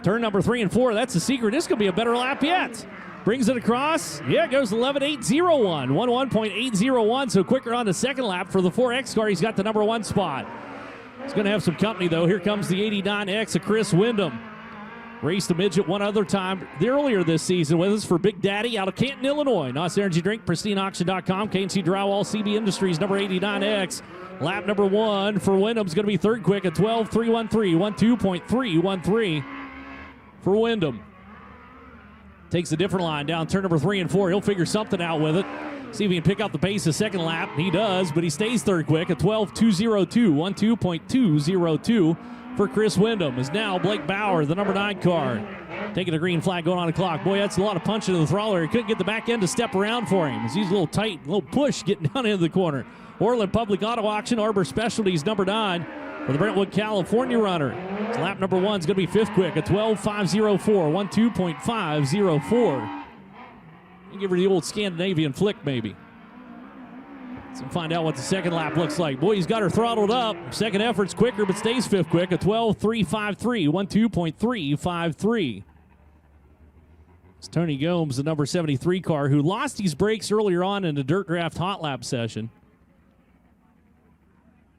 turn number 3 and 4, that's the secret. This could be a better lap yet. Brings it across. Yeah, it goes 11.801, 11.801, so quicker on the second lap for the 4X car. He's got the number 1 spot. He's going to have some company, though. Here comes the 89X of Chris Wyndham. Raced the Midget one other time earlier this season with us for Big Daddy out of Canton, Illinois. NOS Energy Drink, pristineauction.com, KNC Drywall, CB Industries, number 89X. Lap number 1 for Wyndham's going to be third quick at 12.313, 12.313. For Wyndham. Takes a different line down turn number 3 and 4. He'll figure something out with it. See if he can pick up the pace the second lap. He does, but he stays third quick at 12.202, 12.202 for Chris Wyndham. Is now Blake Bauer, the number 9 car. Taking a green flag going on the clock. Boy, that's a lot of punch into the throttle. He couldn't get the back end to step around for him. He's a little tight, a little push getting down into the corner. Orland Public Auto Auction, Arbor Specialties, number 9. For the Brentwood, California runner. So lap number 1's going to be fifth quick at 12.504, 12.504. Give her the old Scandinavian flick, maybe. Let's find out what the second lap looks like. Boy, he's got her throttled up. Second effort's quicker, but stays fifth quick at 12.353, 12.353. It's Tony Gomes, the number 73 car, who lost his brakes earlier on in the Dirt Draft Hot Lap session.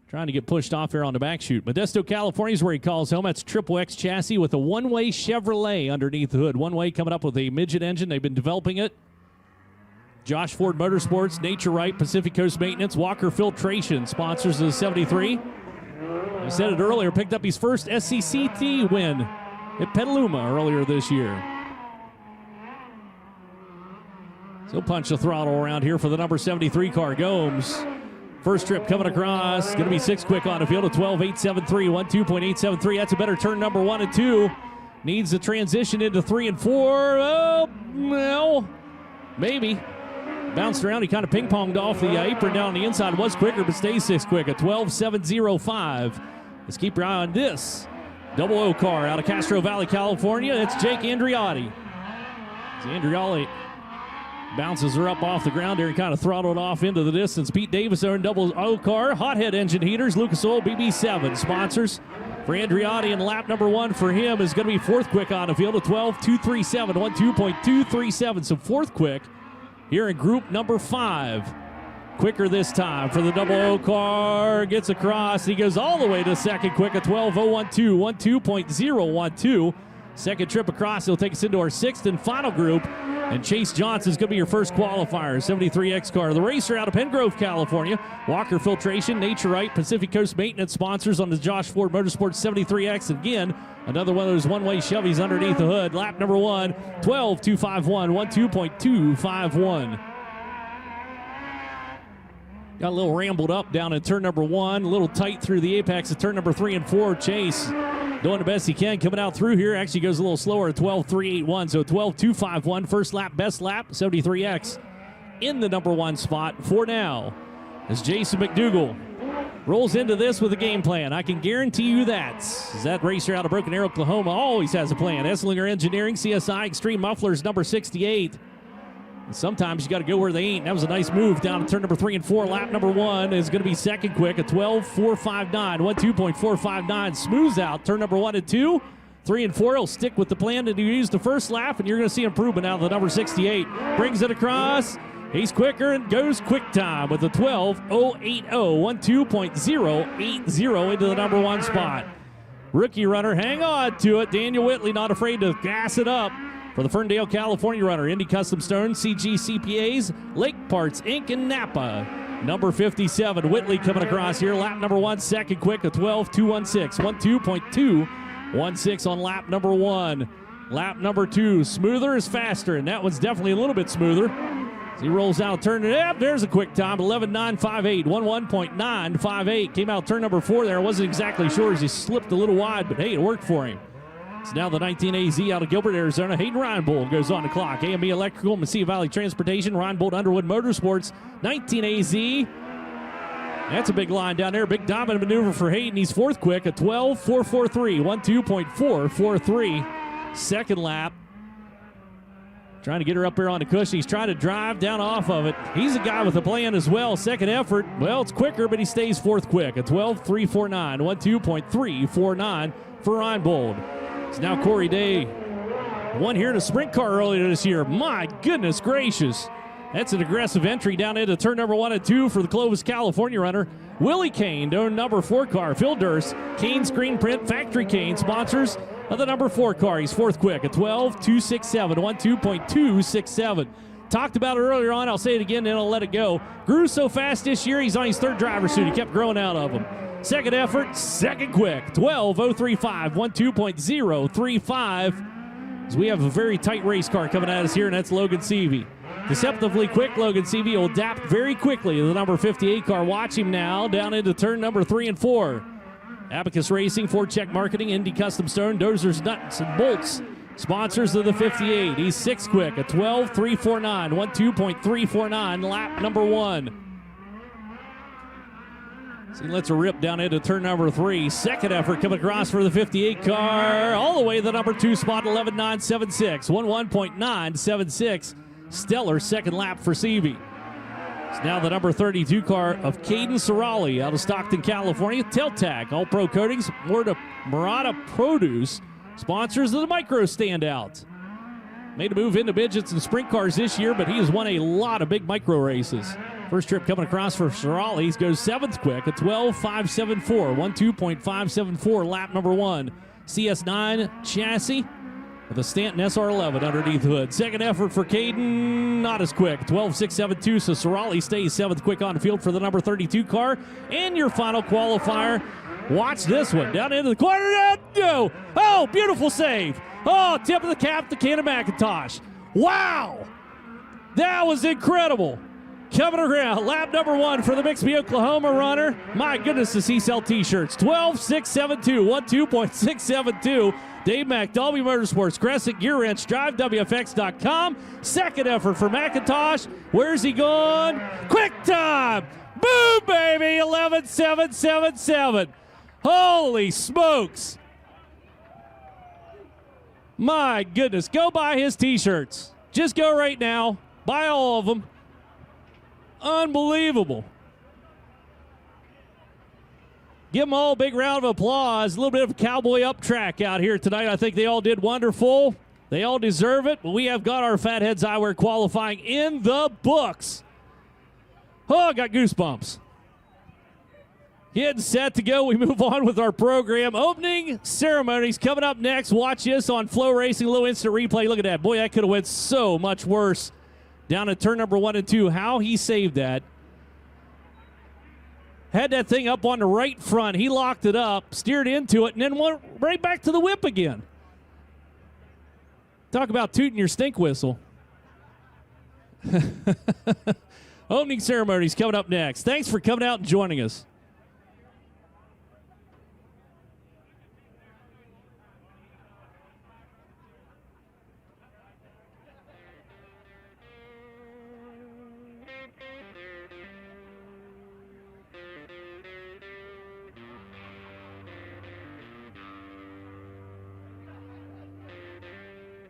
Trying to get pushed off here on the back chute. Modesto, California is where he calls home. That's Triple X chassis with a one-way Chevrolet underneath the hood. One-way coming up with a Midget engine. They've been developing it. Josh Ford Motorsports, Nature Right, Pacific Coast Maintenance, Walker Filtration, sponsors of the 73. I said it earlier, picked up his first SCCT win at Petaluma earlier this year. So he'll punch the throttle around here for the number 73 car, Gomes. First trip coming across. Going to be sixth quick on the field at 12.873, 12.873. That's a better turn number 1 and 2. Needs to transition into 3 and 4. Oh, well, maybe. Bounced around. He kind of ping-ponged off the apron down the inside. Was quicker, but stays sixth quick at 12.705. Let's keep your eye on this double O car out of Castro Valley, California. It's Jake Andreotti. Andreotti bounces her up off the ground there and kind of throttled off into the distance. Pete Davis owned double O car. Hothead engine heaters. Lucas Oil BB7 sponsors for Andreotti, and lap number 1 for him is going to be fourth quick on the field at 12.237, 12.237. So fourth quick here in group number 5. Quicker this time for the double O car. Gets across. He goes all the way to second quick at 12.012, 12.012. Second trip across, he'll take us into our sixth and final group. And Chase Johnson's going to be your first qualifier, 73X car. The racer out of Pengrove, California. Walker Filtration, Nature Right, Pacific Coast Maintenance sponsors on the Josh Ford Motorsports 73X. And again, another one of those one-way Chevys underneath the hood. Lap number 1, 12.251, 12.251. Got a little rambled up down in turn number 1, a little tight through the apex of turn number 3 and 4. Chase doing the best he can coming out through here. Actually goes a little slower at 12.381, so 12.251. First lap, best lap, 73X in the number 1 spot for now. As Jason McDougall rolls into this with a game plan. I can guarantee you that. As that racer out of Broken Arrow, Oklahoma always has a plan. Esslinger Engineering, CSI Extreme Mufflers, number 68. And sometimes you got to go where they ain't. That was a nice move down to turn number 3 and 4. Lap number 1 is going to be second quick, a 12.459, 12.459. Smooths out turn number 1 and 2. 3 and 4, he'll stick with the plan that he used the first lap, and you're going to see improvement out of the number 68. Brings it across. He's quicker and goes quick time with a 12.080, 12.080 into the number 1 spot. Rookie runner, hang on to it. Daniel Whitley not afraid to gas it up for the Ferndale, California runner. Indy Custom Stone, CG CPAs, Lake Parts Inc. in Napa. Number 57, Whitley coming across here. Lap number 1, second quick, a 12.216, 12.216 on lap number 1. Lap number 2, smoother is faster, and that one's definitely a little bit smoother. He rolls out, turn it up. There's a quick time, 11.958, 11.958. Came out turn number 4 there. Wasn't exactly sure as he slipped a little wide, but hey, it worked for him. It's now the 19 AZ out of Gilbert, Arizona. Hayden Reinbold goes on the clock. AME Electrical, Mesilla Valley Transportation, Reinbold Underwood Motorsports, 19 AZ. That's a big line down there. Big dominant maneuver for Hayden. He's fourth quick, a 12.443, 12.443. Second lap. Trying to get her up here on the cushion. He's trying to drive down off of it. He's a guy with a plan as well. Second effort, well, it's quicker, but he stays fourth quick. A 12.349, 12.349 for Reinbold. It's now Corey Day. Won here in a sprint car earlier this year. My goodness gracious. That's an aggressive entry down into turn number 1 and 2 for the Clovis, California runner. Willie Kane, doing number 4 car. Phil Durst, Kane Screen Print, Factory Kane, sponsors of the number 4 car. He's fourth quick, a 12.267, 12.267. Talked about it earlier on. I'll say it again, then I'll let it go. Grew so fast this year, he's on his third driver's suit. He kept growing out of him. Second effort, second quick, 12.035, 12.035. As we have a very tight race car coming at us here, and that's Logan Seavey. Deceptively quick, Logan Seavey will adapt very quickly to the number 58 car. Watch him now down into turn number 3 and 4. Abacus Racing, Ford Check Marketing, Indy Custom Stone, Dozers, Nuts, and Bolts. Sponsors of the 58. He's sixth quick, a 12.349, 12.349, lap number 1. So he lets a rip down into turn number 3. Second effort coming across for the 58 car. All the way to the number 2 spot, 11.976, 11.976. Stellar second lap for Seavey. It's now the number 32 car of Caden Cirali out of Stockton, California. Tail Tag, all pro coatings, Murata Produce. Sponsors of the Micro Standout. Made a move into midgets and sprint cars this year, but he has won a lot of big micro races. First trip coming across for Cirali. He goes 7th quick, a 12.574, 12.574, lap number 1. CS9 chassis with a Stanton SR11 underneath the hood. Second effort for Caden, not as quick, 12.672, so Cirali stays 7th quick on the field for the number 32 car. And your final qualifier, watch this one, down into the corner, go! Oh, beautiful save! Oh, tip of the cap to Cannon McIntosh. Wow! That was incredible. Coming around, lap number 1 for the Bixby, Oklahoma runner. My goodness, does he sell t-shirts. 12.672, 12.672. Dave Mack, Dolby Motorsports, Crescent Gear Wrench, DriveWFX.com. Second effort for McIntosh. Where's he going? Quick time! Boom, baby! 11.777. Holy smokes! My goodness, go buy his t-shirts. Just go right now. Buy all of them. Unbelievable. Give them all a big round of applause. A little bit of a cowboy up track out here tonight. I think they all did wonderful. They all deserve it. But we have got our Fatheads Eyewear qualifying in the books. Oh, I got goosebumps. Getting set to go. We move on with our program. Opening ceremonies coming up next. Watch this on FloRacing. A little instant replay. Look at that. Boy, that could have went so much worse. Down at turn number 1 and 2. How he saved that. Had that thing up on the right front. He locked it up, steered into it, and then went right back to the whip again. Talk about tooting your stink whistle. Opening ceremonies coming up next. Thanks for coming out and joining us.